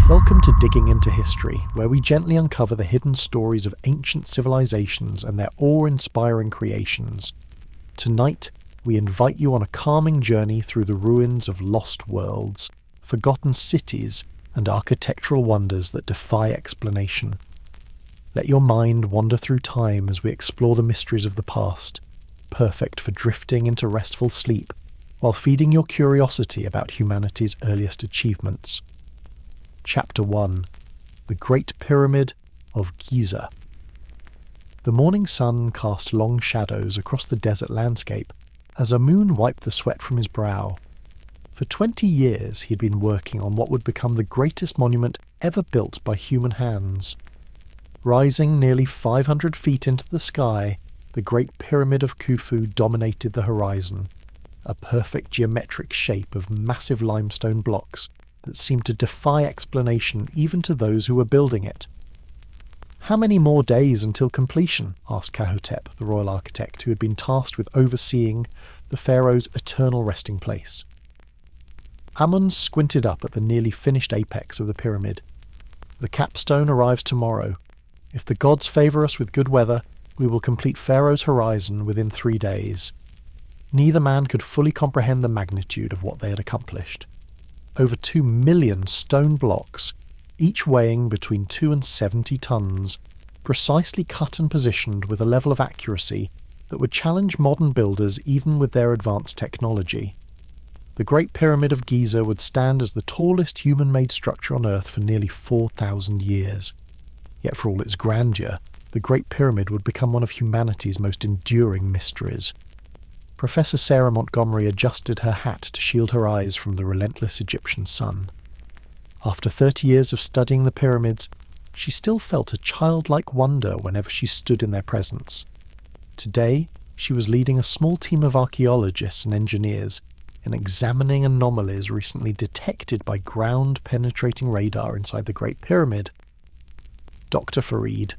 Welcome to Digging into History, where we gently uncover the hidden stories of ancient civilizations and their awe-inspiring creations. Tonight, we invite you on a calming journey through the ruins of lost worlds, forgotten cities, and architectural wonders that defy explanation. Let your mind wander through time as we explore the mysteries of the past, perfect for drifting into restful sleep, while feeding your curiosity about humanity's earliest achievements. Chapter 1: The Great Pyramid of Giza. The morning sun cast long shadows across the desert landscape as a moon wiped the sweat from his brow. For 20 years he had been working on what would become the greatest monument ever built by human hands. Rising nearly 500 feet into the sky, the Great Pyramid of Khufu dominated the horizon, a perfect geometric shape of massive limestone blocks that seemed to defy explanation even to those who were building it. "How many more days until completion?" asked Cahokia, the royal architect who had been tasked with overseeing the pharaoh's eternal resting place. Amun squinted up at the nearly finished apex of the pyramid. "The capstone arrives tomorrow. If the gods favour us with good weather, we will complete Pharaoh's horizon within 3 days." Neither man could fully comprehend the magnitude of what they had accomplished. Over 2 million stone blocks, each weighing between 2 and 70 tons, precisely cut and positioned with a level of accuracy that would challenge modern builders even with their advanced technology. The Great Pyramid of Giza would stand as the tallest human-made structure on Earth for nearly 4,000 years. Yet for all its grandeur, the Great Pyramid would become one of humanity's most enduring mysteries. Professor Sarah Montgomery adjusted her hat to shield her eyes from the relentless Egyptian sun. After 30 years of studying the pyramids, she still felt a childlike wonder whenever she stood in their presence. Today, she was leading a small team of archaeologists and engineers in examining anomalies recently detected by ground-penetrating radar inside the Great Pyramid. "Dr. Farid,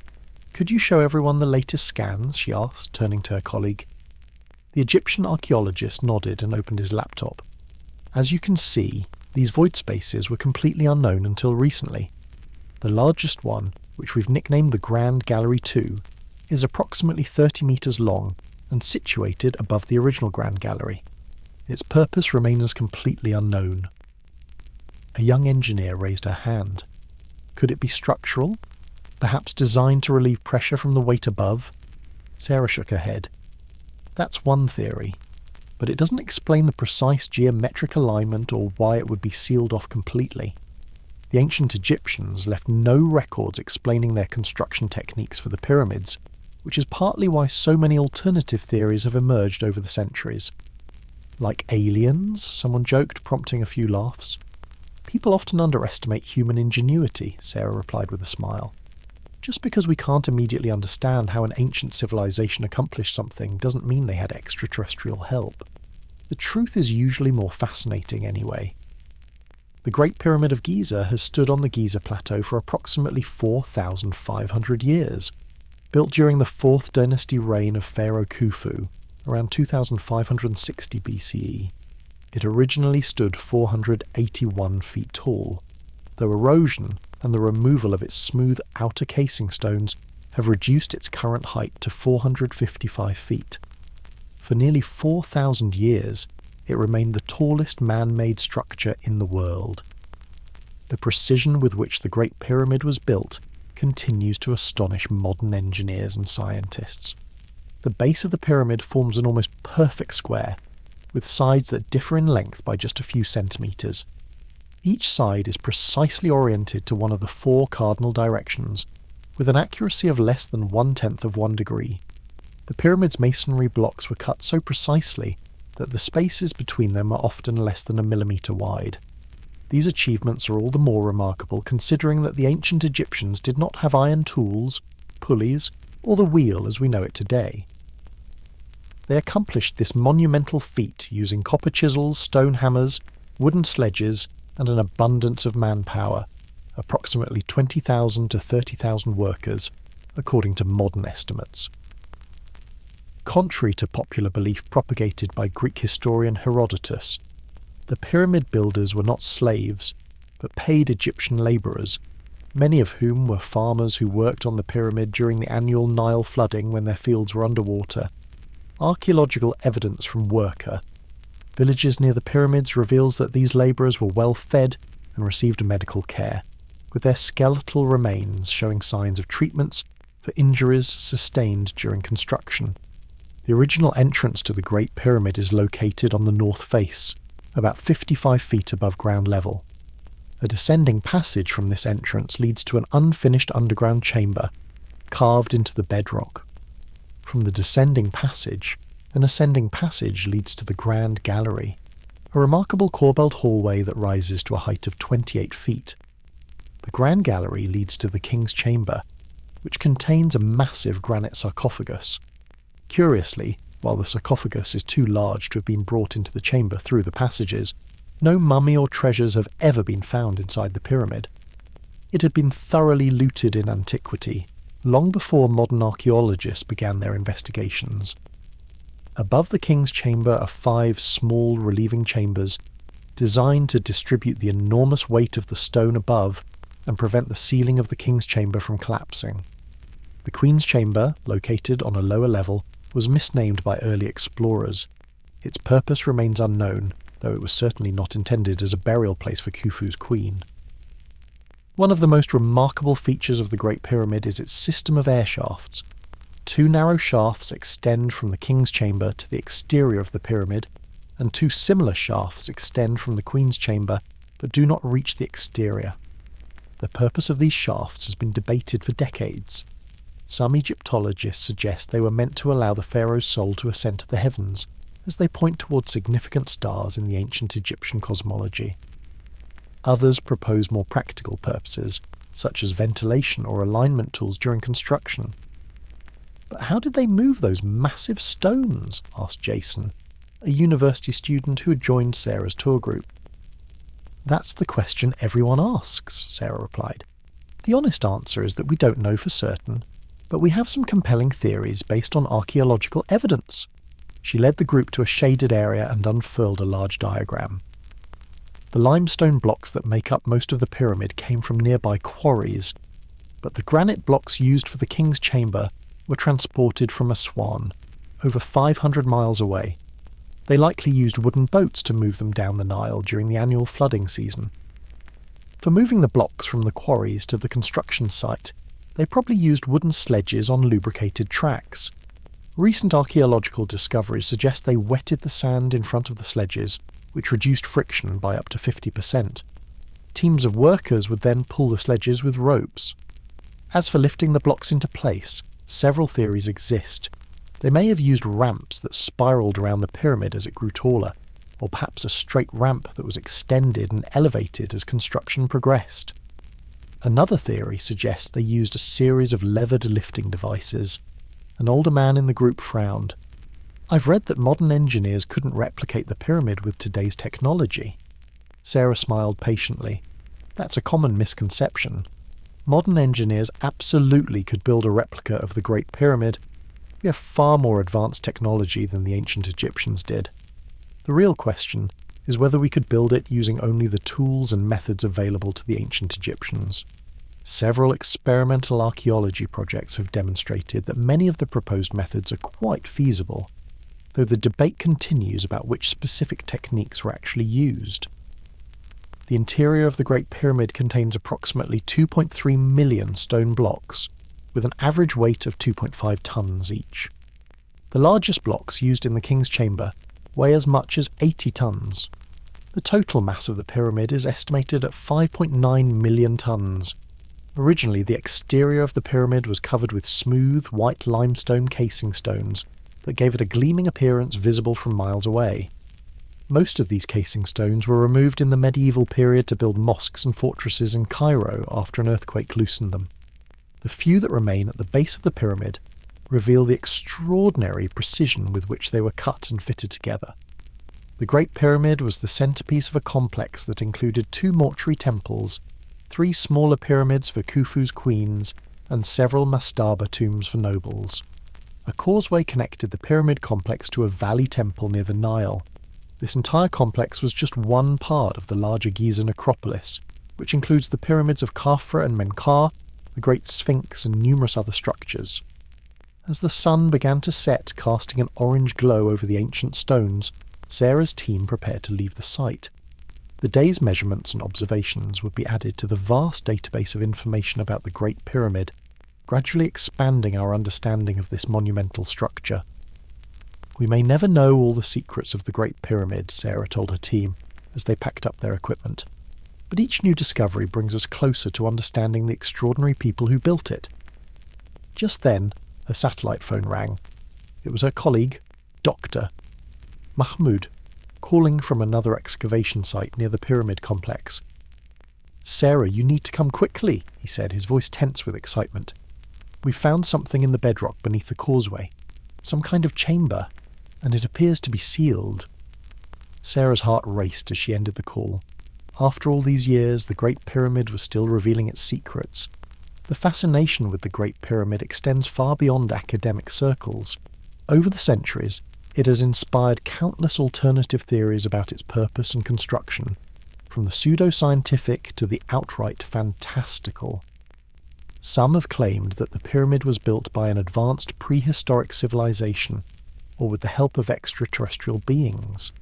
could you show everyone the latest scans?" she asked, turning to her colleague. The Egyptian archaeologist nodded and opened his laptop. "As you can see, these void spaces were completely unknown until recently. The largest one, which we've nicknamed the Grand Gallery 2, is approximately 30 metres long and situated above the original Grand Gallery. Its purpose remains completely unknown." A young engineer raised her hand. Could it be structural? Perhaps designed to relieve pressure from the weight above? Sarah shook her head. "That's one theory, but it doesn't explain the precise geometric alignment or why it would be sealed off completely. The ancient Egyptians left no records explaining their construction techniques for the pyramids, which is partly why so many alternative theories have emerged over the centuries. Like aliens, someone joked, prompting a few laughs. "People often underestimate human ingenuity," Sarah replied with a smile. "Just because we can't immediately understand how an ancient civilization accomplished something doesn't mean they had extraterrestrial help. The truth is usually more fascinating anyway." The Great Pyramid of Giza has stood on the Giza Plateau for approximately 4,500 years. Built during the 4th dynasty reign of Pharaoh Khufu, around 2560 BCE, it originally stood 481 feet tall, though erosion and the removal of its smooth outer casing stones have reduced its current height to 455 feet. For nearly 4,000 years, it remained the tallest man-made structure in the world. The precision with which the Great Pyramid was built continues to astonish modern engineers and scientists. The base of the pyramid forms an almost perfect square, with sides that differ in length by just a few centimetres. Each side is precisely oriented to one of the 4 cardinal directions, with an accuracy of less than 1/10 of 1 degree. The pyramid's masonry blocks were cut so precisely that the spaces between them are often less than a millimetre wide. These achievements are all the more remarkable considering that the ancient Egyptians did not have iron tools, pulleys, or the wheel as we know it today. They accomplished this monumental feat using copper chisels, stone hammers, wooden sledges, and an abundance of manpower, approximately 20,000 to 30,000 workers, according to modern estimates. Contrary to popular belief propagated by Greek historian Herodotus, the pyramid builders were not slaves, but paid Egyptian labourers, many of whom were farmers who worked on the pyramid during the annual Nile flooding when their fields were underwater. Archaeological evidence from Worka, villages near the pyramids, reveals that these labourers were well fed and received medical care, with their skeletal remains showing signs of treatments for injuries sustained during construction. The original entrance to the Great Pyramid is located on the north face, about 55 feet above ground level. A descending passage from this entrance leads to an unfinished underground chamber, carved into the bedrock. From the descending passage, an ascending passage leads to the Grand Gallery, a remarkable corbelled hallway that rises to a height of 28 feet. The Grand Gallery leads to the King's Chamber, which contains a massive granite sarcophagus. Curiously, while the sarcophagus is too large to have been brought into the chamber through the passages, no mummy or treasures have ever been found inside the pyramid. It had been thoroughly looted in antiquity, long before modern archaeologists began their investigations. Above the King's Chamber are 5 small relieving chambers, designed to distribute the enormous weight of the stone above and prevent the ceiling of the King's Chamber from collapsing. The Queen's Chamber, located on a lower level, was misnamed by early explorers. Its purpose remains unknown, though it was certainly not intended as a burial place for Khufu's queen. One of the most remarkable features of the Great Pyramid is its system of air shafts. 2 narrow shafts extend from the King's Chamber to the exterior of the pyramid, and 2 similar shafts extend from the Queen's Chamber but do not reach the exterior. The purpose of these shafts has been debated for decades. Some Egyptologists suggest they were meant to allow the pharaoh's soul to ascend to the heavens, as they point towards significant stars in the ancient Egyptian cosmology. Others propose more practical purposes, such as ventilation or alignment tools during construction. But how did they move those massive stones? Asked Jason, a university student who had joined Sarah's tour group. That's the question everyone asks, Sarah replied. The honest answer is that we don't know for certain, but we have some compelling theories based on archaeological evidence. She led the group to a shaded area and unfurled a large diagram. The limestone blocks that make up most of the pyramid came from nearby quarries, but the granite blocks used for the King's Chamber were transported from Aswan, over 500 miles away. They likely used wooden boats to move them down the Nile during the annual flooding season. For moving the blocks from the quarries to the construction site, they probably used wooden sledges on lubricated tracks. Recent archaeological discoveries suggest they wetted the sand in front of the sledges, which reduced friction by up to 50%. Teams of workers would then pull the sledges with ropes. As for lifting the blocks into place, several theories exist. They may have used ramps that spiraled around the pyramid as it grew taller, or perhaps a straight ramp that was extended and elevated as construction progressed. Another theory suggests they used a series of levered lifting devices. An older man in the group frowned. I've read that modern engineers couldn't replicate the pyramid with today's technology. Sarah smiled patiently. That's a common misconception. Modern engineers absolutely could build a replica of the Great Pyramid. We have far more advanced technology than the ancient Egyptians did. The real question is whether we could build it using only the tools and methods available to the ancient Egyptians. Several experimental archaeology projects have demonstrated that many of the proposed methods are quite feasible, though the debate continues about which specific techniques were actually used. The interior of the Great Pyramid contains approximately 2.3 million stone blocks, with an average weight of 2.5 tons each. The largest blocks used in the King's Chamber weigh as much as 80 tons. The total mass of the pyramid is estimated at 5.9 million tons. Originally, the exterior of the pyramid was covered with smooth, white limestone casing stones that gave it a gleaming appearance visible from miles away. Most of these casing stones were removed in the medieval period to build mosques and fortresses in Cairo after an earthquake loosened them. The few that remain at the base of the pyramid reveal the extraordinary precision with which they were cut and fitted together. The Great Pyramid was the centerpiece of a complex that included 2 mortuary temples, 3 smaller pyramids for Khufu's queens, and several mastaba tombs for nobles. A causeway connected the pyramid complex to a valley temple near the Nile. This entire complex was just one part of the larger Giza necropolis, which includes the pyramids of Khafra and Menkaure, the Great Sphinx, and numerous other structures. As the sun began to set, casting an orange glow over the ancient stones, Sarah's team prepared to leave the site. The day's measurements and observations would be added to the vast database of information about the Great Pyramid, gradually expanding our understanding of this monumental structure. "We may never know all the secrets of the Great Pyramid," Sarah told her team as they packed up their equipment. "But each new discovery brings us closer to understanding the extraordinary people who built it." Just then, her satellite phone rang. It was her colleague, Dr. Mahmoud, calling from another excavation site near the pyramid complex. "Sarah, you need to come quickly," he said, his voice tense with excitement. "We've found something in the bedrock beneath the causeway. Some kind of chamber, and it appears to be sealed." Sarah's heart raced as she ended the call. After all these years, the Great Pyramid was still revealing its secrets. The fascination with the Great Pyramid extends far beyond academic circles. Over the centuries, it has inspired countless alternative theories about its purpose and construction, from the pseudo-scientific to the outright fantastical. Some have claimed that the pyramid was built by an advanced prehistoric civilization, or with the help of extraterrestrial beings.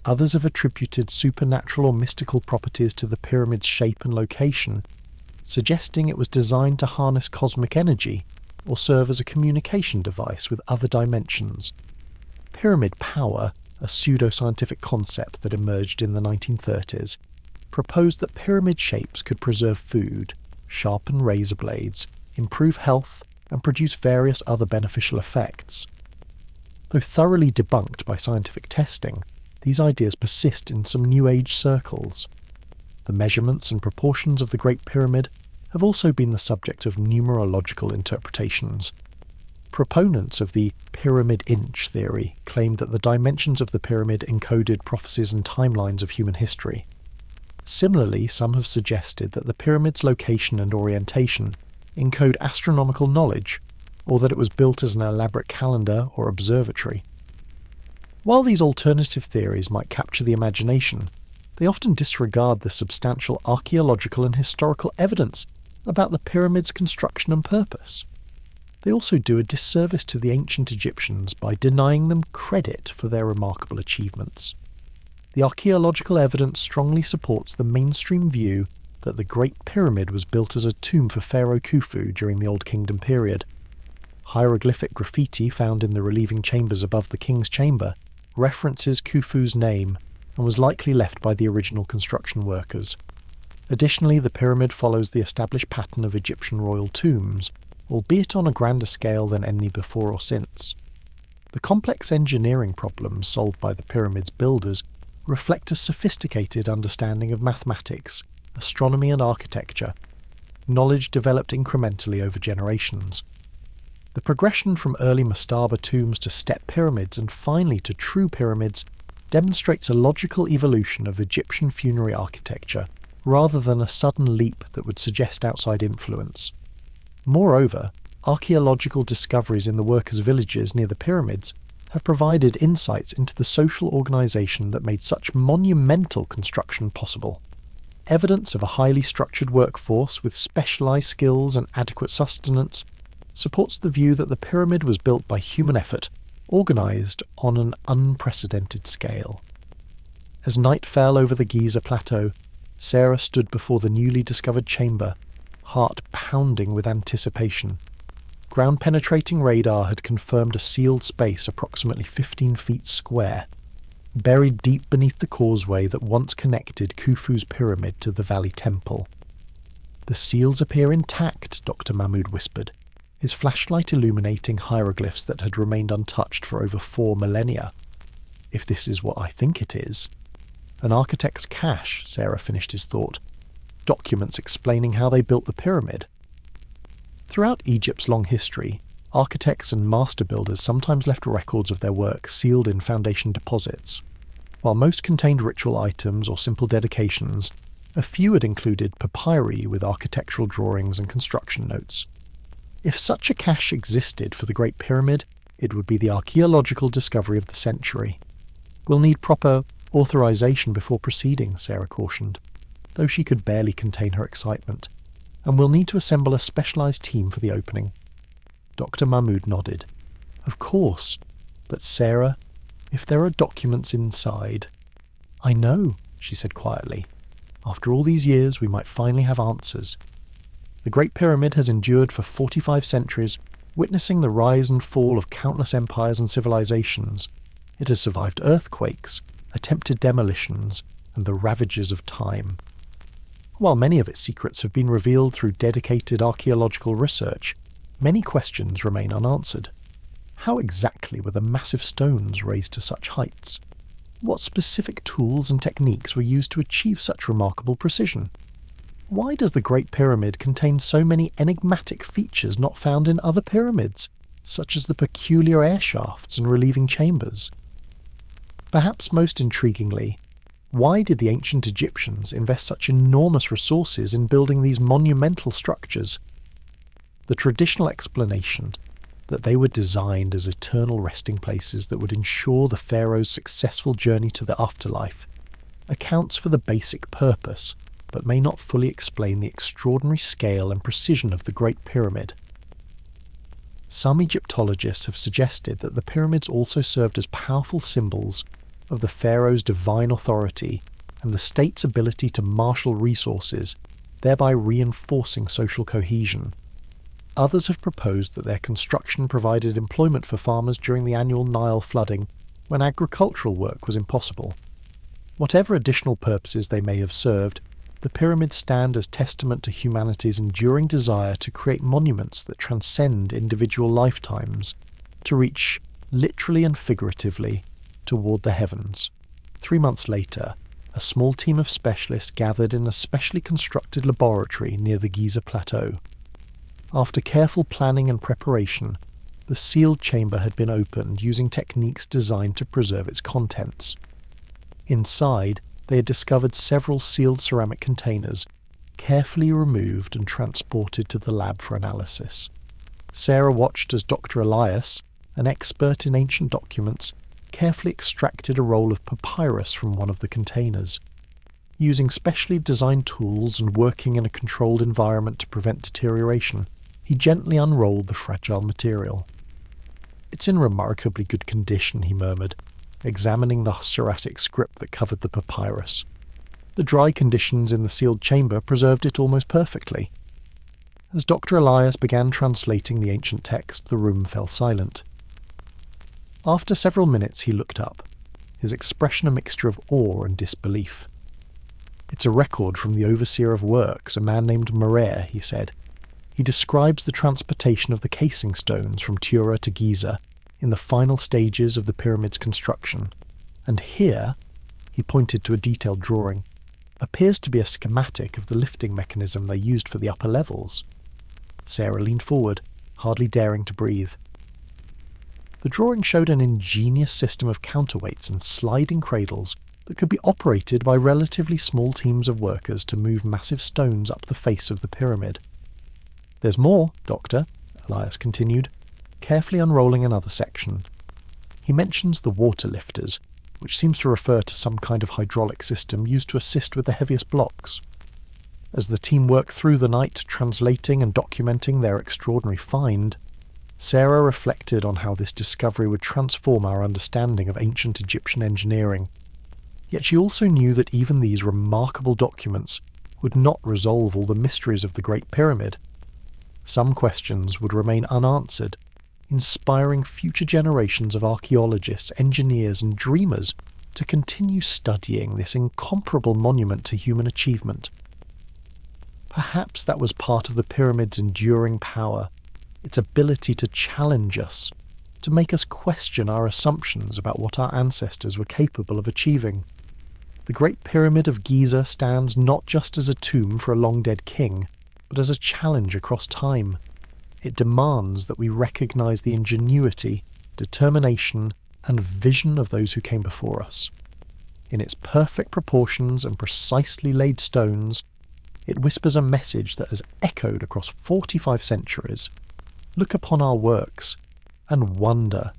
Others have attributed supernatural or mystical properties to the pyramid's shape and location, suggesting it was designed to harness cosmic energy or serve as a communication device with other dimensions. Pyramid power, a pseudo-scientific concept that emerged in the 1930s, proposed that pyramid shapes could preserve food, sharpen razor blades, improve health, and produce various other beneficial effects. Though thoroughly debunked by scientific testing, these ideas persist in some New Age circles. The measurements and proportions of the Great Pyramid have also been the subject of numerological interpretations. Proponents of the pyramid inch theory claimed that the dimensions of the pyramid encoded prophecies and timelines of human history. Similarly, some have suggested that the pyramid's location and orientation encode astronomical knowledge, or that it was built as an elaborate calendar or observatory. While these alternative theories might capture the imagination, they often disregard the substantial archaeological and historical evidence about the pyramid's construction and purpose. They also do a disservice to the ancient Egyptians by denying them credit for their remarkable achievements. The archaeological evidence strongly supports the mainstream view that the Great Pyramid was built as a tomb for Pharaoh Khufu during the Old Kingdom period. Hieroglyphic graffiti found in the relieving chambers above the king's chamber references Khufu's name and was likely left by the original construction workers. Additionally, the pyramid follows the established pattern of Egyptian royal tombs, albeit on a grander scale than any before or since. The complex engineering problems solved by the pyramid's builders reflect a sophisticated understanding of mathematics, astronomy and architecture, knowledge developed incrementally over generations. The progression from early mastaba tombs to step pyramids and finally to true pyramids demonstrates a logical evolution of Egyptian funerary architecture rather than a sudden leap that would suggest outside influence. Moreover, archaeological discoveries in the workers' villages near the pyramids have provided insights into the social organisation that made such monumental construction possible. Evidence of a highly structured workforce with specialised skills and adequate sustenance supports the view that the pyramid was built by human effort, organised on an unprecedented scale. As night fell over the Giza plateau, Sarah stood before the newly discovered chamber, heart pounding with anticipation. Ground-penetrating radar had confirmed a sealed space approximately 15 feet square, buried deep beneath the causeway that once connected Khufu's pyramid to the Valley Temple. "The seals appear intact," Dr. Mahmoud whispered, his flashlight illuminating hieroglyphs that had remained untouched for over 4 millennia. "If this is what I think it is." "An architect's cache," Sarah finished his thought. "Documents explaining how they built the pyramid." Throughout Egypt's long history, architects and master builders sometimes left records of their work sealed in foundation deposits. While most contained ritual items or simple dedications, a few had included papyri with architectural drawings and construction notes. If such a cache existed for the Great Pyramid, it would be the archaeological discovery of the century. "We'll need proper authorization before proceeding," Sarah cautioned. though she could barely contain her excitement, and we'll need to assemble a specialised team for the opening. Dr. Mahmoud nodded. Of course, but Sarah, if there are documents inside... I know, she said quietly. After all these years, we might finally have answers. The Great Pyramid has endured for 45 centuries, witnessing the rise and fall of countless empires and civilizations. It has survived earthquakes, attempted demolitions, and the ravages of time. While many of its secrets have been revealed through dedicated archaeological research, many questions remain unanswered. How exactly were the massive stones raised to such heights? What specific tools and techniques were used to achieve such remarkable precision? Why does the Great Pyramid contain so many enigmatic features not found in other pyramids, such as the peculiar air shafts and relieving chambers? Perhaps most intriguingly, why did the ancient Egyptians invest such enormous resources in building these monumental structures? The traditional explanation that they were designed as eternal resting places that would ensure the pharaoh's successful journey to the afterlife accounts for the basic purpose, but may not fully explain the extraordinary scale and precision of the Great Pyramid. Some Egyptologists have suggested that the pyramids also served as powerful symbols of the pharaoh's divine authority and the state's ability to marshal resources, thereby reinforcing social cohesion. Others have proposed that their construction provided employment for farmers during the annual Nile flooding, when agricultural work was impossible. Whatever additional purposes they may have served, the pyramids stand as testament to humanity's enduring desire to create monuments that transcend individual lifetimes, to reach, literally and figuratively, toward the heavens. 3 months later, a small team of specialists gathered in a specially constructed laboratory near the Giza plateau. After careful planning and preparation, the sealed chamber had been opened using techniques designed to preserve its contents. Inside, they had discovered several sealed ceramic containers, carefully removed and transported to the lab for analysis. Sarah watched as Dr. Elias, an expert in ancient documents, carefully extracted a roll of papyrus from one of the containers. Using specially designed tools and working in a controlled environment to prevent deterioration, he gently unrolled the fragile material. "It's in remarkably good condition," he murmured, examining the hieratic script that covered the papyrus. The dry conditions in the sealed chamber preserved it almost perfectly. As Dr. Elias began translating the ancient text, the room fell silent. After several minutes he looked up, his expression a mixture of awe and disbelief. "It's a record from the overseer of works, a man named Marais," he said. He describes the transportation of the casing stones from Tura to Giza in the final stages of the pyramid's construction. And here, he pointed to a detailed drawing, appears to be a schematic of the lifting mechanism they used for the upper levels. Sarah leaned forward, hardly daring to breathe. The drawing showed an ingenious system of counterweights and sliding cradles that could be operated by relatively small teams of workers to move massive stones up the face of the pyramid. "There's more, Doctor," Elias continued, carefully unrolling another section. He mentions the water lifters, which seems to refer to some kind of hydraulic system used to assist with the heaviest blocks. As the team worked through the night translating and documenting their extraordinary find, Sarah reflected on how this discovery would transform our understanding of ancient Egyptian engineering. Yet she also knew that even these remarkable documents would not resolve all the mysteries of the Great Pyramid. Some questions would remain unanswered, inspiring future generations of archaeologists, engineers, and dreamers to continue studying this incomparable monument to human achievement. Perhaps that was part of the pyramid's enduring power, its ability to challenge us, to make us question our assumptions about what our ancestors were capable of achieving. The Great Pyramid of Giza stands not just as a tomb for a long-dead king, but as a challenge across time. It demands that we recognize the ingenuity, determination, and vision of those who came before us. In its perfect proportions and precisely laid stones, it whispers a message that has echoed across 45 centuries. Look upon our works and wonder.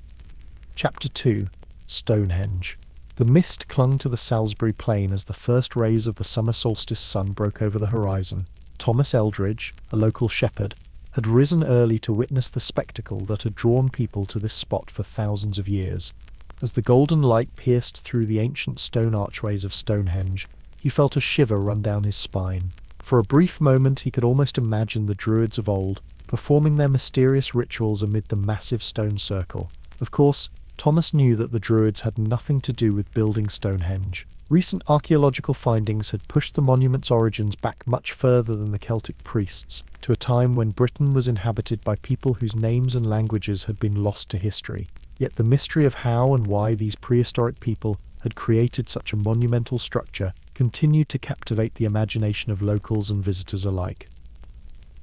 Chapter 2, Stonehenge. The mist clung to the Salisbury Plain as the first rays of the summer solstice sun broke over the horizon. Thomas Eldridge, a local shepherd, had risen early to witness the spectacle that had drawn people to this spot for thousands of years. As the golden light pierced through the ancient stone archways of Stonehenge, he felt a shiver run down his spine. For a brief moment he could almost imagine the Druids of old performing their mysterious rituals amid the massive stone circle. Of course, Thomas knew that the Druids had nothing to do with building Stonehenge. Recent archaeological findings had pushed the monument's origins back much further than the Celtic priests, to a time when Britain was inhabited by people whose names and languages had been lost to history. Yet the mystery of how and why these prehistoric people had created such a monumental structure continued to captivate the imagination of locals and visitors alike.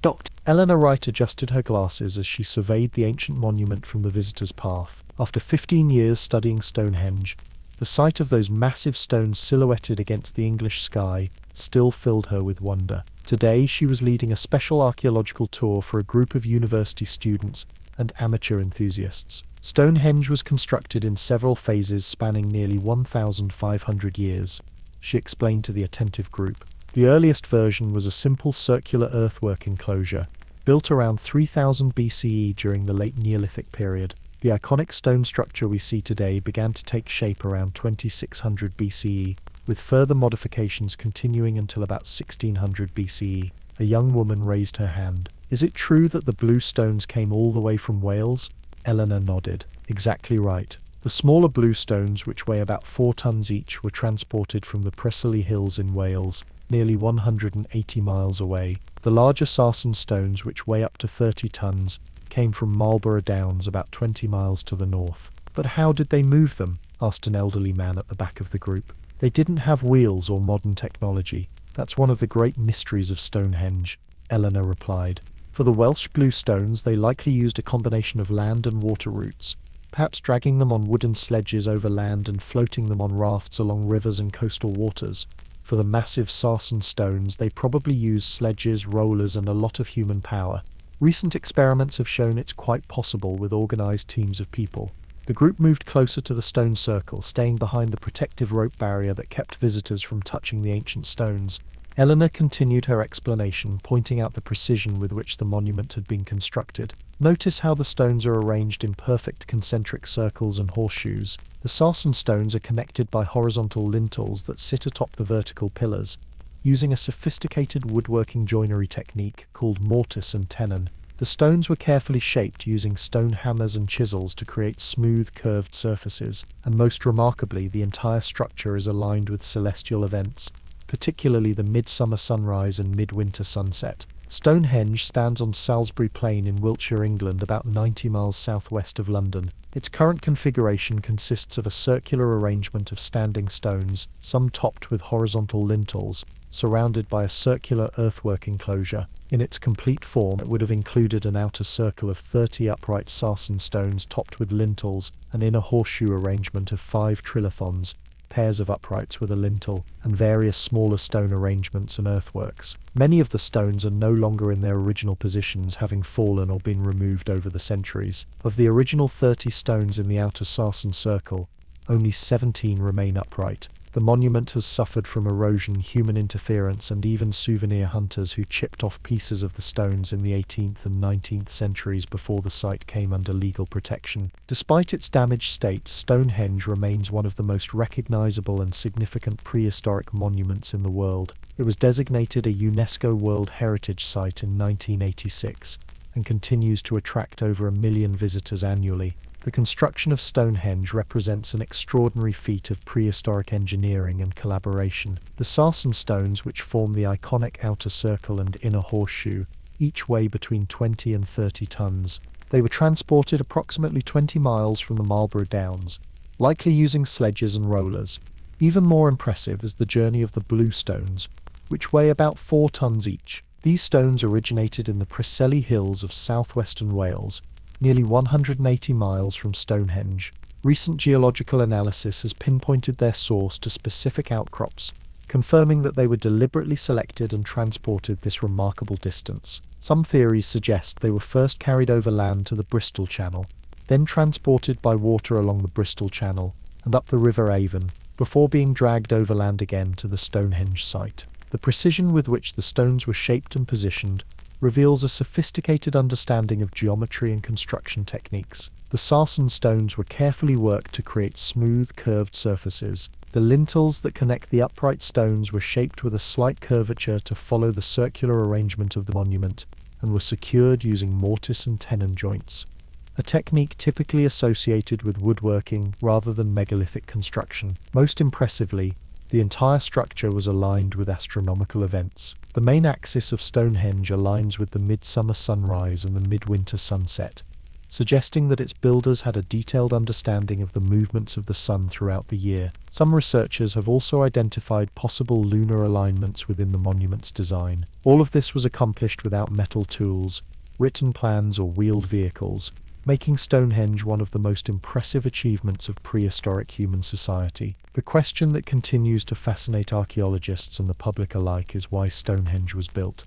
Dr. Eleanor Wright adjusted her glasses as she surveyed the ancient monument from the visitor's path. After 15 years studying Stonehenge, the sight of those massive stones silhouetted against the English sky still filled her with wonder. Today she was leading a special archaeological tour for a group of university students and amateur enthusiasts. Stonehenge was constructed in several phases spanning nearly 1,500 years, she explained to the attentive group. The earliest version was a simple circular earthwork enclosure, built around 3000 BCE during the late Neolithic period. The iconic stone structure we see today began to take shape around 2600 BCE, with further modifications continuing until about 1600 BCE. A young woman raised her hand. "Is it true that the blue stones came all the way from Wales?" Eleanor nodded. "Exactly right. The smaller blue stones, which weigh about 4 tons each, were transported from the Preseli Hills in Wales, nearly 180 miles away. The larger sarsen stones, which weigh up to 30 tons, came from Marlborough Downs, about 20 miles to the north." "But how did they move them?" asked an elderly man at the back of the group. "They didn't have wheels or modern technology. That's one of the great mysteries of Stonehenge," Eleanor replied. "For the Welsh blue stones, they likely used a combination of land and water routes, perhaps dragging them on wooden sledges over land and floating them on rafts along rivers and coastal waters. For the massive sarsen stones, they probably used sledges, rollers, and a lot of human power. Recent experiments have shown it's quite possible with organized teams of people." The group moved closer to the stone circle, staying behind the protective rope barrier that kept visitors from touching the ancient stones. Eleanor continued her explanation, pointing out the precision with which the monument had been constructed. "Notice how the stones are arranged in perfect concentric circles and horseshoes. The sarsen stones are connected by horizontal lintels that sit atop the vertical pillars, using a sophisticated woodworking joinery technique called mortise and tenon. The stones were carefully shaped using stone hammers and chisels to create smooth, curved surfaces, and most remarkably, the entire structure is aligned with celestial events, particularly the midsummer sunrise and midwinter sunset." Stonehenge stands on Salisbury Plain in Wiltshire, England, about 90 miles southwest of London. Its current configuration consists of a circular arrangement of standing stones, some topped with horizontal lintels, surrounded by a circular earthwork enclosure. In its complete form, it would have included an outer circle of 30 upright sarsen stones topped with lintels, an inner horseshoe arrangement of 5 trilithons, pairs of uprights with a lintel, and various smaller stone arrangements and earthworks. Many of the stones are no longer in their original positions, having fallen or been removed over the centuries. Of the original 30 stones in the outer sarsen circle, only 17 remain upright. The monument has suffered from erosion, human interference, and even souvenir hunters who chipped off pieces of the stones in the 18th and 19th centuries before the site came under legal protection. Despite its damaged state, Stonehenge remains one of the most recognizable and significant prehistoric monuments in the world. It was designated a UNESCO World Heritage Site in 1986 and continues to attract over 1 million visitors annually. The construction of Stonehenge represents an extraordinary feat of prehistoric engineering and collaboration. The sarsen stones, which form the iconic outer circle and inner horseshoe, each weigh between 20 and 30 tons. They were transported approximately 20 miles from the Marlborough Downs, likely using sledges and rollers. Even more impressive is the journey of the blue stones, which weigh about 4 tons each. These stones originated in the Preseli Hills of southwestern Wales, nearly 180 miles from Stonehenge. Recent geological analysis has pinpointed their source to specific outcrops, confirming that they were deliberately selected and transported this remarkable distance. Some theories suggest they were first carried over land to the Bristol Channel, then transported by water along the Bristol Channel, and up the River Avon, before being dragged overland again to the Stonehenge site. The precision with which the stones were shaped and positioned reveals a sophisticated understanding of geometry and construction techniques. The sarsen stones were carefully worked to create smooth, curved surfaces. The lintels that connect the upright stones were shaped with a slight curvature to follow the circular arrangement of the monument, and were secured using mortise and tenon joints, a technique typically associated with woodworking rather than megalithic construction. Most impressively, the entire structure was aligned with astronomical events. The main axis of Stonehenge aligns with the midsummer sunrise and the midwinter sunset, suggesting that its builders had a detailed understanding of the movements of the sun throughout the year. Some researchers have also identified possible lunar alignments within the monument's design. All of this was accomplished without metal tools, written plans, or wheeled vehicles, making Stonehenge one of the most impressive achievements of prehistoric human society. The question that continues to fascinate archaeologists and the public alike is why Stonehenge was built.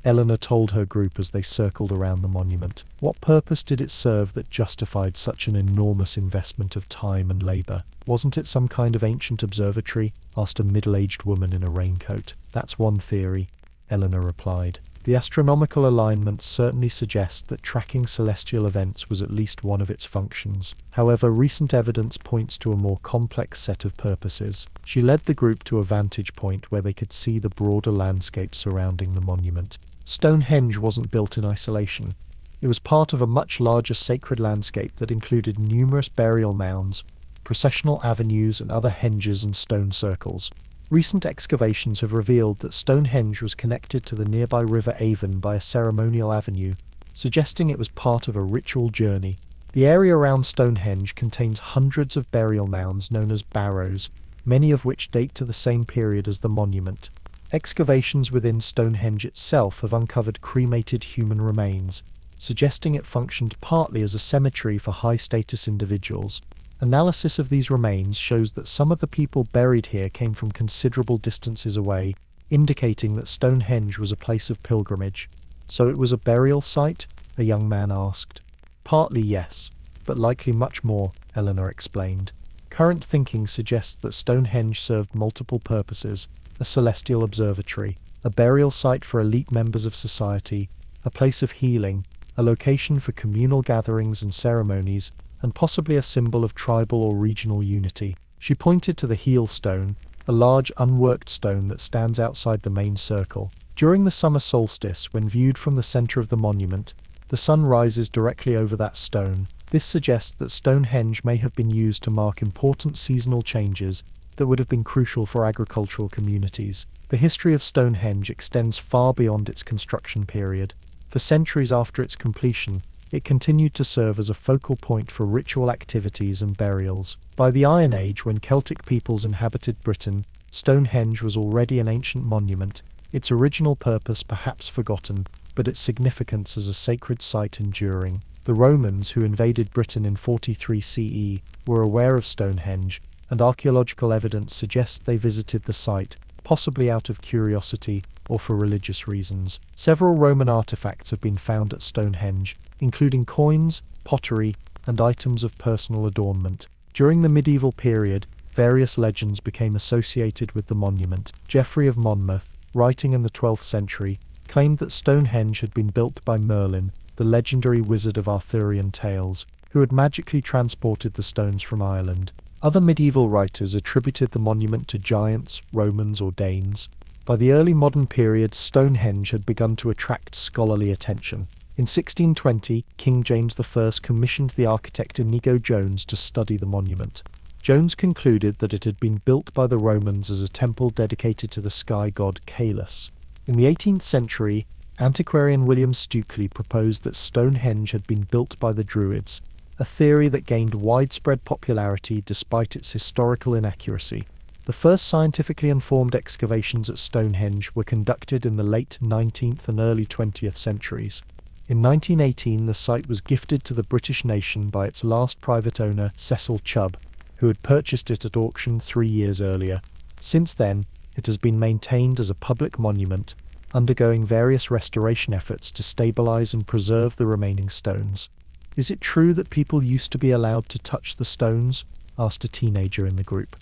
Eleanor told her group as they circled around the monument. What purpose did it serve that justified such an enormous investment of time and labor? Wasn't it some kind of ancient observatory? Asked a middle-aged woman in a raincoat. That's one theory, Eleanor replied. The astronomical alignments certainly suggest that tracking celestial events was at least one of its functions. However, recent evidence points to a more complex set of purposes. She led the group to a vantage point where they could see the broader landscape surrounding the monument. Stonehenge wasn't built in isolation. It was part of a much larger sacred landscape that included numerous burial mounds, processional avenues, and other henges and stone circles. Recent excavations have revealed that Stonehenge was connected to the nearby River Avon by a ceremonial avenue, suggesting it was part of a ritual journey. The area around Stonehenge contains hundreds of burial mounds known as barrows, many of which date to the same period as the monument. Excavations within Stonehenge itself have uncovered cremated human remains, suggesting it functioned partly as a cemetery for high-status individuals. Analysis of these remains shows that some of the people buried here came from considerable distances away, indicating that Stonehenge was a place of pilgrimage. So it was a burial site? A young man asked. Partly yes, but likely much more, Eleanor explained. Current thinking suggests that Stonehenge served multiple purposes: a celestial observatory, a burial site for elite members of society, a place of healing, a location for communal gatherings and ceremonies, and possibly a symbol of tribal or regional unity. She pointed to the heel stone, a large unworked stone that stands outside the main circle. During the summer solstice, when viewed from the center of the monument, the sun rises directly over that stone. This suggests that Stonehenge may have been used to mark important seasonal changes that would have been crucial for agricultural communities. The history of Stonehenge extends far beyond its construction period. For centuries after its completion, it continued to serve as a focal point for ritual activities and burials. By the Iron Age, when Celtic peoples inhabited Britain, Stonehenge was already an ancient monument, its original purpose perhaps forgotten, but its significance as a sacred site enduring. The Romans, who invaded Britain in 43 CE, were aware of Stonehenge, and archaeological evidence suggests they visited the site, possibly out of curiosity or for religious reasons. Several Roman artifacts have been found at Stonehenge, including coins, pottery, and items of personal adornment. During the medieval period, various legends became associated with the monument. Geoffrey of Monmouth, writing in the 12th century, claimed that Stonehenge had been built by Merlin, the legendary wizard of Arthurian tales, who had magically transported the stones from Ireland. Other medieval writers attributed the monument to giants, Romans, or Danes. By the early modern period, Stonehenge had begun to attract scholarly attention. In 1620, King James I commissioned the architect Inigo Jones to study the monument. Jones concluded that it had been built by the Romans as a temple dedicated to the sky god Caelus. In the 18th century, antiquarian William Stukeley proposed that Stonehenge had been built by the Druids, a theory that gained widespread popularity despite its historical inaccuracy. The first scientifically informed excavations at Stonehenge were conducted in the late 19th and early 20th centuries. In 1918, the site was gifted to the British nation by its last private owner, Cecil Chubb, who had purchased it at auction 3 years earlier. Since then, it has been maintained as a public monument, undergoing various restoration efforts to stabilize and preserve the remaining stones. Is it true that people used to be allowed to touch the stones? asked a teenager in the group.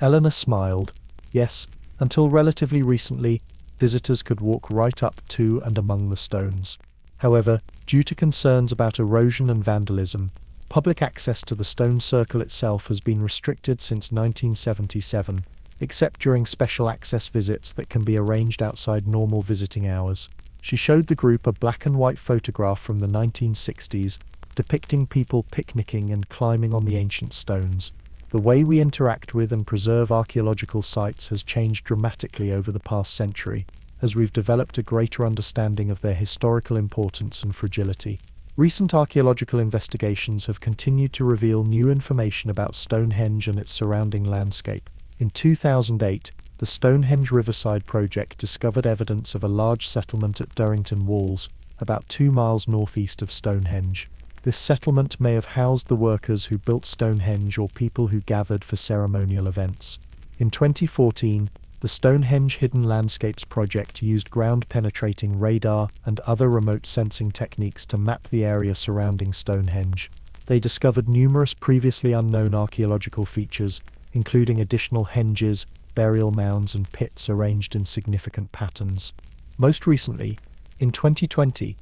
Eleanor smiled. Yes, until relatively recently, visitors could walk right up to and among the stones. However, due to concerns about erosion and vandalism, public access to the stone circle itself has been restricted since 1977, except during special access visits that can be arranged outside normal visiting hours. She showed the group a black and white photograph from the 1960s depicting people picnicking and climbing on the ancient stones. The way we interact with and preserve archaeological sites has changed dramatically over the past century, as we've developed a greater understanding of their historical importance and fragility. Recent archaeological investigations have continued to reveal new information about Stonehenge and its surrounding landscape. In 2008, the Stonehenge Riverside Project discovered evidence of a large settlement at Durrington Walls, about 2 miles northeast of Stonehenge. This settlement may have housed the workers who built Stonehenge or people who gathered for ceremonial events. In 2014, the Stonehenge Hidden Landscapes Project used ground-penetrating radar and other remote sensing techniques to map the area surrounding Stonehenge. They discovered numerous previously unknown archaeological features, including additional henges, burial mounds and pits arranged in significant patterns. Most recently, in 2020,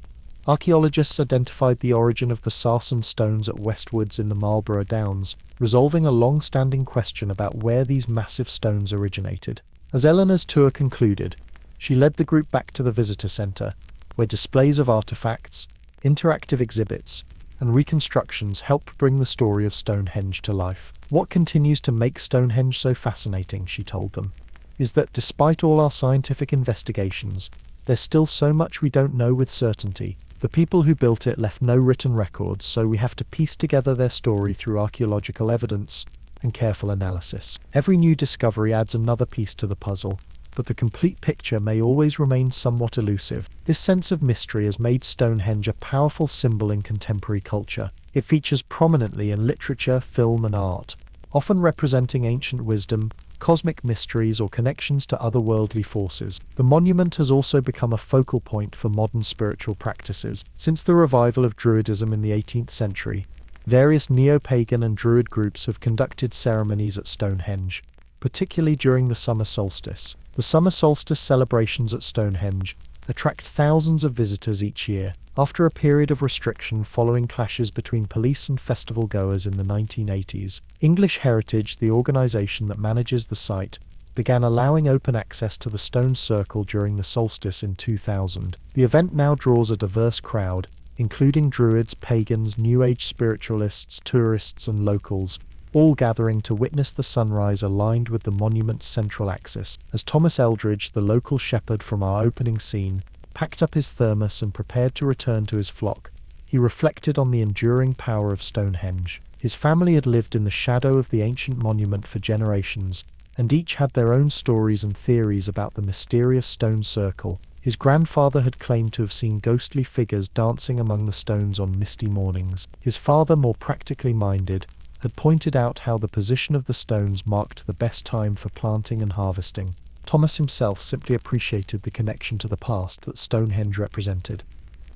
archaeologists identified the origin of the sarsen stones at Westwoods in the Marlborough Downs, resolving a long-standing question about where these massive stones originated. As Eleanor's tour concluded, she led the group back to the visitor centre, where displays of artefacts, interactive exhibits, and reconstructions helped bring the story of Stonehenge to life. What continues to make Stonehenge so fascinating, she told them, is that despite all our scientific investigations, there's still so much we don't know with certainty. The people who built it left no written records, so we have to piece together their story through archaeological evidence and careful analysis. Every new discovery adds another piece to the puzzle, but the complete picture may always remain somewhat elusive. This sense of mystery has made Stonehenge a powerful symbol in contemporary culture. It features prominently in literature, film, and art, often representing ancient wisdom, cosmic mysteries, or connections to otherworldly forces. The monument has also become a focal point for modern spiritual practices. Since the revival of Druidism in the 18th century, various neo-pagan and Druid groups have conducted ceremonies at Stonehenge, particularly during the summer solstice. The summer solstice celebrations at Stonehenge attract thousands of visitors each year. After a period of restriction following clashes between police and festival goers in the 1980s, English Heritage, the organisation that manages the site, began allowing open access to the stone circle during the solstice in 2000. The event now draws a diverse crowd, including Druids, pagans, New Age spiritualists, tourists and locals, all gathering to witness the sunrise aligned with the monument's central axis. As Thomas Eldridge, the local shepherd from our opening scene, packed up his thermos and prepared to return to his flock, he reflected on the enduring power of Stonehenge. His family had lived in the shadow of the ancient monument for generations, and each had their own stories and theories about the mysterious stone circle. His grandfather had claimed to have seen ghostly figures dancing among the stones on misty mornings. His father, more practically minded, had pointed out how the position of the stones marked the best time for planting and harvesting. Thomas himself simply appreciated the connection to the past that Stonehenge represented,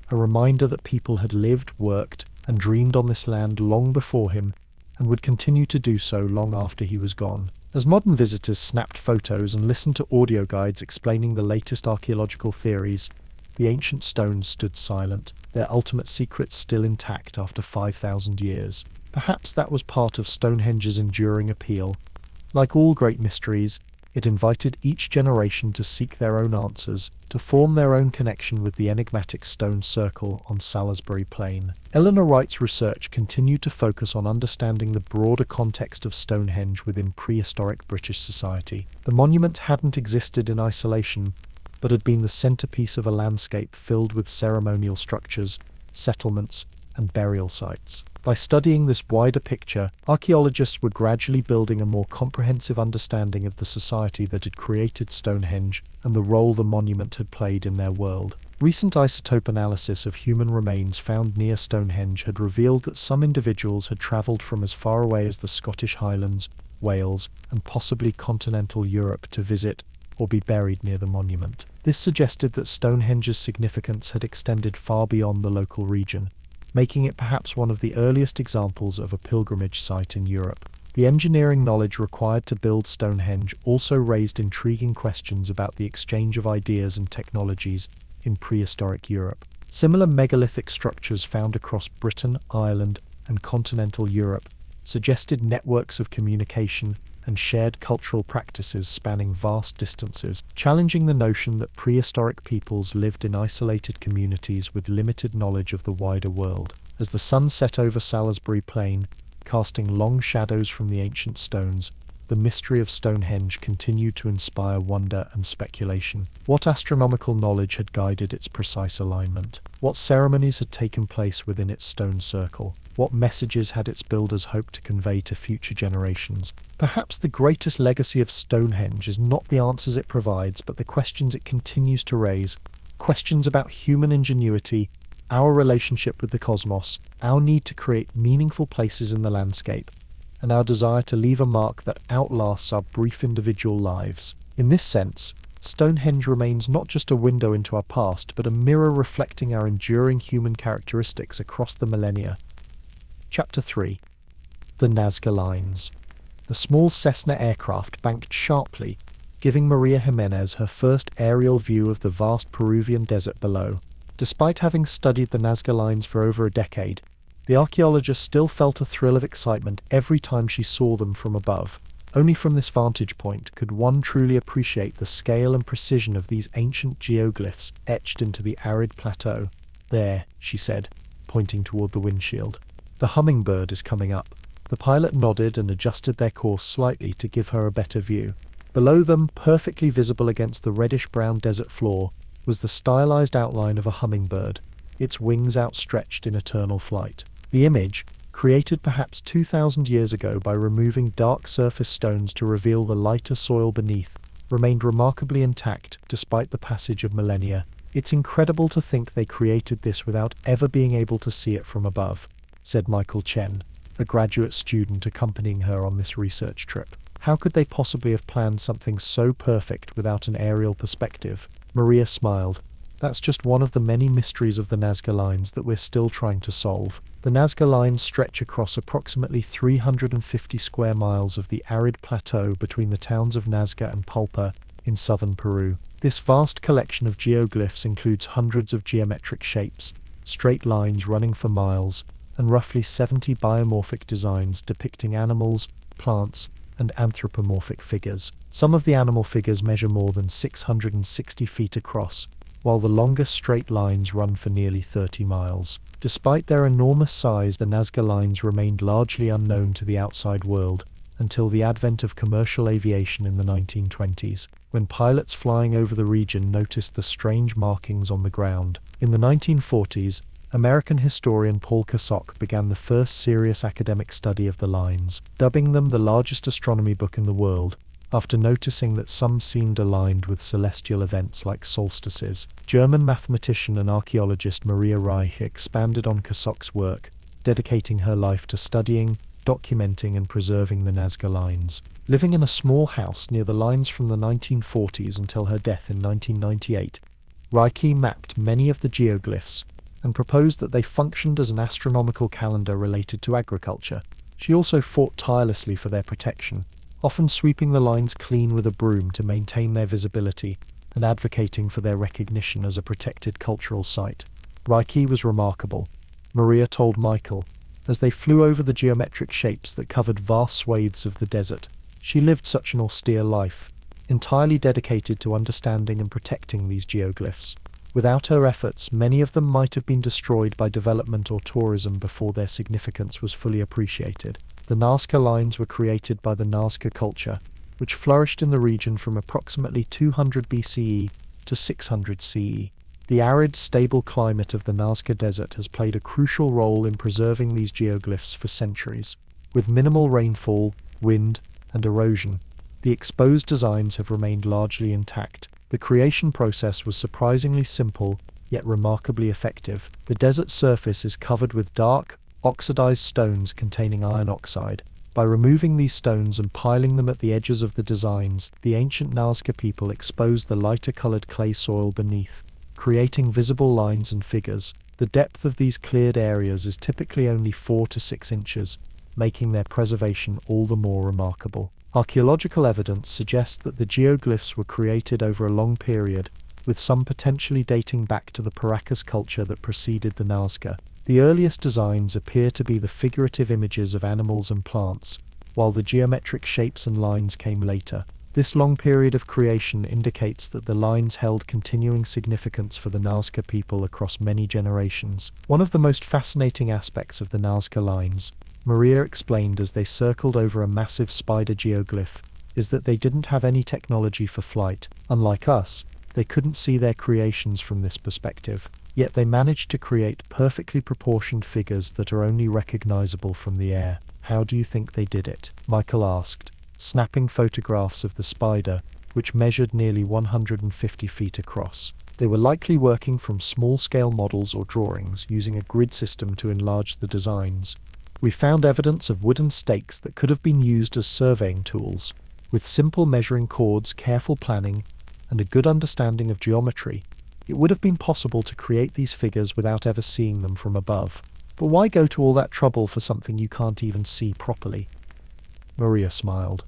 a reminder that people had lived, worked, and dreamed on this land long before him, and would continue to do so long after he was gone. As modern visitors snapped photos and listened to audio guides explaining the latest archaeological theories, the ancient stones stood silent, their ultimate secrets still intact after 5,000 years. Perhaps that was part of Stonehenge's enduring appeal. Like all great mysteries, it invited each generation to seek their own answers, to form their own connection with the enigmatic stone circle on Salisbury Plain. Eleanor Wright's research continued to focus on understanding the broader context of Stonehenge within prehistoric British society. The monument hadn't existed in isolation, but had been the centerpiece of a landscape filled with ceremonial structures, settlements, and burial sites. By studying this wider picture, archaeologists were gradually building a more comprehensive understanding of the society that had created Stonehenge and the role the monument had played in their world. Recent isotope analysis of human remains found near Stonehenge had revealed that some individuals had travelled from as far away as the Scottish Highlands, Wales, and possibly continental Europe to visit or be buried near the monument. This suggested that Stonehenge's significance had extended far beyond the local region, making it perhaps one of the earliest examples of a pilgrimage site in Europe. The engineering knowledge required to build Stonehenge also raised intriguing questions about the exchange of ideas and technologies in prehistoric Europe. Similar megalithic structures found across Britain, Ireland, and continental Europe suggested networks of communication and shared cultural practices spanning vast distances, challenging the notion that prehistoric peoples lived in isolated communities with limited knowledge of the wider world. As the sun set over Salisbury Plain, casting long shadows from the ancient stones, the mystery of Stonehenge continued to inspire wonder and speculation. What astronomical knowledge had guided its precise alignment? What ceremonies had taken place within its stone circle? What messages had its builders hoped to convey to future generations? Perhaps the greatest legacy of Stonehenge is not the answers it provides, but the questions it continues to raise. Questions about human ingenuity, our relationship with the cosmos, our need to create meaningful places in the landscape, and our desire to leave a mark that outlasts our brief individual lives. In this sense, Stonehenge remains not just a window into our past, but a mirror reflecting our enduring human characteristics across the millennia. Chapter 3. The Nazca Lines. The small Cessna aircraft banked sharply, giving Maria Jimenez her first aerial view of the vast Peruvian desert below. Despite having studied the Nazca Lines for over a decade, the archaeologist still felt a thrill of excitement every time she saw them from above. Only from this vantage point could one truly appreciate the scale and precision of these ancient geoglyphs etched into the arid plateau. "There," she said, pointing toward the windshield. "The hummingbird is coming up." The pilot nodded and adjusted their course slightly to give her a better view. Below them, perfectly visible against the reddish-brown desert floor, was the stylized outline of a hummingbird, its wings outstretched in eternal flight. The image, created perhaps 2,000 years ago by removing dark surface stones to reveal the lighter soil beneath, remained remarkably intact despite the passage of millennia. "It's incredible to think they created this without ever being able to see it from above," said Michael Chen, a graduate student accompanying her on this research trip. "How could they possibly have planned something so perfect without an aerial perspective?" Maria smiled. "That's just one of the many mysteries of the Nazca Lines that we're still trying to solve." The Nazca Lines stretch across approximately 350 square miles of the arid plateau between the towns of Nazca and Pulpa in southern Peru. This vast collection of geoglyphs includes hundreds of geometric shapes, straight lines running for miles, and roughly 70 biomorphic designs depicting animals, plants, and anthropomorphic figures. Some of the animal figures measure more than 660 feet across, while the longest straight lines run for nearly 30 miles. Despite their enormous size, the Nazca Lines remained largely unknown to the outside world until the advent of commercial aviation in the 1920s, when pilots flying over the region noticed the strange markings on the ground. In the 1940s, American historian Paul Cahokia began the first serious academic study of the lines, dubbing them the largest astronomy book in the world, after noticing that some seemed aligned with celestial events like solstices. German mathematician and archaeologist Maria Reich expanded on Cahockia's work, dedicating her life to studying, documenting and preserving the Nazca Lines. Living in a small house near the lines from the 1940s until her death in 1998, Reich mapped many of the geoglyphs and proposed that they functioned as an astronomical calendar related to agriculture. She also fought tirelessly for their protection, often sweeping the lines clean with a broom to maintain their visibility and advocating for their recognition as a protected cultural site. Reich was remarkable, Maria told Michael, as they flew over the geometric shapes that covered vast swathes of the desert. She lived such an austere life, entirely dedicated to understanding and protecting these geoglyphs. Without her efforts, many of them might have been destroyed by development or tourism before their significance was fully appreciated. The Nazca Lines were created by the Nazca culture, which flourished in the region from approximately 200 BCE to 600 CE. The arid, stable climate of the Nazca Desert has played a crucial role in preserving these geoglyphs for centuries. With minimal rainfall, wind, and erosion, the exposed designs have remained largely intact. The creation process was surprisingly simple, yet remarkably effective. The desert surface is covered with dark, oxidized stones containing iron oxide. By removing these stones and piling them at the edges of the designs, the ancient Nazca people exposed the lighter-colored clay soil beneath, creating visible lines and figures. The depth of these cleared areas is typically only 4 to 6 inches, making their preservation all the more remarkable. Archaeological evidence suggests that the geoglyphs were created over a long period, with some potentially dating back to the Paracas culture that preceded the Nazca. The earliest designs appear to be the figurative images of animals and plants, while the geometric shapes and lines came later. This long period of creation indicates that the lines held continuing significance for the Nazca people across many generations. One of the most fascinating aspects of the Nazca Lines, Maria explained as they circled over a massive spider geoglyph, is that they didn't have any technology for flight. Unlike us, they couldn't see their creations from this perspective. Yet they managed to create perfectly proportioned figures that are only recognizable from the air. How do you think they did it? Michael asked, snapping photographs of the spider, which measured nearly 150 feet across. They were likely working from small-scale models or drawings, using a grid system to enlarge the designs. We found evidence of wooden stakes that could have been used as surveying tools. With simple measuring cords, careful planning, and a good understanding of geometry, it would have been possible to create these figures without ever seeing them from above. But why go to all that trouble for something you can't even see properly? Maria smiled.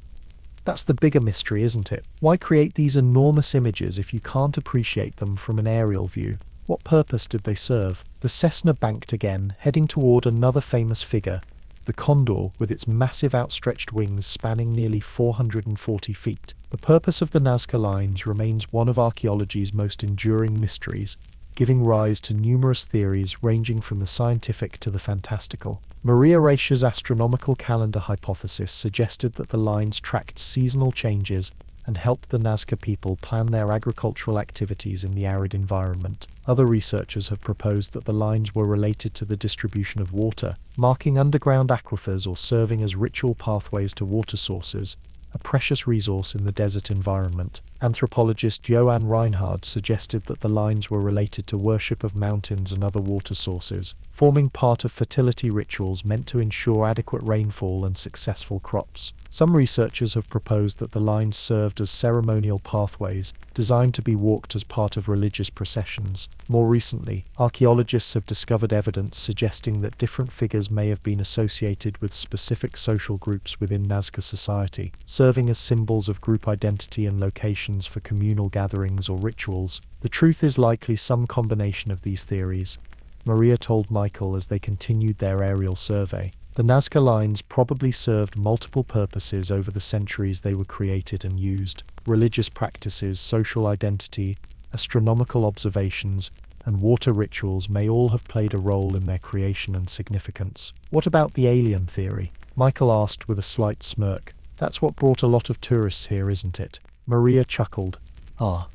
That's the bigger mystery, isn't it? Why create these enormous images if you can't appreciate them from an aerial view? What purpose did they serve? The Cessna banked again, heading toward another famous figure, the condor with its massive outstretched wings spanning nearly 440 feet. The purpose of the Nazca Lines remains one of archaeology's most enduring mysteries, giving rise to numerous theories ranging from the scientific to the fantastical. Maria Reicher's astronomical calendar hypothesis suggested that the lines tracked seasonal changes and helped the Nazca people plan their agricultural activities in the arid environment. Other researchers have proposed that the lines were related to the distribution of water, marking underground aquifers or serving as ritual pathways to water sources, a precious resource in the desert environment. Anthropologist Johann Reinhard suggested that the lines were related to worship of mountains and other water sources, forming part of fertility rituals meant to ensure adequate rainfall and successful crops. Some researchers have proposed that the lines served as ceremonial pathways, designed to be walked as part of religious processions. More recently, archaeologists have discovered evidence suggesting that different figures may have been associated with specific social groups within Nazca society, serving as symbols of group identity and locations for communal gatherings or rituals. The truth is likely some combination of these theories, Maria told Michael as they continued their aerial survey. The Nazca Lines probably served multiple purposes over the centuries they were created and used. Religious practices, social identity, astronomical observations, and water rituals may all have played a role in their creation and significance. What about the alien theory? Michael asked with a slight smirk. That's what brought a lot of tourists here, isn't it? Maria chuckled. Ah,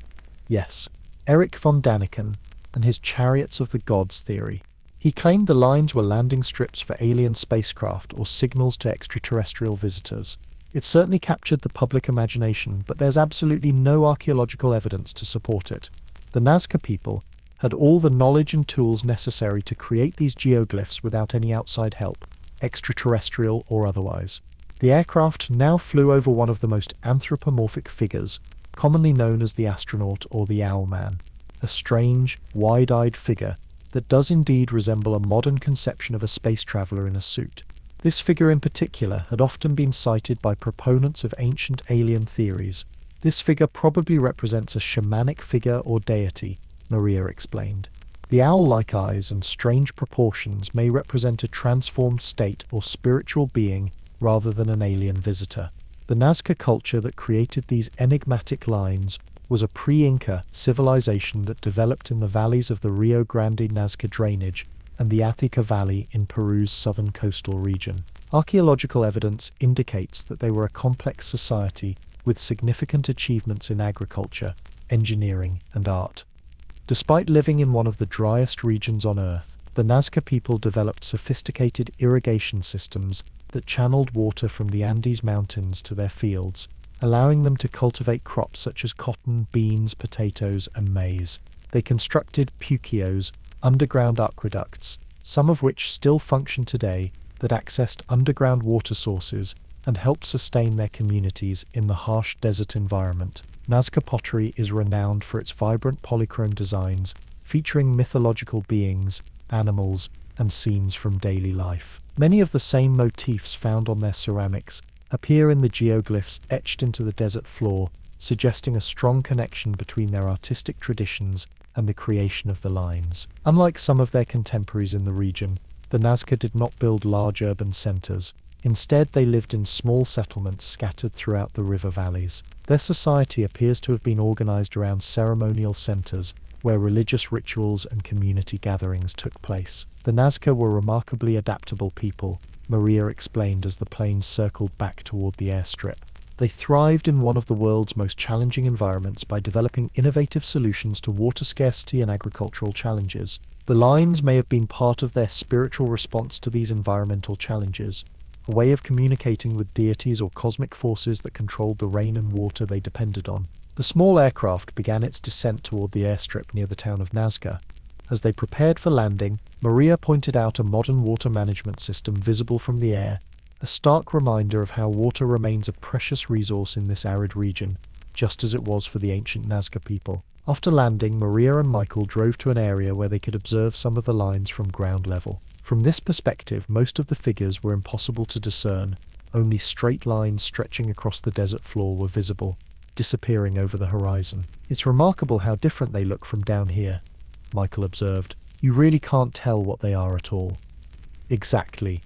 yes. Erich von Däniken and his Chariots of the Gods theory. He claimed the lines were landing strips for alien spacecraft or signals to extraterrestrial visitors. It certainly captured the public imagination, but there's absolutely no archaeological evidence to support it. The Nazca people had all the knowledge and tools necessary to create these geoglyphs without any outside help, extraterrestrial or otherwise. The aircraft now flew over one of the most anthropomorphic figures, commonly known as the astronaut or the owl man, a strange, wide-eyed figure that does indeed resemble a modern conception of a space traveler in a suit. This figure in particular had often been cited by proponents of ancient alien theories. This figure probably represents a shamanic figure or deity, Maria explained. The owl-like eyes and strange proportions may represent a transformed state or spiritual being rather than an alien visitor. The Nazca culture that created these enigmatic lines was a pre-Inca civilization that developed in the valleys of the Rio Grande Nazca drainage and the Attica Valley in Peru's southern coastal region. Archaeological evidence indicates that they were a complex society with significant achievements in agriculture, engineering, and art. Despite living in one of the driest regions on Earth, the Nazca people developed sophisticated irrigation systems that channeled water from the Andes Mountains to their fields, allowing them to cultivate crops such as cotton, beans, potatoes, and maize. They constructed puquios, underground aqueducts, some of which still function today, that accessed underground water sources and helped sustain their communities in the harsh desert environment. Nazca pottery is renowned for its vibrant polychrome designs, featuring mythological beings, animals, and scenes from daily life. Many of the same motifs found on their ceramics appear in the geoglyphs etched into the desert floor, suggesting a strong connection between their artistic traditions and the creation of the lines. Unlike some of their contemporaries in the region, the Nazca did not build large urban centers. Instead, they lived in small settlements scattered throughout the river valleys. Their society appears to have been organized around ceremonial centers where religious rituals and community gatherings took place. The Nazca were remarkably adaptable people, Maria explained as the plane circled back toward the airstrip. They thrived in one of the world's most challenging environments by developing innovative solutions to water scarcity and agricultural challenges. The lines may have been part of their spiritual response to these environmental challenges, a way of communicating with deities or cosmic forces that controlled the rain and water they depended on. The small aircraft began its descent toward the airstrip near the town of Nazca. As they prepared for landing, Maria pointed out a modern water management system visible from the air, a stark reminder of how water remains a precious resource in this arid region, just as it was for the ancient Nazca people. After landing, Maria and Michael drove to an area where they could observe some of the lines from ground level. From this perspective, most of the figures were impossible to discern. Only straight lines stretching across the desert floor were visible, disappearing over the horizon. "It's remarkable how different they look from down here," Michael observed. "You really can't tell what they are at all." "Exactly,"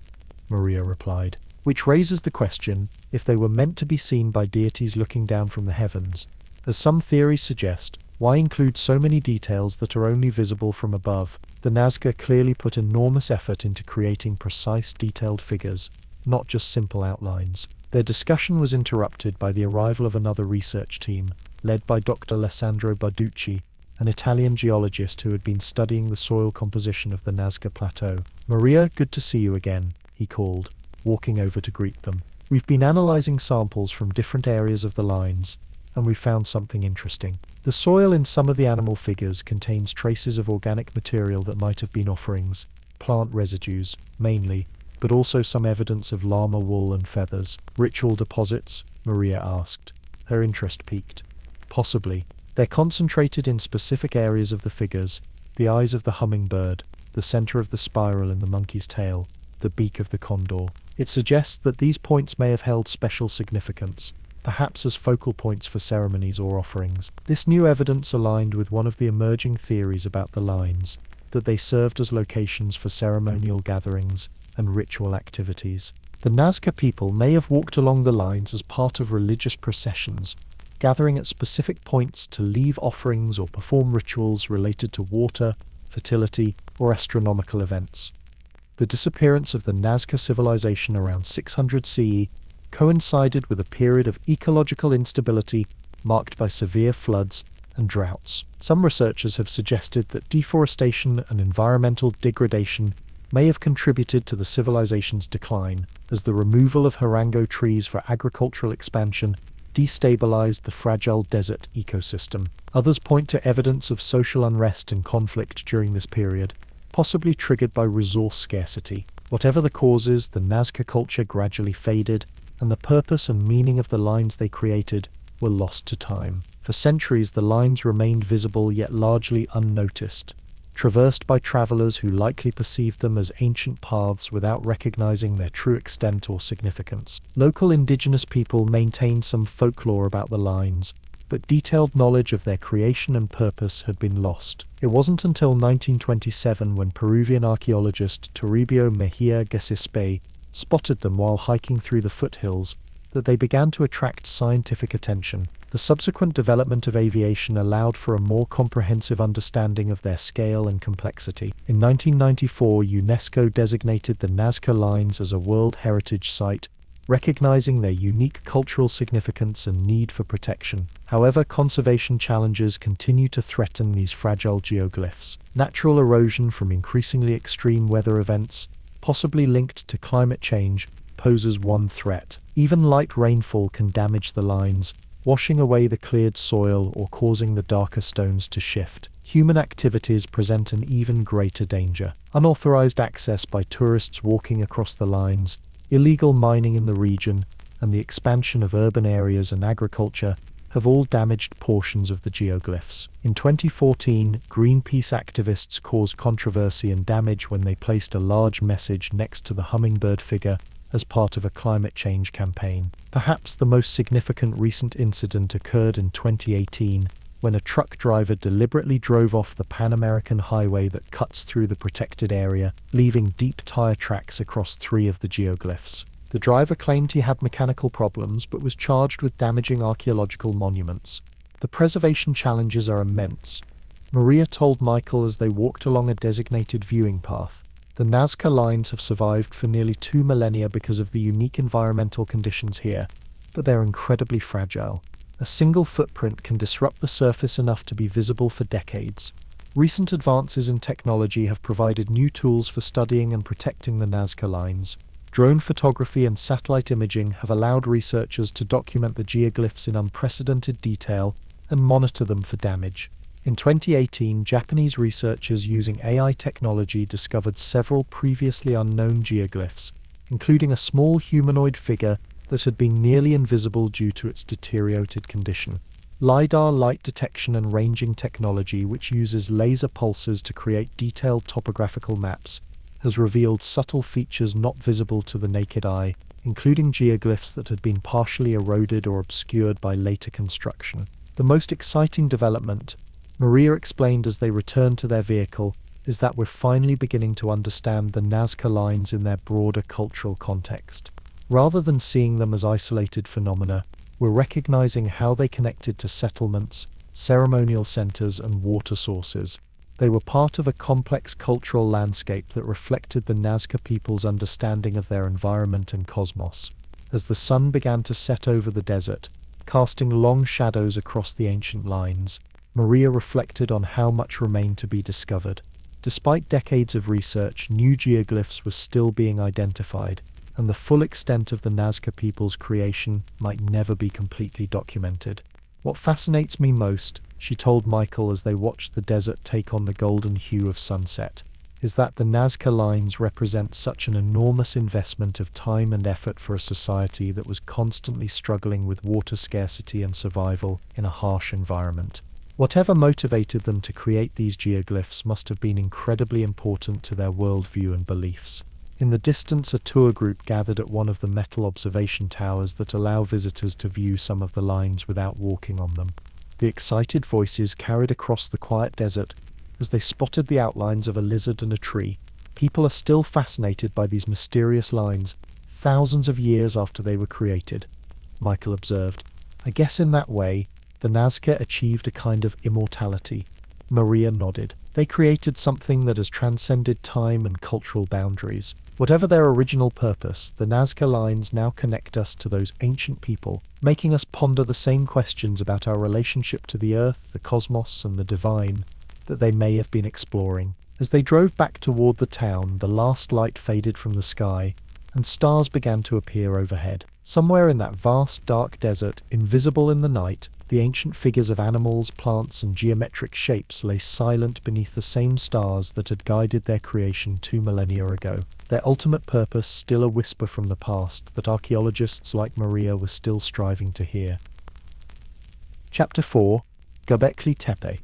Maria replied. "Which raises the question, if they were meant to be seen by deities looking down from the heavens, as some theories suggest, why include so many details that are only visible from above? The Nazca clearly put enormous effort into creating precise, detailed figures, not just simple outlines." Their discussion was interrupted by the arrival of another research team, led by Dr. Alessandro Barducci, an Italian geologist who had been studying the soil composition of the Nazca Plateau. "Maria, good to see you again," he called, walking over to greet them. "We've been analyzing samples from different areas of the lines, and we found something interesting. The soil in some of the animal figures contains traces of organic material that might have been offerings, plant residues, mainly, but also some evidence of llama wool and feathers." "Ritual deposits?" Maria asked. Her interest piqued. "Possibly. They're concentrated in specific areas of the figures: the eyes of the hummingbird, the center of the spiral in the monkey's tail, the beak of the condor. It suggests that these points may have held special significance, perhaps as focal points for ceremonies or offerings." This new evidence aligned with one of the emerging theories about the lines, that they served as locations for ceremonial gatherings and ritual activities. The Nazca people may have walked along the lines as part of religious processions, gathering at specific points to leave offerings or perform rituals related to water, fertility, or astronomical events. The disappearance of the Nazca civilization around 600 CE coincided with a period of ecological instability marked by severe floods and droughts. Some researchers have suggested that deforestation and environmental degradation may have contributed to the civilization's decline, as the removal of harango trees for agricultural expansion destabilized the fragile desert ecosystem. Others point to evidence of social unrest and conflict during this period, possibly triggered by resource scarcity. Whatever the causes, the Nazca culture gradually faded, and the purpose and meaning of the lines they created were lost to time. For centuries, the lines remained visible yet largely unnoticed, traversed by travelers who likely perceived them as ancient paths without recognizing their true extent or significance. Local indigenous people maintained some folklore about the lines, but detailed knowledge of their creation and purpose had been lost. It wasn't until 1927 when Peruvian archaeologist Toribio Mejia Gesispe spotted them while hiking through the foothills that they began to attract scientific attention. The subsequent development of aviation allowed for a more comprehensive understanding of their scale and complexity. In 1994, UNESCO designated the Nazca Lines as a World Heritage Site, recognizing their unique cultural significance and need for protection. However, conservation challenges continue to threaten these fragile geoglyphs. Natural erosion from increasingly extreme weather events, possibly linked to climate change, poses one threat. Even light rainfall can damage the lines, washing away the cleared soil or causing the darker stones to shift. Human activities present an even greater danger. Unauthorized access by tourists walking across the lines, illegal mining in the region, and the expansion of urban areas and agriculture have all damaged portions of the geoglyphs. In 2014, Greenpeace activists caused controversy and damage when they placed a large message next to the hummingbird figure as part of a climate change campaign. Perhaps the most significant recent incident occurred in 2018, when a truck driver deliberately drove off the Pan American highway that cuts through the protected area, leaving deep tire tracks across 3 of the geoglyphs. The driver claimed he had mechanical problems, but was charged with damaging archaeological monuments. The preservation challenges are immense. Maria told Michael as they walked along a designated viewing path. The Nazca Lines have survived for nearly 2 millennia because of the unique environmental conditions here, but they're incredibly fragile. A single footprint can disrupt the surface enough to be visible for decades. Recent advances in technology have provided new tools for studying and protecting the Nazca Lines. Drone photography and satellite imaging have allowed researchers to document the geoglyphs in unprecedented detail and monitor them for damage. In 2018, Japanese researchers using AI technology discovered several previously unknown geoglyphs, including a small humanoid figure that had been nearly invisible due to its deteriorated condition. LiDAR light detection and ranging technology, which uses laser pulses to create detailed topographical maps, has revealed subtle features not visible to the naked eye, including geoglyphs that had been partially eroded or obscured by later construction. The most exciting development, Maria explained as they returned to their vehicle, is that we're finally beginning to understand the Nazca Lines in their broader cultural context. Rather than seeing them as isolated phenomena, we're recognizing how they connected to settlements, ceremonial centers, and water sources. They were part of a complex cultural landscape that reflected the Nazca people's understanding of their environment and cosmos. As the sun began to set over the desert, casting long shadows across the ancient lines, Maria reflected on how much remained to be discovered. Despite decades of research, new geoglyphs were still being identified, and the full extent of the Nazca people's creation might never be completely documented. What fascinates me most, she told Michael as they watched the desert take on the golden hue of sunset, is that the Nazca Lines represent such an enormous investment of time and effort for a society that was constantly struggling with water scarcity and survival in a harsh environment. Whatever motivated them to create these geoglyphs must have been incredibly important to their worldview and beliefs. In the distance, a tour group gathered at one of the metal observation towers that allow visitors to view some of the lines without walking on them. The excited voices carried across the quiet desert as they spotted the outlines of a lizard and a tree. People are still fascinated by these mysterious lines, thousands of years after they were created, Michael observed. I guess in that way, the Nazca achieved a kind of immortality. Maria nodded. They created something that has transcended time and cultural boundaries. Whatever their original purpose, the Nazca Lines now connect us to those ancient people, making us ponder the same questions about our relationship to the earth, the cosmos, and the divine that they may have been exploring. As they drove back toward the town, the last light faded from the sky, and stars began to appear overhead. Somewhere in that vast, dark desert, invisible in the night, the ancient figures of animals, plants, and geometric shapes lay silent beneath the same stars that had guided their creation 2 millennia ago. Their ultimate purpose still a whisper from the past that archaeologists like Maria were still striving to hear. Chapter 4. Göbekli Tepe.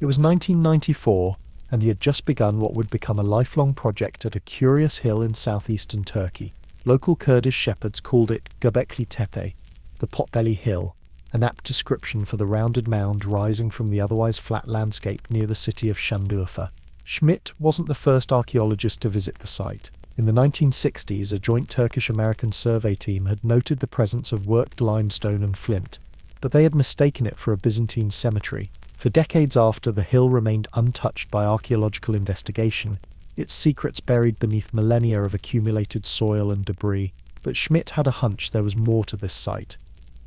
It was 1994, and he had just begun what would become a lifelong project at a curious hill in southeastern Turkey. Local Kurdish shepherds called it Göbekli Tepe, the Potbelly Hill, an apt description for the rounded mound rising from the otherwise flat landscape near the city of Şanlıurfa. Schmidt wasn't the first archaeologist to visit the site. In the 1960s, a joint Turkish-American survey team had noted the presence of worked limestone and flint, but they had mistaken it for a Byzantine cemetery. For decades after, the hill remained untouched by archaeological investigation, its secrets buried beneath millennia of accumulated soil and debris. But Schmidt had a hunch there was more to this site.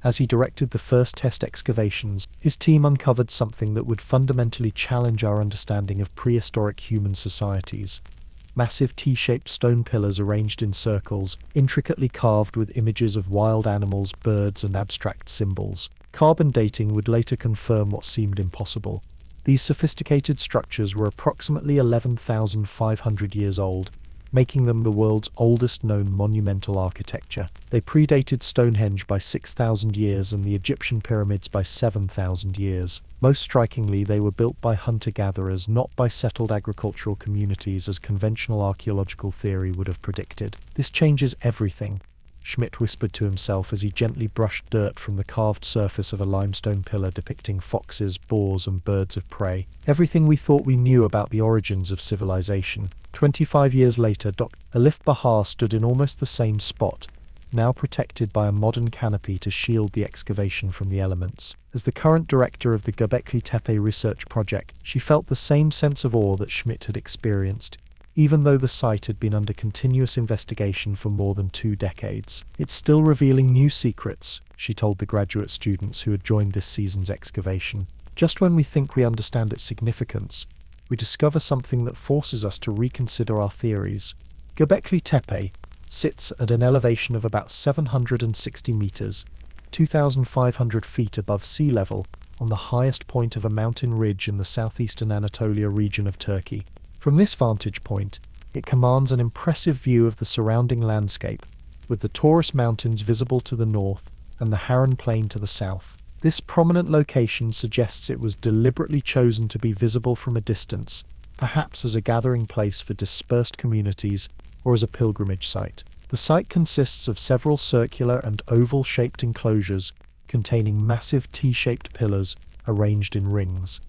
As he directed the first test excavations, his team uncovered something that would fundamentally challenge our understanding of prehistoric human societies. Massive T-shaped stone pillars arranged in circles, intricately carved with images of wild animals, birds, and abstract symbols. Carbon dating would later confirm what seemed impossible. These sophisticated structures were approximately 11,500 years old, making them the world's oldest known monumental architecture. They predated Stonehenge by 6,000 years and the Egyptian pyramids by 7,000 years. Most strikingly, they were built by hunter-gatherers, not by settled agricultural communities as conventional archaeological theory would have predicted. This changes everything, Schmidt whispered to himself as he gently brushed dirt from the carved surface of a limestone pillar depicting foxes, boars, and birds of prey. Everything we thought we knew about the origins of civilization. 25 years later, Dr. Alif Bahar stood in almost the same spot, now protected by a modern canopy to shield the excavation from the elements. As the current director of the Göbekli Tepe research project, she felt the same sense of awe that Schmidt had experienced, even though the site had been under continuous investigation for more than 2 decades. It's still revealing new secrets, she told the graduate students who had joined this season's excavation. Just when we think we understand its significance, we discover something that forces us to reconsider our theories. Göbekli Tepe sits at an elevation of about 760 meters, 2,500 feet above sea level, on the highest point of a mountain ridge in the southeastern Anatolia region of Turkey. From this vantage point, it commands an impressive view of the surrounding landscape, with the Taurus Mountains visible to the north and the Harran Plain to the south. This prominent location suggests it was deliberately chosen to be visible from a distance, perhaps as a gathering place for dispersed communities or as a pilgrimage site. The site consists of several circular and oval-shaped enclosures containing massive T-shaped pillars arranged in rings.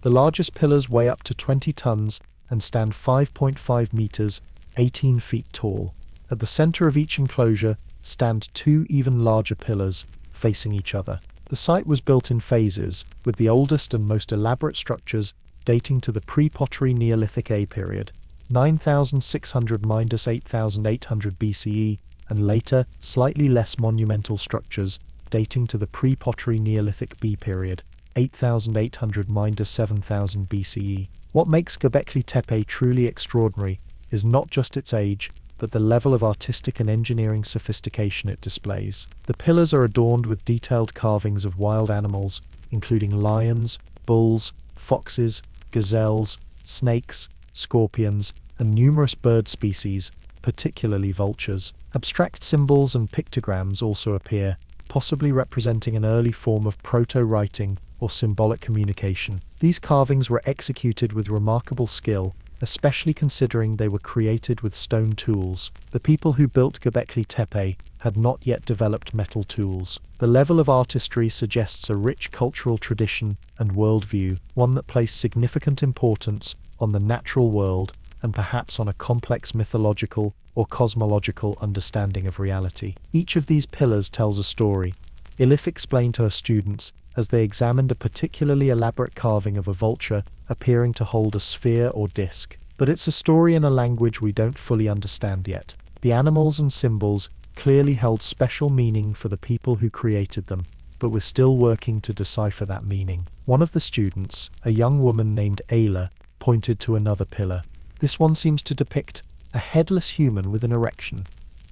The largest pillars weigh up to 20 tons and stand 5.5 meters, 18 feet tall. At the center of each enclosure stand 2 even larger pillars facing each other. The site was built in phases, with the oldest and most elaborate structures dating to the pre-pottery Neolithic A period, 9,600–8,800 BCE, and later, slightly less monumental structures dating to the pre-pottery Neolithic B period, 8,800–7,000 BCE. What makes Göbekli Tepe truly extraordinary is not just its age, but the level of artistic and engineering sophistication it displays. The pillars are adorned with detailed carvings of wild animals, including lions, bulls, foxes, gazelles, snakes, scorpions, and numerous bird species, particularly vultures. Abstract symbols and pictograms also appear, possibly representing an early form of proto-writing or symbolic communication. These carvings were executed with remarkable skill, especially considering they were created with stone tools. The people who built Göbekli Tepe had not yet developed metal tools. The level of artistry suggests a rich cultural tradition and worldview, one that placed significant importance on the natural world and perhaps on a complex mythological or cosmological understanding of reality. Each of these pillars tells a story, Elif explained to her students as they examined a particularly elaborate carving of a vulture appearing to hold a sphere or disc. But it's a story in a language we don't fully understand yet. The animals and symbols clearly held special meaning for the people who created them, but we're still working to decipher that meaning. One of the students, a young woman named Ayla, pointed to another pillar. This one seems to depict a headless human with an erection.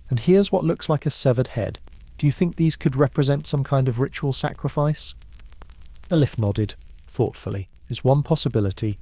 And here's what looks like a severed head. Do you think these could represent some kind of ritual sacrifice? Alif nodded, thoughtfully. Is one possibility.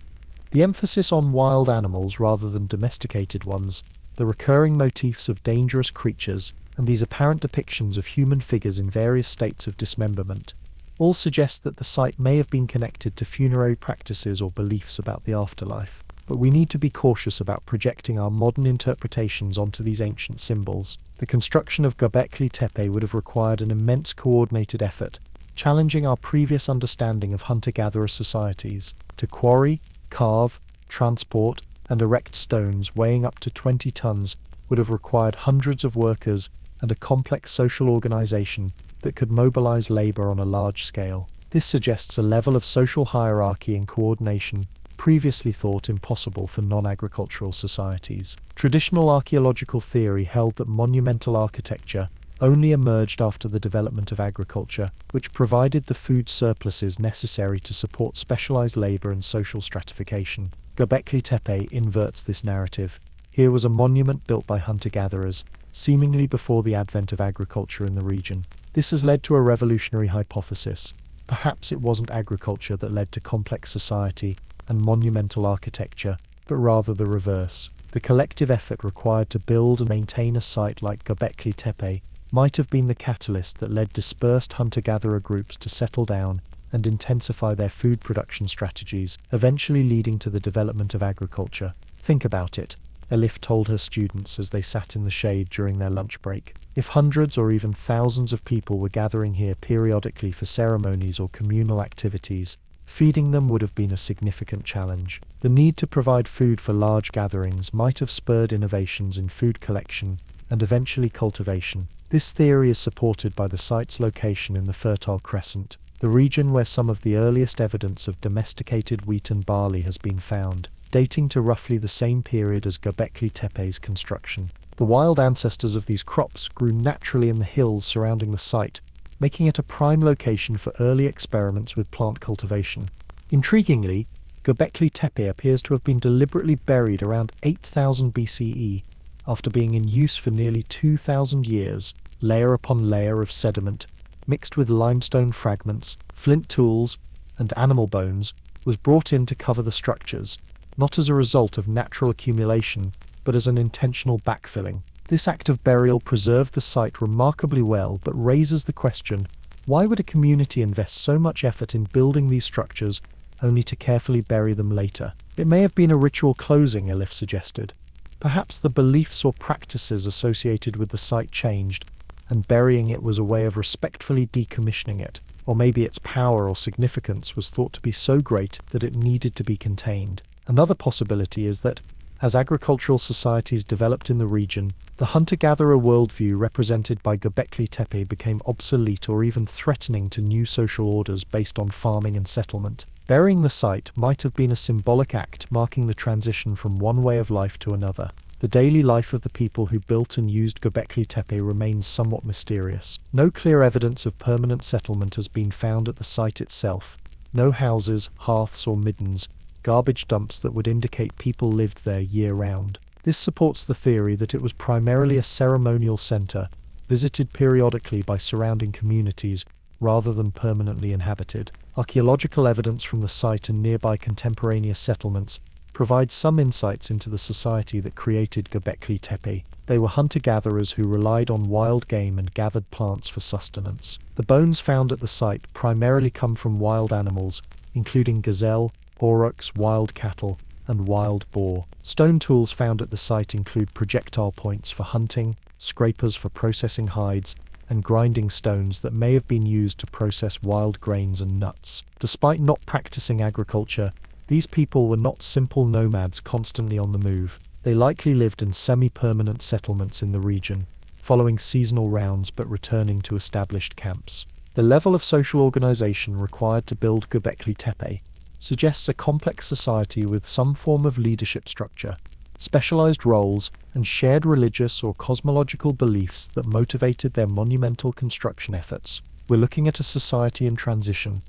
The emphasis on wild animals rather than domesticated ones, the recurring motifs of dangerous creatures, and these apparent depictions of human figures in various states of dismemberment, all suggest that the site may have been connected to funerary practices or beliefs about the afterlife. But we need to be cautious about projecting our modern interpretations onto these ancient symbols. The construction of Göbekli Tepe would have required an immense coordinated effort, challenging our previous understanding of hunter-gatherer societies. To quarry, carve, transport, and erect stones weighing up to 20 tons would have required hundreds of workers and a complex social organization that could mobilize labor on a large scale. This suggests a level of social hierarchy and coordination previously thought impossible for non-agricultural societies. Traditional archaeological theory held that monumental architecture only emerged after the development of agriculture, which provided the food surpluses necessary to support specialized labor and social stratification. Göbekli Tepe inverts this narrative. Here was a monument built by hunter-gatherers, seemingly before the advent of agriculture in the region. This has led to a revolutionary hypothesis. Perhaps it wasn't agriculture that led to complex society and monumental architecture, but rather the reverse. The collective effort required to build and maintain a site like Göbekli Tepe might have been the catalyst that led dispersed hunter-gatherer groups to settle down and intensify their food production strategies, eventually leading to the development of agriculture. Think about it, Elif told her students as they sat in the shade during their lunch break. If hundreds or even thousands of people were gathering here periodically for ceremonies or communal activities, feeding them would have been a significant challenge. The need to provide food for large gatherings might have spurred innovations in food collection and eventually cultivation. This theory is supported by the site's location in the Fertile Crescent, the region where some of the earliest evidence of domesticated wheat and barley has been found, dating to roughly the same period as Göbekli Tepe's construction. The wild ancestors of these crops grew naturally in the hills surrounding the site, making it a prime location for early experiments with plant cultivation. Intriguingly, Göbekli Tepe appears to have been deliberately buried around 8000 BCE, after being in use for nearly 2,000 years. Layer upon layer of sediment, mixed with limestone fragments, flint tools, and animal bones, was brought in to cover the structures, not as a result of natural accumulation, but as an intentional backfilling. This act of burial preserved the site remarkably well, but raises the question, why would a community invest so much effort in building these structures only to carefully bury them later? It may have been a ritual closing, Elif suggested. Perhaps the beliefs or practices associated with the site changed, and burying it was a way of respectfully decommissioning it, or maybe its power or significance was thought to be so great that it needed to be contained. Another possibility is that, as agricultural societies developed in the region, the hunter-gatherer worldview represented by Göbekli Tepe became obsolete or even threatening to new social orders based on farming and settlement. Burying the site might have been a symbolic act marking the transition from one way of life to another. The daily life of the people who built and used Göbekli Tepe remains somewhat mysterious. No clear evidence of permanent settlement has been found at the site itself. No houses, hearths or middens, garbage dumps that would indicate people lived there year-round. This supports the theory that it was primarily a ceremonial center, visited periodically by surrounding communities, rather than permanently inhabited. Archaeological evidence from the site and nearby contemporaneous settlements provides some insights into the society that created Göbekli Tepe. They were hunter-gatherers who relied on wild game and gathered plants for sustenance. The bones found at the site primarily come from wild animals, including gazelle, aurochs, wild cattle, and wild boar. Stone tools found at the site include projectile points for hunting, scrapers for processing hides, and grinding stones that may have been used to process wild grains and nuts. Despite not practicing agriculture, these people were not simple nomads constantly on the move. They likely lived in semi-permanent settlements in the region, following seasonal rounds but returning to established camps. The level of social organization required to build Göbekli Tepe suggests a complex society with some form of leadership structure, specialized roles, and shared religious or cosmological beliefs that motivated their monumental construction efforts. We're looking at a society in transition,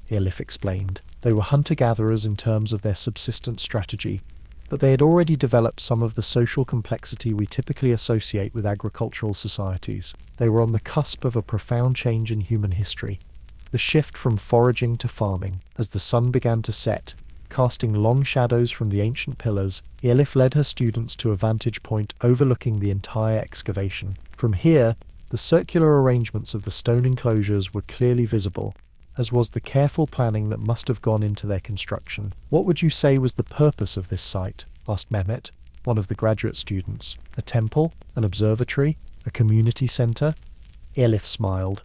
Elif explained. They were hunter-gatherers in terms of their subsistence strategy, but they had already developed some of the social complexity we typically associate with agricultural societies. They were on the cusp of a profound change in human history, the shift from foraging to farming. As the sun began to set, casting long shadows from the ancient pillars, Elif led her students to a vantage point overlooking the entire excavation. From here, the circular arrangements of the stone enclosures were clearly visible, as was the careful planning that must have gone into their construction. What would you say was the purpose of this site? Asked Mehmet, one of the graduate students. A temple? An observatory? A community center? Elif smiled.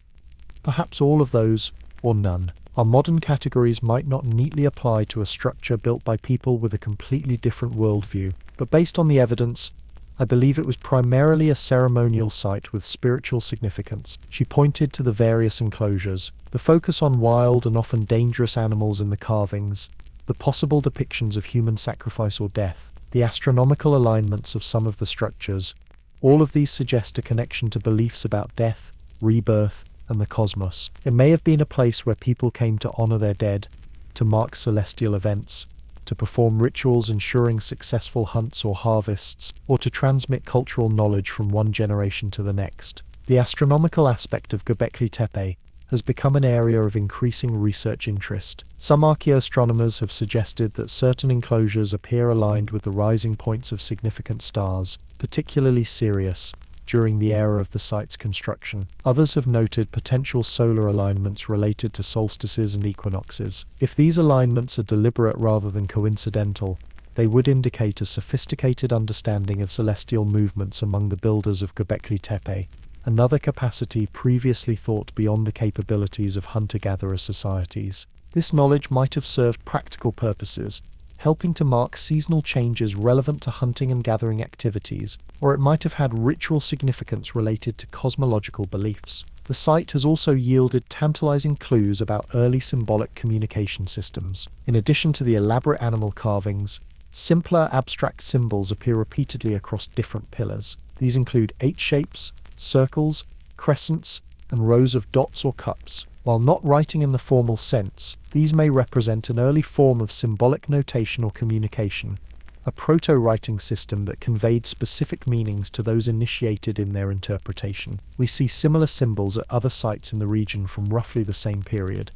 Perhaps all of those, or none. Our modern categories might not neatly apply to a structure built by people with a completely different worldview, but based on the evidence, I believe it was primarily a ceremonial site with spiritual significance. She pointed to the various enclosures, the focus on wild and often dangerous animals in the carvings, the possible depictions of human sacrifice or death, the astronomical alignments of some of the structures. All of these suggest a connection to beliefs about death, rebirth, and the cosmos. It may have been a place where people came to honor their dead, to mark celestial events, to perform rituals ensuring successful hunts or harvests, or to transmit cultural knowledge from one generation to the next. The astronomical aspect of Göbekli Tepe has become an area of increasing research interest. Some archaeoastronomers have suggested that certain enclosures appear aligned with the rising points of significant stars, particularly Sirius, during the era of the site's construction. Others have noted potential solar alignments related to solstices and equinoxes. If these alignments are deliberate rather than coincidental, they would indicate a sophisticated understanding of celestial movements among the builders of Göbekli Tepe, another capacity previously thought beyond the capabilities of hunter-gatherer societies. This knowledge might have served practical purposes, helping to mark seasonal changes relevant to hunting and gathering activities, or it might have had ritual significance related to cosmological beliefs. The site has also yielded tantalizing clues about early symbolic communication systems. In addition to the elaborate animal carvings, simpler abstract symbols appear repeatedly across different pillars. These include H-shapes, circles, crescents, and rows of dots or cups. While not writing in the formal sense, these may represent an early form of symbolic notation or communication, a proto-writing system that conveyed specific meanings to those initiated in their interpretation. We see similar symbols at other sites in the region from roughly the same period,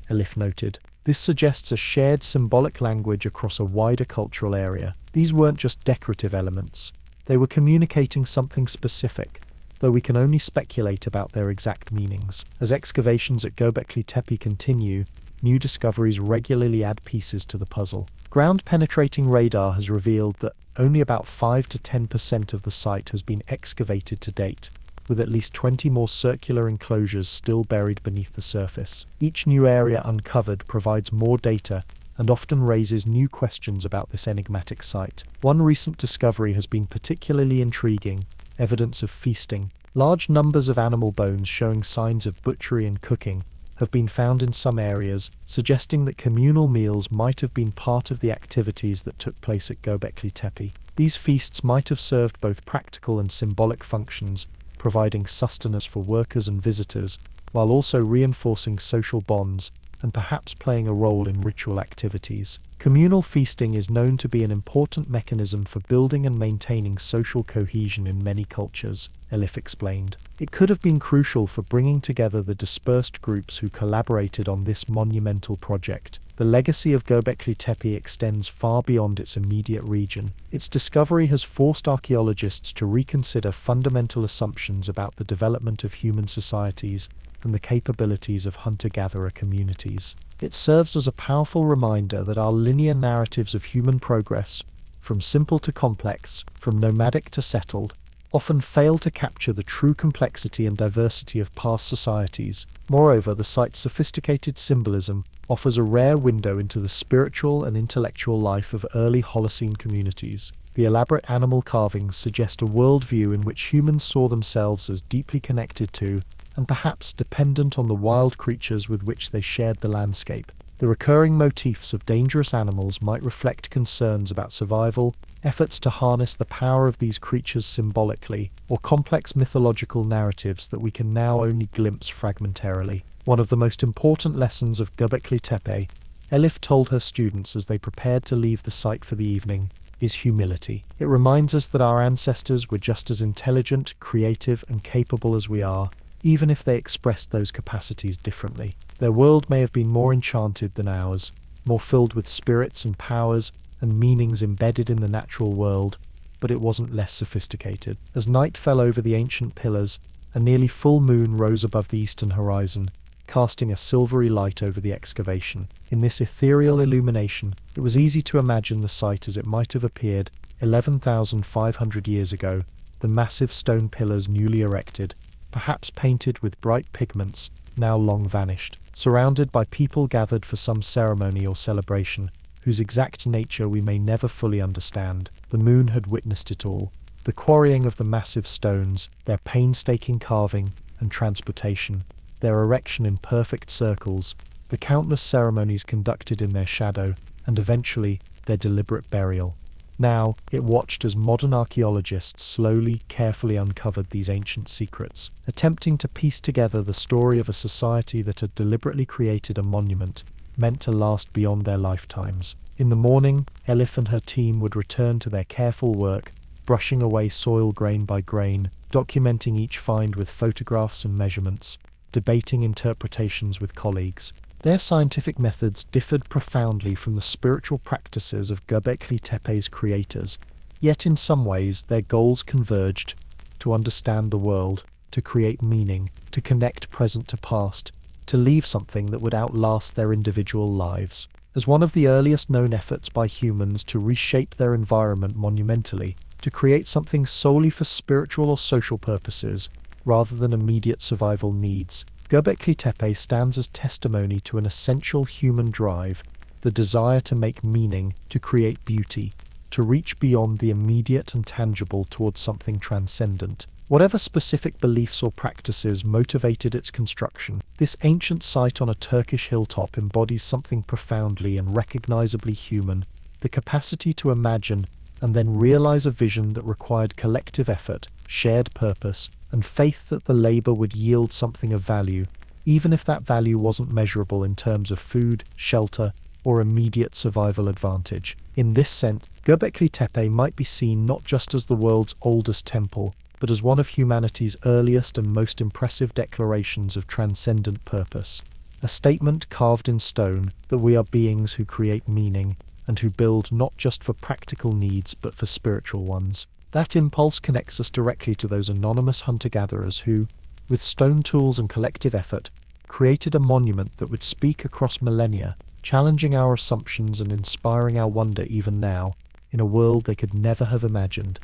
Elif noted. This suggests a shared symbolic language across a wider cultural area. These weren't just decorative elements, they were communicating something specific, though we can only speculate about their exact meanings. As excavations at Göbekli Tepe continue, new discoveries regularly add pieces to the puzzle. Ground-penetrating radar has revealed that only about 5 to 10% of the site has been excavated to date, with at least 20 more circular enclosures still buried beneath the surface. Each new area uncovered provides more data and often raises new questions about this enigmatic site. One recent discovery has been particularly intriguing: evidence of feasting. Large numbers of animal bones showing signs of butchery and cooking have been found in some areas, suggesting that communal meals might have been part of the activities that took place at Göbekli Tepe. These feasts might have served both practical and symbolic functions, providing sustenance for workers and visitors, while also reinforcing social bonds and perhaps playing a role in ritual activities. Communal feasting is known to be an important mechanism for building and maintaining social cohesion in many cultures, Elif explained. It could have been crucial for bringing together the dispersed groups who collaborated on this monumental project. The legacy of Göbekli Tepe extends far beyond its immediate region. Its discovery has forced archaeologists to reconsider fundamental assumptions about the development of human societies and the capabilities of hunter-gatherer communities. It serves as a powerful reminder that our linear narratives of human progress, from simple to complex, from nomadic to settled, often fail to capture the true complexity and diversity of past societies. Moreover, the site's sophisticated symbolism offers a rare window into the spiritual and intellectual life of early Holocene communities. The elaborate animal carvings suggest a worldview in which humans saw themselves as deeply connected to and perhaps dependent on the wild creatures with which they shared the landscape. The recurring motifs of dangerous animals might reflect concerns about survival, efforts to harness the power of these creatures symbolically, or complex mythological narratives that we can now only glimpse fragmentarily. One of the most important lessons of Göbekli Tepe, Elif told her students as they prepared to leave the site for the evening, is humility. It reminds us that our ancestors were just as intelligent, creative, and capable as we are, even if they expressed those capacities differently. Their world may have been more enchanted than ours, more filled with spirits and powers and meanings embedded in the natural world, but it wasn't less sophisticated. As night fell over the ancient pillars, a nearly full moon rose above the eastern horizon, casting a silvery light over the excavation. In this ethereal illumination, it was easy to imagine the site as it might have appeared 11,500 years ago, the massive stone pillars newly erected, perhaps painted with bright pigments, now long vanished, surrounded by people gathered for some ceremony or celebration, whose exact nature we may never fully understand. The moon had witnessed it all: the quarrying of the massive stones, their painstaking carving and transportation, their erection in perfect circles, the countless ceremonies conducted in their shadow, and eventually their deliberate burial. Now, it watched as modern archaeologists slowly, carefully uncovered these ancient secrets, attempting to piece together the story of a society that had deliberately created a monument meant to last beyond their lifetimes. In the morning, Elif and her team would return to their careful work, brushing away soil grain by grain, documenting each find with photographs and measurements, debating interpretations with colleagues. Their scientific methods differed profoundly from the spiritual practices of Göbekli Tepe's creators, yet in some ways their goals converged: to understand the world, to create meaning, to connect present to past, to leave something that would outlast their individual lives. As one of the earliest known efforts by humans to reshape their environment monumentally, to create something solely for spiritual or social purposes, rather than immediate survival needs, Göbekli Tepe stands as testimony to an essential human drive, the desire to make meaning, to create beauty, to reach beyond the immediate and tangible towards something transcendent. Whatever specific beliefs or practices motivated its construction, this ancient site on a Turkish hilltop embodies something profoundly and recognizably human: the capacity to imagine and then realize a vision that required collective effort, shared purpose, and faith that the labor would yield something of value, even if that value wasn't measurable in terms of food, shelter, or immediate survival advantage. In this sense, Göbekli Tepe might be seen not just as the world's oldest temple, but as one of humanity's earliest and most impressive declarations of transcendent purpose. A statement carved in stone that we are beings who create meaning, and who build not just for practical needs but for spiritual ones. That impulse connects us directly to those anonymous hunter-gatherers who, with stone tools and collective effort, created a monument that would speak across millennia, challenging our assumptions and inspiring our wonder even now, in a world they could never have imagined.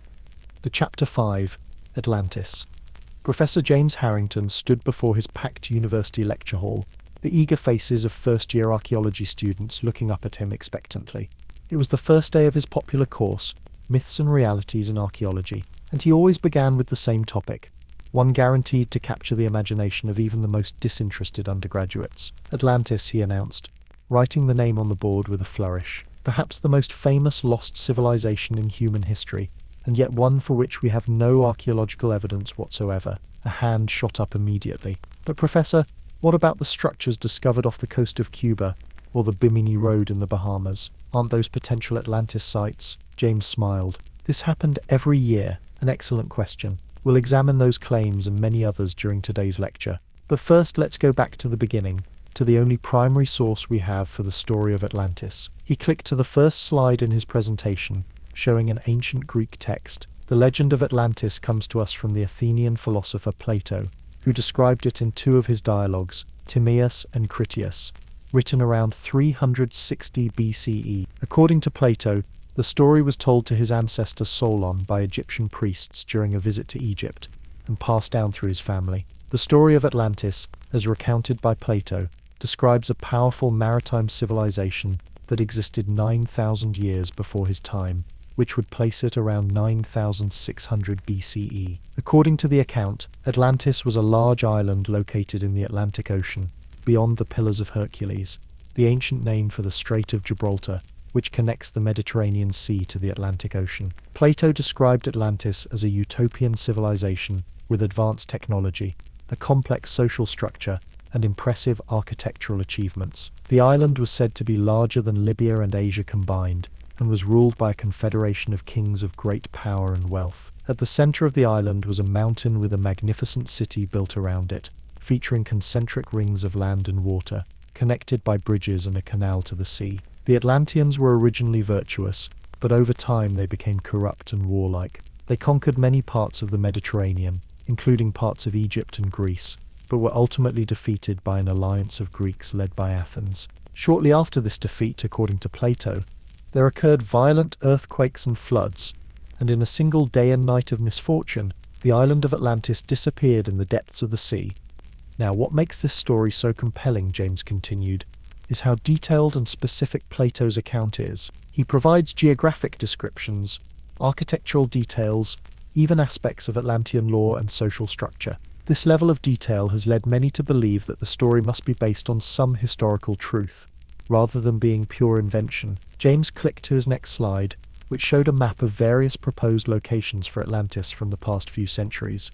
The Chapter 5, Atlantis. Professor James Harrington stood before his packed university lecture hall, the eager faces of first-year archaeology students looking up at him expectantly. It was the first day of his popular course, Myths and Realities in Archaeology, and he always began with the same topic, one guaranteed to capture the imagination of even the most disinterested undergraduates. Atlantis, he announced, writing the name on the board with a flourish. Perhaps the most famous lost civilization in human history, and yet one for which we have no archaeological evidence whatsoever. A hand shot up immediately. But Professor, what about the structures discovered off the coast of Cuba, or the Bimini Road in the Bahamas? Aren't those potential Atlantis sites? James smiled. This happened every year. An excellent question. We'll examine those claims and many others during today's lecture. But first, let's go back to the beginning, to the only primary source we have for the story of Atlantis. He clicked to the first slide in his presentation, showing an ancient Greek text. The legend of Atlantis comes to us from the Athenian philosopher Plato, who described it in two of his dialogues, Timaeus and Critias, written around 360 BCE. According to Plato, the story was told to his ancestor Solon by Egyptian priests during a visit to Egypt, and passed down through his family. The story of Atlantis, as recounted by Plato, describes a powerful maritime civilization that existed 9,000 years before his time, which would place it around 9,600 BCE. According to the account, Atlantis was a large island located in the Atlantic Ocean, beyond the Pillars of Hercules, the ancient name for the Strait of Gibraltar, which connects the Mediterranean Sea to the Atlantic Ocean. Plato described Atlantis as a utopian civilization with advanced technology, a complex social structure, and impressive architectural achievements. The island was said to be larger than Libya and Asia combined, and was ruled by a confederation of kings of great power and wealth. At the center of the island was a mountain with a magnificent city built around it, featuring concentric rings of land and water, connected by bridges and a canal to the sea. The Atlanteans were originally virtuous, but over time they became corrupt and warlike. They conquered many parts of the Mediterranean, including parts of Egypt and Greece, but were ultimately defeated by an alliance of Greeks led by Athens. Shortly after this defeat, according to Plato, there occurred violent earthquakes and floods, and in a single day and night of misfortune, the island of Atlantis disappeared in the depths of the sea. Now, what makes this story so compelling, James continued, is how detailed and specific Plato's account is. He provides geographic descriptions, architectural details, even aspects of Atlantean law and social structure. This level of detail has led many to believe that the story must be based on some historical truth, rather than being pure invention. James clicked to his next slide, which showed a map of various proposed locations for Atlantis from the past few centuries.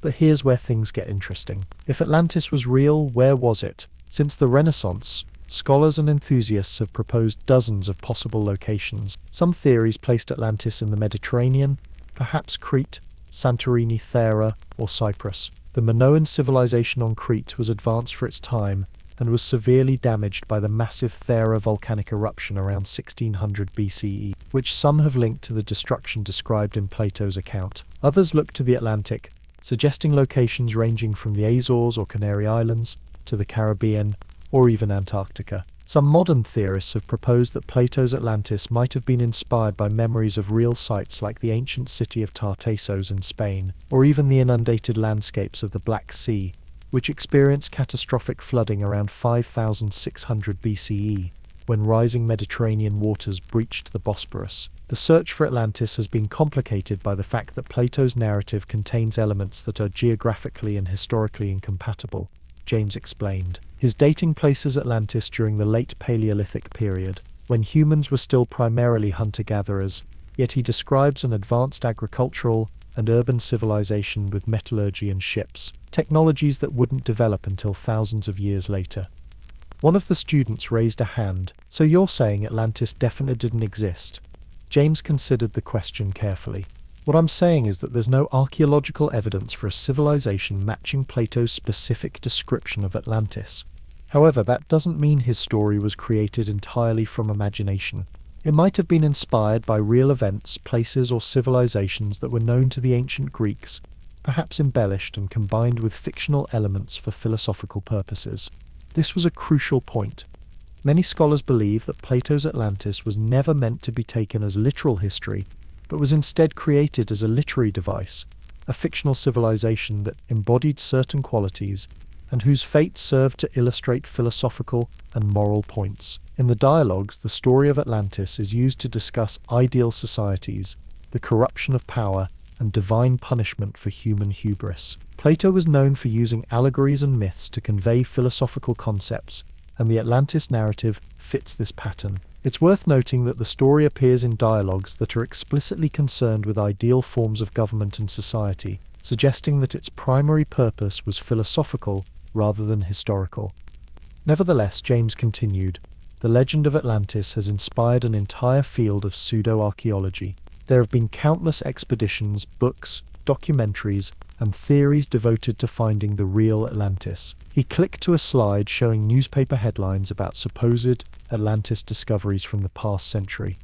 But here's where things get interesting. If Atlantis was real, where was it? Since the Renaissance, scholars and enthusiasts have proposed dozens of possible locations. Some theories placed Atlantis in the Mediterranean, perhaps Crete, Santorini, Thera, or Cyprus. The Minoan civilization on Crete was advanced for its time and was severely damaged by the massive Thera volcanic eruption around 1600 BCE, which some have linked to the destruction described in Plato's account. Others look to the Atlantic, suggesting locations ranging from the Azores or Canary Islands to the Caribbean or even Antarctica. Some modern theorists have proposed that Plato's Atlantis might have been inspired by memories of real sites like the ancient city of Tartessos in Spain, or even the inundated landscapes of the Black Sea, which experienced catastrophic flooding around 5600 BCE, when rising Mediterranean waters breached the Bosporus. The search for Atlantis has been complicated by the fact that Plato's narrative contains elements that are geographically and historically incompatible, James explained. His dating places Atlantis during the late Paleolithic period, when humans were still primarily hunter-gatherers, yet he describes an advanced agricultural and urban civilization with metallurgy and ships, technologies that wouldn't develop until thousands of years later. One of the students raised a hand. "So you're saying Atlantis definitely didn't exist?" James considered the question carefully. "What I'm saying is that there's no archaeological evidence for a civilization matching Plato's specific description of Atlantis. However, that doesn't mean his story was created entirely from imagination. It might have been inspired by real events, places, or civilizations that were known to the ancient Greeks, perhaps embellished and combined with fictional elements for philosophical purposes." This was a crucial point. Many scholars believe that Plato's Atlantis was never meant to be taken as literal history, but was instead created as a literary device, a fictional civilization that embodied certain qualities and whose fate served to illustrate philosophical and moral points. In the dialogues, the story of Atlantis is used to discuss ideal societies, the corruption of power, and divine punishment for human hubris. Plato was known for using allegories and myths to convey philosophical concepts, and the Atlantis narrative fits this pattern. It's worth noting that the story appears in dialogues that are explicitly concerned with ideal forms of government and society, suggesting that its primary purpose was philosophical rather than historical. Nevertheless, James continued, the legend of Atlantis has inspired an entire field of pseudo-archaeology. There have been countless expeditions, books, documentaries, and theories devoted to finding the real Atlantis. He clicked to a slide showing newspaper headlines about supposed Atlantis discoveries from the past century.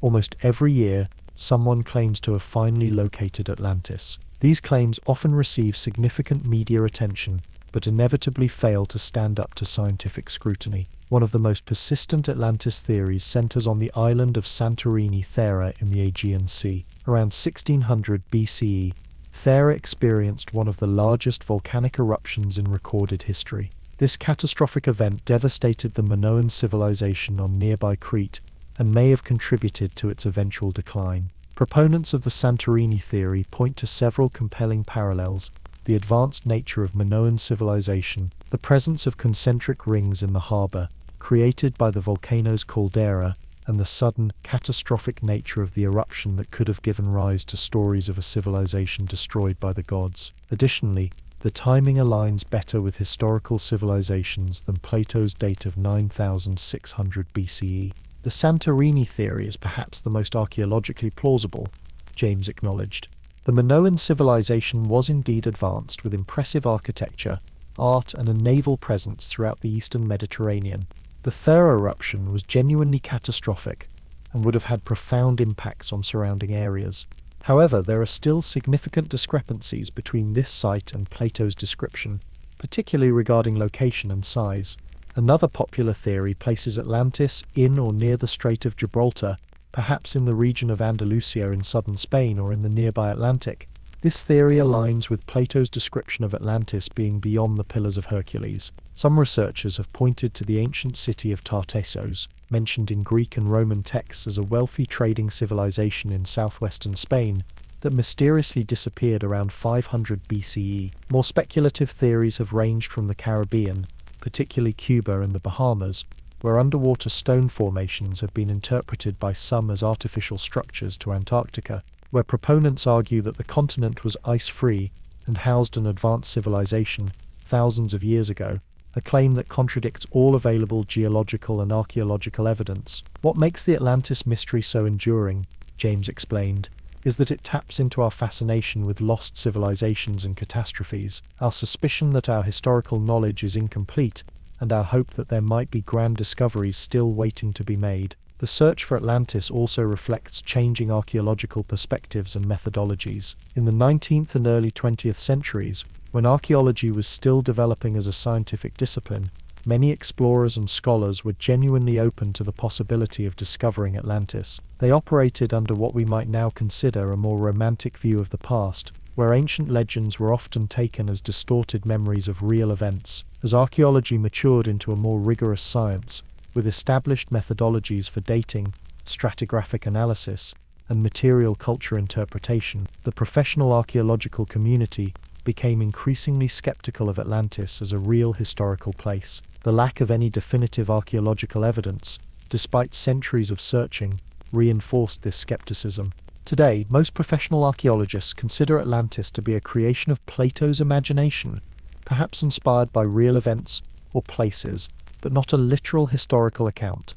Almost every year, someone claims to have finally located Atlantis. These claims often receive significant media attention, but inevitably fail to stand up to scientific scrutiny. One of the most persistent Atlantis theories centers on the island of Santorini Thera in the Aegean Sea. Around 1600 BCE, Thera experienced one of the largest volcanic eruptions in recorded history. This catastrophic event devastated the Minoan civilization on nearby Crete and may have contributed to its eventual decline. Proponents of the Santorini theory point to several compelling parallels: the advanced nature of Minoan civilization, the presence of concentric rings in the harbor, created by the volcano's caldera, and the sudden, catastrophic nature of the eruption that could have given rise to stories of a civilization destroyed by the gods. Additionally, the timing aligns better with historical civilizations than Plato's date of 9600 BCE. The Santorini theory is perhaps the most archaeologically plausible, James acknowledged. The Minoan civilization was indeed advanced with impressive architecture, art, and a naval presence throughout the eastern Mediterranean. The Thera eruption was genuinely catastrophic and would have had profound impacts on surrounding areas. However, there are still significant discrepancies between this site and Plato's description, particularly regarding location and size. Another popular theory places Atlantis in or near the Strait of Gibraltar, perhaps in the region of Andalusia in southern Spain or in the nearby Atlantic. This theory aligns with Plato's description of Atlantis being beyond the Pillars of Hercules. Some researchers have pointed to the ancient city of Tartessos, mentioned in Greek and Roman texts as a wealthy trading civilization in southwestern Spain, that mysteriously disappeared around 500 BCE. More speculative theories have ranged from the Caribbean, particularly Cuba and the Bahamas, where underwater stone formations have been interpreted by some as artificial structures, to Antarctica, where proponents argue that the continent was ice-free and housed an advanced civilization thousands of years ago, a claim that contradicts all available geological and archaeological evidence. What makes the Atlantis mystery so enduring, James explained, is that it taps into our fascination with lost civilizations and catastrophes, our suspicion that our historical knowledge is incomplete, and our hope that there might be grand discoveries still waiting to be made. The search for Atlantis also reflects changing archaeological perspectives and methodologies. In the 19th and early 20th centuries, when archaeology was still developing as a scientific discipline, many explorers and scholars were genuinely open to the possibility of discovering Atlantis. They operated under what we might now consider a more romantic view of the past, where ancient legends were often taken as distorted memories of real events. As archaeology matured into a more rigorous science, with established methodologies for dating, stratigraphic analysis, and material culture interpretation, the professional archaeological community became increasingly skeptical of Atlantis as a real historical place. The lack of any definitive archaeological evidence, despite centuries of searching, reinforced this skepticism. Today, most professional archaeologists consider Atlantis to be a creation of Plato's imagination, perhaps inspired by real events or places, but not a literal historical account,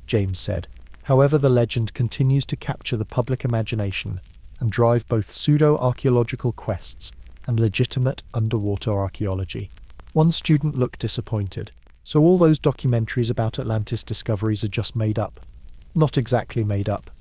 James said. However, the legend continues to capture the public imagination and drive both pseudo-archaeological quests and legitimate underwater archaeology. One student looked disappointed. So all those documentaries about Atlantis discoveries are just made up? Not exactly made up,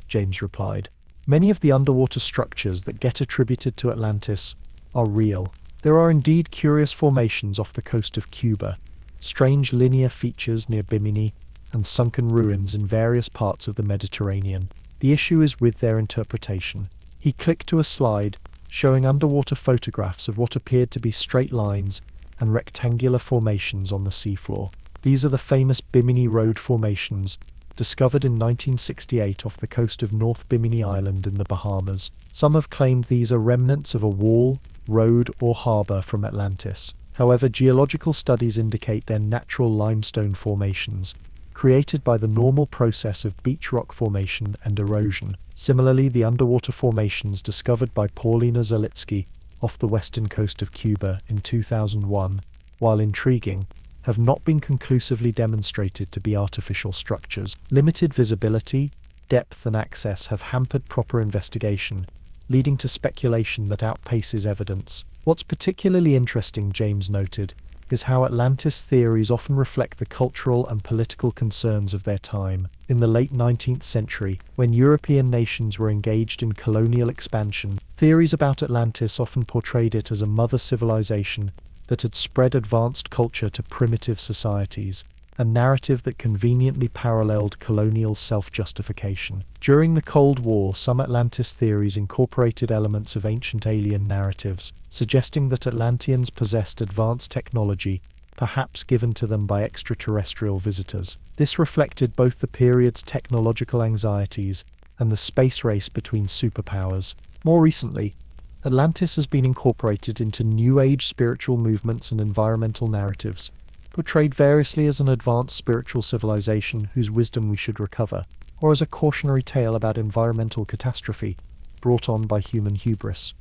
James replied. Many of the underwater structures that get attributed to Atlantis are real. There are indeed curious formations off the coast of Cuba, strange linear features near Bimini, and sunken ruins in various parts of the Mediterranean. The issue is with their interpretation. He clicked to a slide showing underwater photographs of what appeared to be straight lines and rectangular formations on the seafloor. These are the famous Bimini Road formations, discovered in 1968 off the coast of North Bimini Island in the Bahamas. Some have claimed these are remnants of a wall, road, or harbour from Atlantis. However, geological studies indicate they're natural limestone formations, created by the normal process of beach rock formation and erosion. Similarly, the underwater formations discovered by Paulina Zalitsky off the western coast of Cuba in 2001, while intriguing, have not been conclusively demonstrated to be artificial structures. Limited visibility, depth and access have hampered proper investigation, leading to speculation that outpaces evidence. What's particularly interesting, James noted, is how Atlantis theories often reflect the cultural and political concerns of their time. In the late 19th century, when European nations were engaged in colonial expansion, theories about Atlantis often portrayed it as a mother civilization that had spread advanced culture to primitive societies, a narrative that conveniently paralleled colonial self-justification. During the Cold War, some Atlantis theories incorporated elements of ancient alien narratives, suggesting that Atlanteans possessed advanced technology, perhaps given to them by extraterrestrial visitors. This reflected both the period's technological anxieties and the space race between superpowers. More recently, Atlantis has been incorporated into New Age spiritual movements and environmental narratives, portrayed variously as an advanced spiritual civilization whose wisdom we should recover, or as a cautionary tale about environmental catastrophe brought on by human hubris.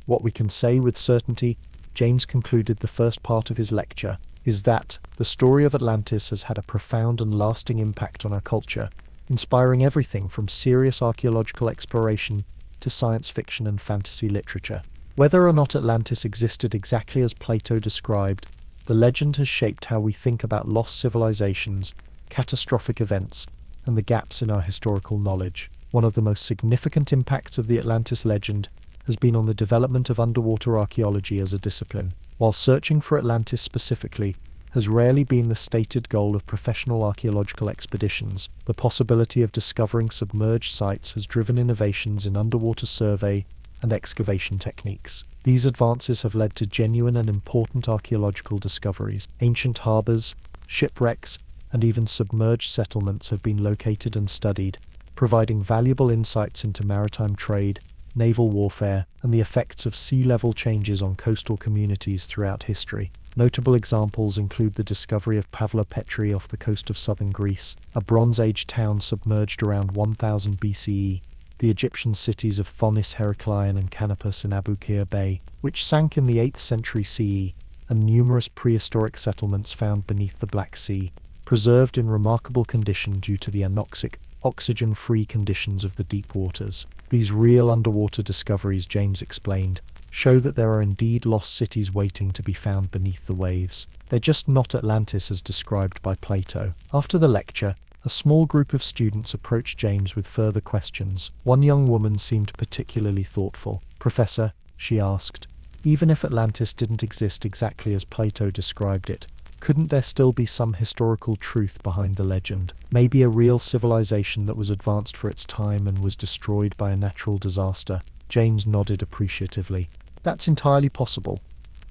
What we can say with certainty, James concluded the first part of his lecture, is that the story of Atlantis has had a profound and lasting impact on our culture, inspiring everything from serious archaeological exploration to science fiction and fantasy literature. Whether or not Atlantis existed exactly as Plato described, the legend has shaped how we think about lost civilizations, catastrophic events, and the gaps in our historical knowledge. One of the most significant impacts of the Atlantis legend has been on the development of underwater archaeology as a discipline. While searching for Atlantis specifically has rarely been the stated goal of professional archaeological expeditions, the possibility of discovering submerged sites has driven innovations in underwater survey and excavation techniques. These advances have led to genuine and important archaeological discoveries. Ancient harbors, shipwrecks, and even submerged settlements have been located and studied, providing valuable insights into maritime trade, naval warfare, and the effects of sea level changes on coastal communities throughout history. Notable examples include the discovery of Pavlopetri off the coast of southern Greece, a Bronze Age town submerged around 1000 BCE, the Egyptian cities of Thonis Heracleion and Canopus in Abukir Bay, which sank in the 8th century CE, and numerous prehistoric settlements found beneath the Black Sea, preserved in remarkable condition due to the anoxic, oxygen-free conditions of the deep waters. These real underwater discoveries, James explained, show that there are indeed lost cities waiting to be found beneath the waves. They're just not Atlantis as described by Plato. After the lecture, a small group of students approached James with further questions. One young woman seemed particularly thoughtful. "Professor," she asked, "even if Atlantis didn't exist exactly as Plato described it, couldn't there still be some historical truth behind the legend? Maybe a real civilization that was advanced for its time and was destroyed by a natural disaster?" James nodded appreciatively. "That's entirely possible,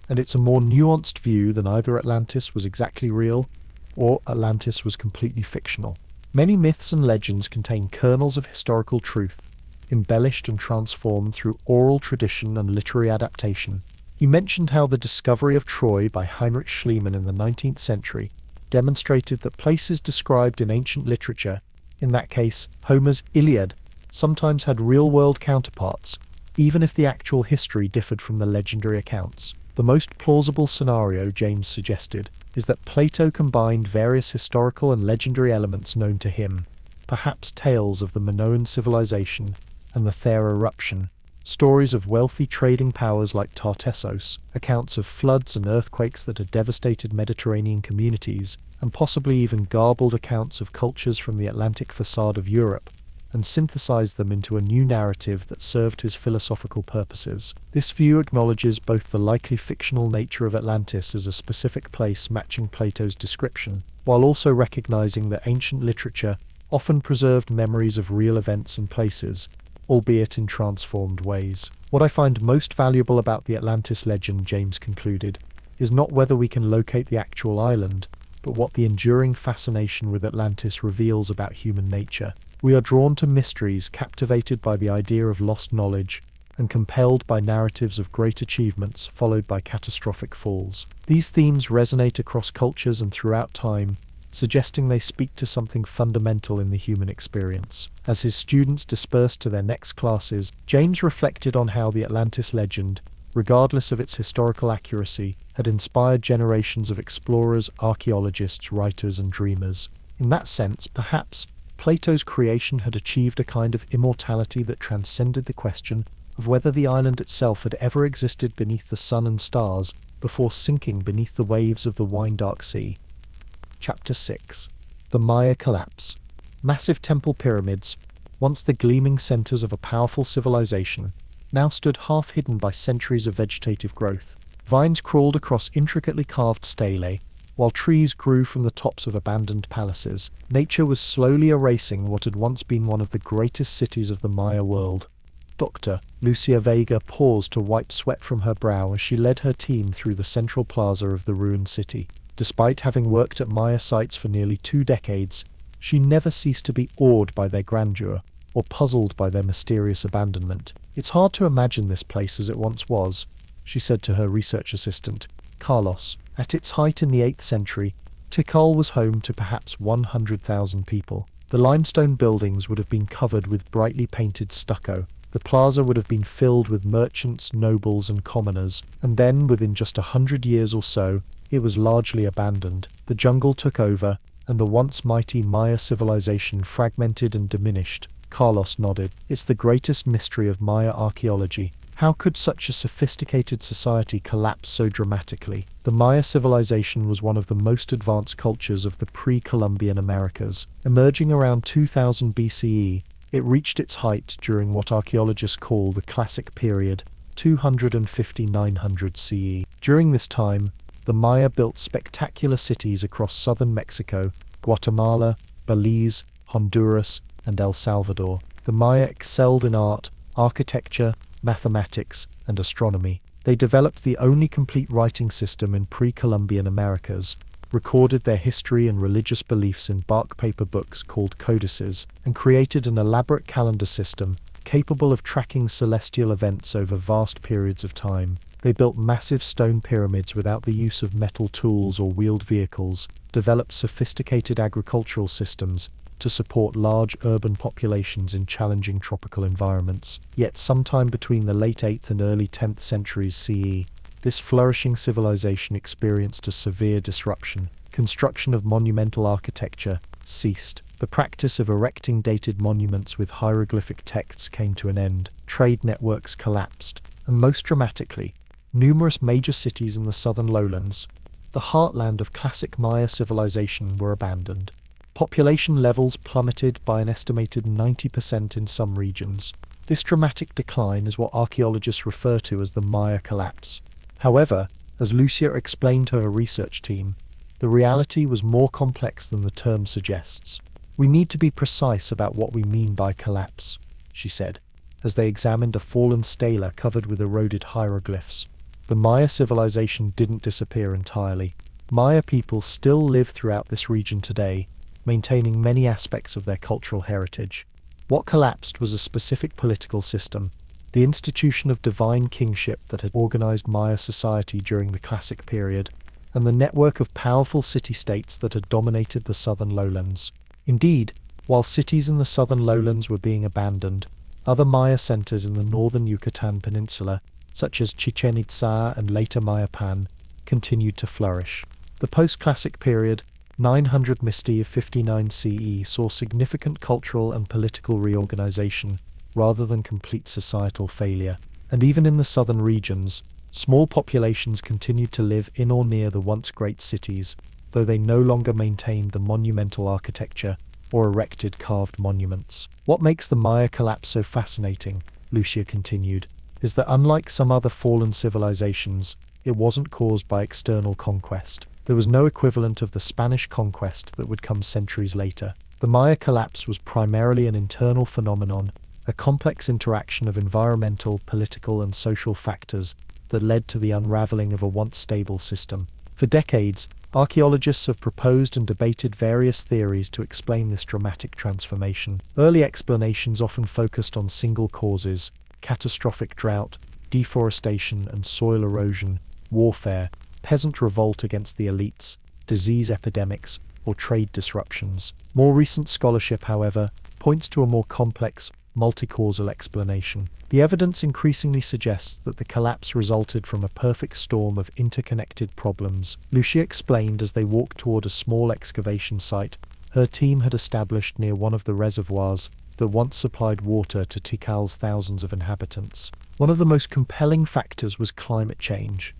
and it's a more nuanced view than either Atlantis was exactly real or Atlantis was completely fictional. Many myths and legends contain kernels of historical truth, embellished and transformed through oral tradition and literary adaptation." He mentioned how the discovery of Troy by Heinrich Schliemann in the 19th century demonstrated that places described in ancient literature, in that case Homer's Iliad, sometimes had real-world counterparts, even if the actual history differed from the legendary accounts. The most plausible scenario, James suggested, is that Plato combined various historical and legendary elements known to him, perhaps tales of the Minoan civilization and the Thera eruption, stories of wealthy trading powers like Tartessos, accounts of floods and earthquakes that had devastated Mediterranean communities, and possibly even garbled accounts of cultures from the Atlantic facade of Europe, and synthesized them into a new narrative that served his philosophical purposes. This view acknowledges both the likely fictional nature of Atlantis as a specific place matching Plato's description, while also recognizing that ancient literature often preserved memories of real events and places, albeit in transformed ways. "What I find most valuable about the Atlantis legend," James concluded, "is not whether we can locate the actual island, but what the enduring fascination with Atlantis reveals about human nature. We are drawn to mysteries, captivated by the idea of lost knowledge, and compelled by narratives of great achievements followed by catastrophic falls. These themes resonate across cultures and throughout time, suggesting they speak to something fundamental in the human experience." As his students dispersed to their next classes, James reflected on how the Atlantis legend, regardless of its historical accuracy, had inspired generations of explorers, archaeologists, writers, and dreamers. In that sense, perhaps, Plato's creation had achieved a kind of immortality that transcended the question of whether the island itself had ever existed beneath the sun and stars before sinking beneath the waves of the wine-dark sea. Chapter 6. The Maya Collapse. Massive temple pyramids, once the gleaming centers of a powerful civilization, now stood half hidden by centuries of vegetative growth. Vines crawled across intricately carved stelae, while trees grew from the tops of abandoned palaces. Nature was slowly erasing what had once been one of the greatest cities of the Maya world. Dr. Lucia Vega paused to wipe sweat from her brow as she led her team through the central plaza of the ruined city. Despite having worked at Maya sites for nearly 2 decades, she never ceased to be awed by their grandeur, or puzzled by their mysterious abandonment. "It's hard to imagine this place as it once was," she said to her research assistant, Carlos. At its height in the 8th century, Tikal was home to perhaps 100,000 people. The limestone buildings would have been covered with brightly painted stucco. The plaza would have been filled with merchants, nobles, and commoners, and then, within just 100 years or so, it was largely abandoned. The jungle took over, and the once mighty Maya civilization fragmented and diminished. Carlos nodded. "It's the greatest mystery of Maya archaeology. How could such a sophisticated society collapse so dramatically?" The Maya civilization was one of the most advanced cultures of the pre-Columbian Americas. Emerging around 2000 BCE, it reached its height during what archaeologists call the Classic Period, 250–900 CE. During this time, the Maya built spectacular cities across southern Mexico, Guatemala, Belize, Honduras, and El Salvador. The Maya excelled in art, architecture, mathematics, and astronomy. They developed the only complete writing system in pre-Columbian Americas, recorded their history and religious beliefs in bark paper books called codices, and created an elaborate calendar system capable of tracking celestial events over vast periods of time. They built massive stone pyramids without the use of metal tools or wheeled vehicles, developed sophisticated agricultural systems to support large urban populations in challenging tropical environments. Yet sometime between the late 8th and early 10th centuries CE, this flourishing civilization experienced a severe disruption. Construction of monumental architecture ceased. The practice of erecting dated monuments with hieroglyphic texts came to an end, trade networks collapsed, and most dramatically, numerous major cities in the southern lowlands, the heartland of classic Maya civilization, were abandoned. Population levels plummeted by an estimated 90% in some regions. This dramatic decline is what archaeologists refer to as the Maya collapse. However, as Lucia explained to her research team, the reality was more complex than the term suggests. "We need to be precise about what we mean by collapse," she said, as they examined a fallen stela covered with eroded hieroglyphs. The Maya civilization didn't disappear entirely. Maya people still live throughout this region today, maintaining many aspects of their cultural heritage. What collapsed was a specific political system, the institution of divine kingship that had organized Maya society during the classic period, and the network of powerful city-states that had dominated the southern lowlands. Indeed, while cities in the southern lowlands were being abandoned, other Maya centers in the northern Yucatan Peninsula, such as Chichen Itza and later Mayapan, continued to flourish. The post-classic period, 900 MST of 59 CE, saw significant cultural and political reorganization, rather than complete societal failure. And even in the southern regions, small populations continued to live in or near the once great cities, though they no longer maintained the monumental architecture or erected carved monuments. What makes the Maya collapse so fascinating, Lucia continued, is that unlike some other fallen civilizations, it wasn't caused by external conquest. There was no equivalent of the Spanish conquest that would come centuries later. The Maya collapse was primarily an internal phenomenon, a complex interaction of environmental, political, and social factors that led to the unraveling of a once stable system. For decades, archaeologists have proposed and debated various theories to explain this dramatic transformation. Early explanations often focused on single causes: catastrophic drought, deforestation and soil erosion, warfare, peasant revolt against the elites, disease epidemics, or trade disruptions. More recent scholarship, however, points to a more complex, multi-causal explanation. The evidence increasingly suggests that the collapse resulted from a perfect storm of interconnected problems. Lucia explained as they walked toward a small excavation site her team had established near one of the reservoirs that once supplied water to Tikal's thousands of inhabitants. One of the most compelling factors was climate change.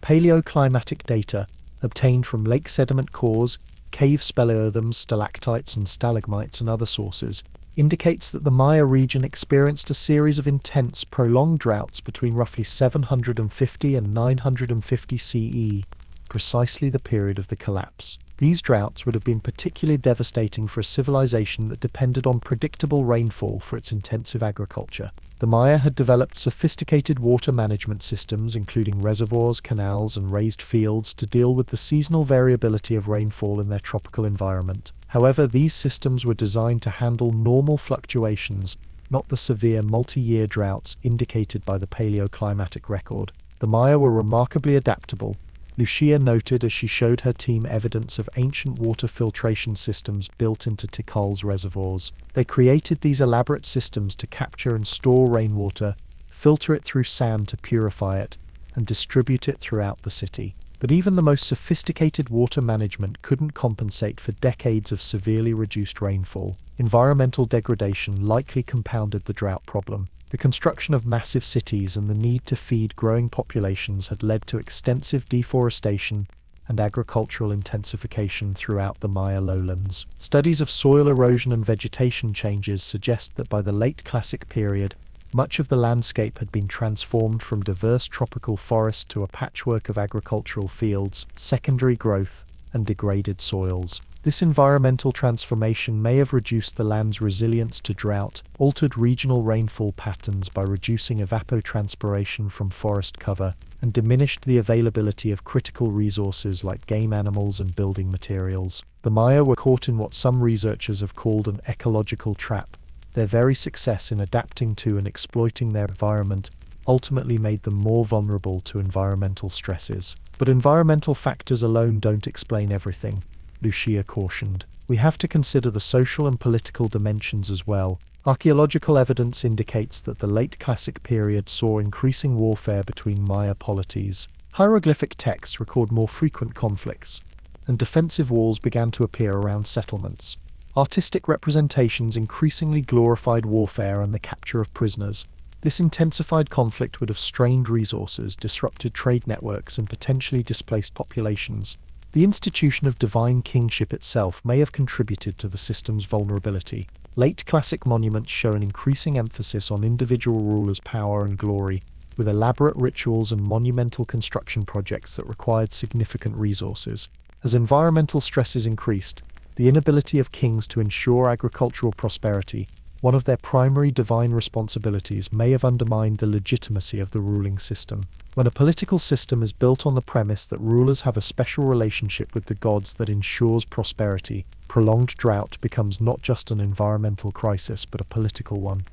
Paleoclimatic data, obtained from lake sediment cores, cave speleothems, stalactites and stalagmites and other sources, indicates that the Maya region experienced a series of intense, prolonged droughts between roughly 750 and 950 CE, precisely the period of the collapse. These droughts would have been particularly devastating for a civilization that depended on predictable rainfall for its intensive agriculture. The Maya had developed sophisticated water management systems, including reservoirs, canals, and raised fields, to deal with the seasonal variability of rainfall in their tropical environment. However, these systems were designed to handle normal fluctuations, not the severe multi-year droughts indicated by the paleoclimatic record. The Maya were remarkably adaptable, Lucia noted as she showed her team evidence of ancient water filtration systems built into Tikal's reservoirs. They created these elaborate systems to capture and store rainwater, filter it through sand to purify it, and distribute it throughout the city. But even the most sophisticated water management couldn't compensate for decades of severely reduced rainfall. Environmental degradation likely compounded the drought problem. The construction of massive cities and the need to feed growing populations had led to extensive deforestation and agricultural intensification throughout the Maya lowlands. Studies of soil erosion and vegetation changes suggest that by the late Classic period, much of the landscape had been transformed from diverse tropical forest to a patchwork of agricultural fields, secondary growth, and degraded soils. This environmental transformation may have reduced the land's resilience to drought, altered regional rainfall patterns by reducing evapotranspiration from forest cover, and diminished the availability of critical resources like game animals and building materials. The Maya were caught in what some researchers have called an ecological trap. Their very success in adapting to and exploiting their environment ultimately made them more vulnerable to environmental stresses. But environmental factors alone don't explain everything, Lucia cautioned. We have to consider the social and political dimensions as well. Archaeological evidence indicates that the late Classic period saw increasing warfare between Maya polities. Hieroglyphic texts record more frequent conflicts, and defensive walls began to appear around settlements. Artistic representations increasingly glorified warfare and the capture of prisoners. This intensified conflict would have strained resources, disrupted trade networks, and potentially displaced populations. The institution of divine kingship itself may have contributed to the system's vulnerability. Late classic monuments show an increasing emphasis on individual rulers' power and glory, with elaborate rituals and monumental construction projects that required significant resources. As environmental stresses increased, the inability of kings to ensure agricultural prosperity, one of their primary divine responsibilities, may have undermined the legitimacy of the ruling system. When a political system is built on the premise that rulers have a special relationship with the gods that ensures prosperity, prolonged drought becomes not just an environmental crisis but a political one.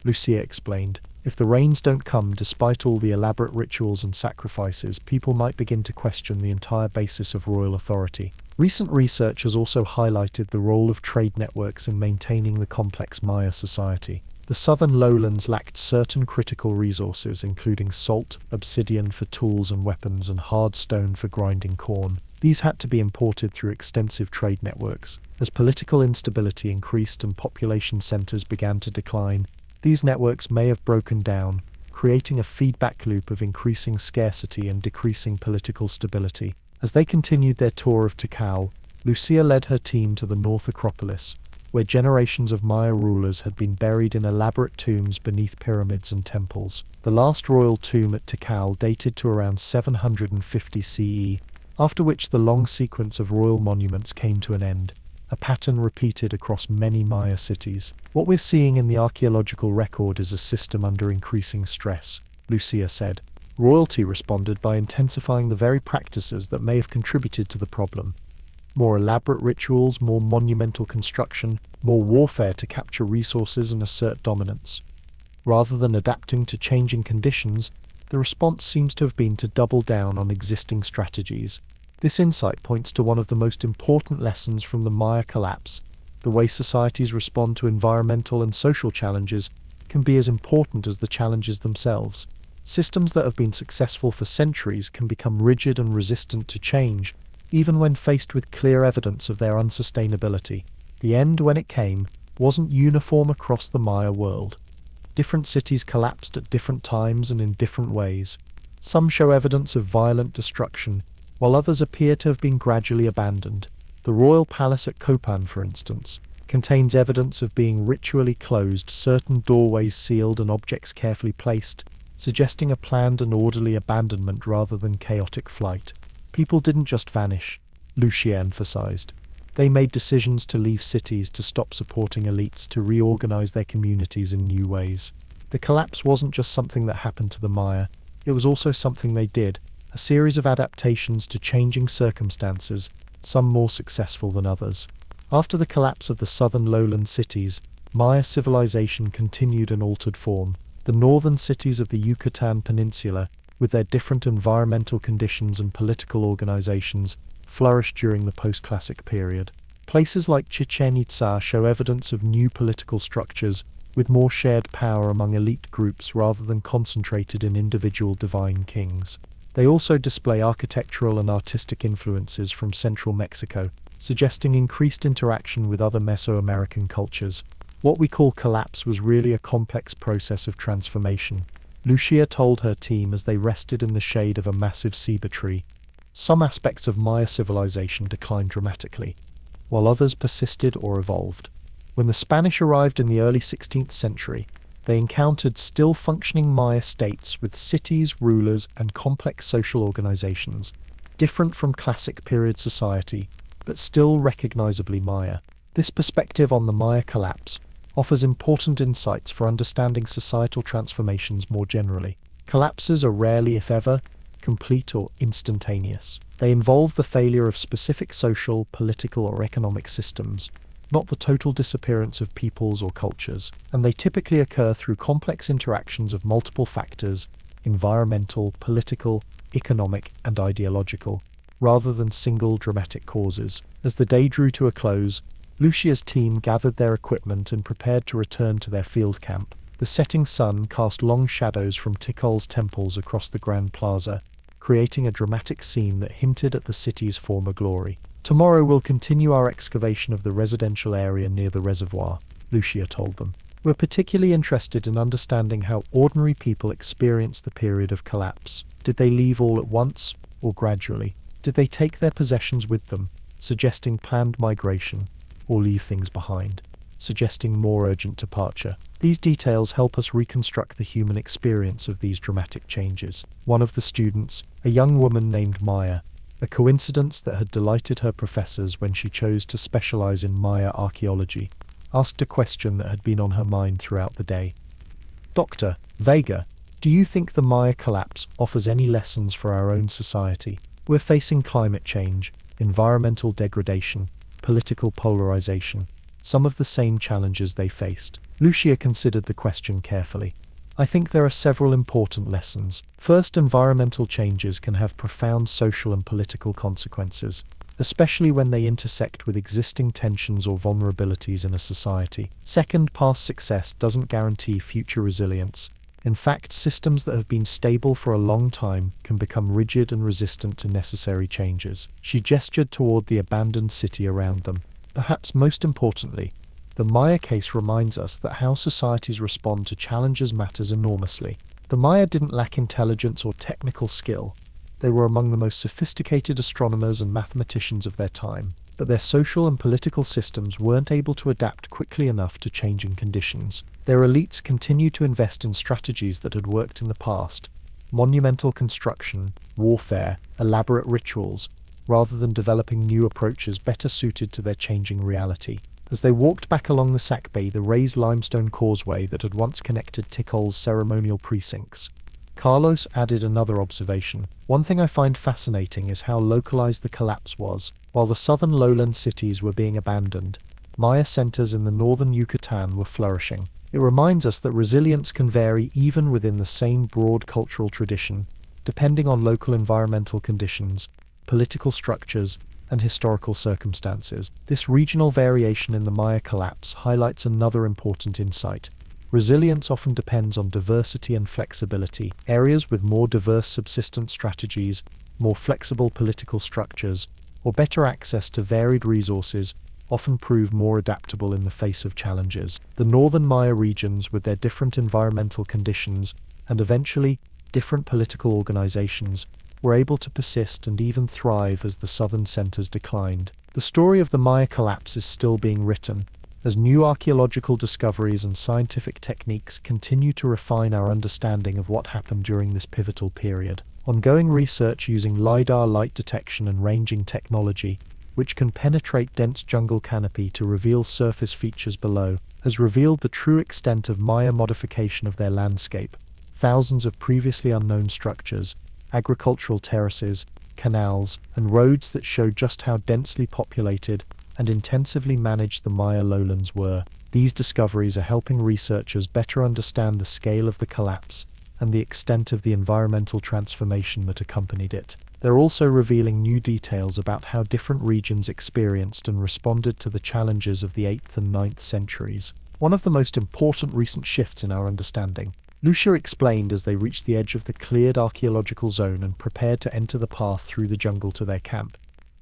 Lucia explained, if the rains don't come despite all the elaborate rituals and sacrifices, people might begin to question the entire basis of royal authority. Recent research has also highlighted the role of trade networks in maintaining the complex Maya society. The southern lowlands lacked certain critical resources, including salt, obsidian for tools and weapons, and hard stone for grinding corn. These had to be imported through extensive trade networks. As political instability increased and population centers began to decline, these networks may have broken down, creating a feedback loop of increasing scarcity and decreasing political stability. As they continued their tour of Tikal, Lucia led her team to the North Acropolis, where generations of Maya rulers had been buried in elaborate tombs beneath pyramids and temples. The last royal tomb at Tikal dated to around 750 CE, after which the long sequence of royal monuments came to an end, a pattern repeated across many Maya cities. What we're seeing in the archaeological record is a system under increasing stress, Lucia said. Royalty responded by intensifying the very practices that may have contributed to the problem. More elaborate rituals, more monumental construction, more warfare to capture resources and assert dominance. Rather than adapting to changing conditions, the response seems to have been to double down on existing strategies. This insight points to one of the most important lessons from the Maya collapse. The way societies respond to environmental and social challenges can be as important as the challenges themselves. Systems that have been successful for centuries can become rigid and resistant to change, even when faced with clear evidence of their unsustainability. The end, when it came, wasn't uniform across the Maya world. Different cities collapsed at different times and in different ways. Some show evidence of violent destruction, while others appear to have been gradually abandoned. The royal palace at Copan, for instance, contains evidence of being ritually closed, certain doorways sealed and objects carefully placed, suggesting a planned and orderly abandonment rather than chaotic flight. People didn't just vanish, Lucia emphasized. They made decisions to leave cities, to stop supporting elites, to reorganize their communities in new ways. The collapse wasn't just something that happened to the Maya, it was also something they did, a series of adaptations to changing circumstances, some more successful than others. After the collapse of the southern lowland cities, Maya civilization continued in altered form. The northern cities of the Yucatan Peninsula, with their different environmental conditions and political organizations, flourished during the post-classic period. Places like Chichen Itza show evidence of new political structures, with more shared power among elite groups rather than concentrated in individual divine kings. They also display architectural and artistic influences from central Mexico, suggesting increased interaction with other Mesoamerican cultures. What we call collapse was really a complex process of transformation, Lucia told her team as they rested in the shade of a massive ceiba tree. Some aspects of Maya civilization declined dramatically, while others persisted or evolved. When the Spanish arrived in the early 16th century, they encountered still functioning Maya states with cities, rulers, and complex social organizations, different from classic period society, but still recognizably Maya. This perspective on the Maya collapse offers important insights for understanding societal transformations more generally. Collapses are rarely, if ever, complete or instantaneous. They involve the failure of specific social, political, or economic systems, not the total disappearance of peoples or cultures, and they typically occur through complex interactions of multiple factors, environmental, political, economic, and ideological, rather than single dramatic causes. As the day drew to a close, Lucia's team gathered their equipment and prepared to return to their field camp. The setting sun cast long shadows from Tikal's temples across the Grand Plaza, creating a dramatic scene that hinted at the city's former glory. Tomorrow we'll continue our excavation of the residential area near the reservoir, Lucia told them. We're particularly interested in understanding how ordinary people experienced the period of collapse. Did they leave all at once, or gradually? Did they take their possessions with them, suggesting planned migration, or leave things behind, suggesting more urgent departure? These details help us reconstruct the human experience of these dramatic changes. One of the students, a young woman named Maya, a coincidence that had delighted her professors when she chose to specialize in Maya archaeology, asked a question that had been on her mind throughout the day. Dr. Vega, do you think the Maya collapse offers any lessons for our own society? We're facing climate change, environmental degradation, political polarization, some of the same challenges they faced. Lucia considered the question carefully. I think there are several important lessons. First, environmental changes can have profound social and political consequences, especially when they intersect with existing tensions or vulnerabilities in a society. Second, past success doesn't guarantee future resilience. In fact, systems that have been stable for a long time can become rigid and resistant to necessary changes. She gestured toward the abandoned city around them. Perhaps most importantly, the Maya case reminds us that how societies respond to challenges matters enormously. The Maya didn't lack intelligence or technical skill. They were among the most sophisticated astronomers and mathematicians of their time, but their social and political systems weren't able to adapt quickly enough to changing conditions. Their elites continued to invest in strategies that had worked in the past: monumental construction, warfare, elaborate rituals, rather than developing new approaches better suited to their changing reality. As they walked back along the Sakbe, the raised limestone causeway that had once connected Tikol's ceremonial precincts, Carlos added another observation. One thing I find fascinating is how localized the collapse was. While the southern lowland cities were being abandoned, Maya centers in the northern Yucatan were flourishing. It reminds us that resilience can vary even within the same broad cultural tradition, depending on local environmental conditions, political structures, and historical circumstances. This regional variation in the Maya collapse highlights another important insight. Resilience often depends on diversity and flexibility. Areas with more diverse subsistence strategies, more flexible political structures, or better access to varied resources often prove more adaptable in the face of challenges. The northern Maya regions, with their different environmental conditions and eventually different political organizations, were able to persist and even thrive as the southern centers declined. The story of the Maya collapse is still being written, as new archaeological discoveries and scientific techniques continue to refine our understanding of what happened during this pivotal period. Ongoing research using LiDAR light detection and ranging technology, which can penetrate dense jungle canopy to reveal surface features below, has revealed the true extent of Maya modification of their landscape. Thousands of previously unknown structures, agricultural terraces, canals, and roads that show just how densely populated and intensively managed the Maya lowlands were. These discoveries are helping researchers better understand the scale of the collapse and the extent of the environmental transformation that accompanied it. They're also revealing new details about how different regions experienced and responded to the challenges of the 8th and 9th centuries. One of the most important recent shifts in our understanding, Lucia explained as they reached the edge of the cleared archaeological zone and prepared to enter the path through the jungle to their camp,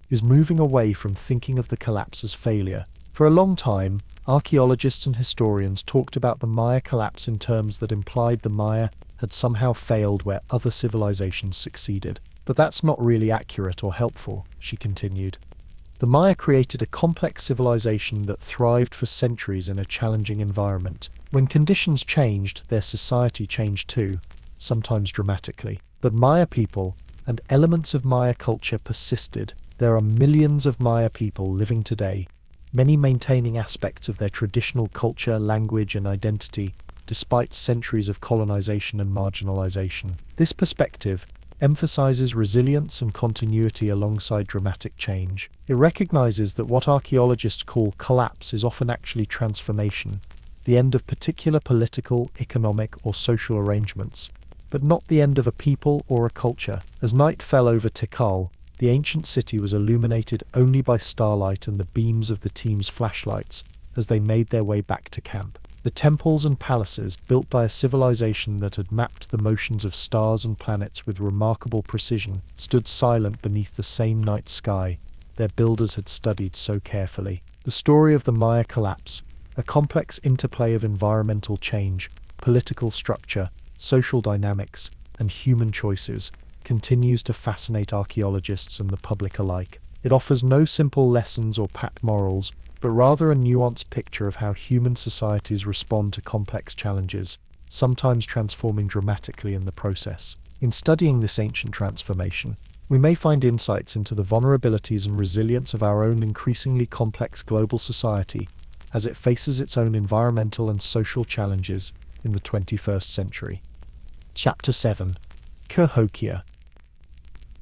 is moving away from thinking of the collapse as failure. For a long time, archaeologists and historians talked about the Maya collapse in terms that implied the Maya had somehow failed where other civilizations succeeded. But that's not really accurate or helpful, she continued. The Maya created a complex civilization that thrived for centuries in a challenging environment. When conditions changed, their society changed too, sometimes dramatically. But Maya people and elements of Maya culture persisted. There are millions of Maya people living today, many maintaining aspects of their traditional culture, language, and identity, despite centuries of colonization and marginalization. This perspective emphasizes resilience and continuity alongside dramatic change. It recognizes that what archaeologists call collapse is often actually transformation, the end of particular political, economic, or social arrangements, but not the end of a people or a culture. As night fell over Tikal, the ancient city was illuminated only by starlight and the beams of the team's flashlights as they made their way back to camp. The temples and palaces, built by a civilization that had mapped the motions of stars and planets with remarkable precision, stood silent beneath the same night sky, their builders had studied so carefully. The story of the Maya collapse, a complex interplay of environmental change, political structure, social dynamics, and human choices, continues to fascinate archaeologists and the public alike. It offers no simple lessons or pat morals, but rather a nuanced picture of how human societies respond to complex challenges, sometimes transforming dramatically in the process. In studying this ancient transformation, we may find insights into the vulnerabilities and resilience of our own increasingly complex global society as it faces its own environmental and social challenges in the 21st century. Chapter 7. Cahokia.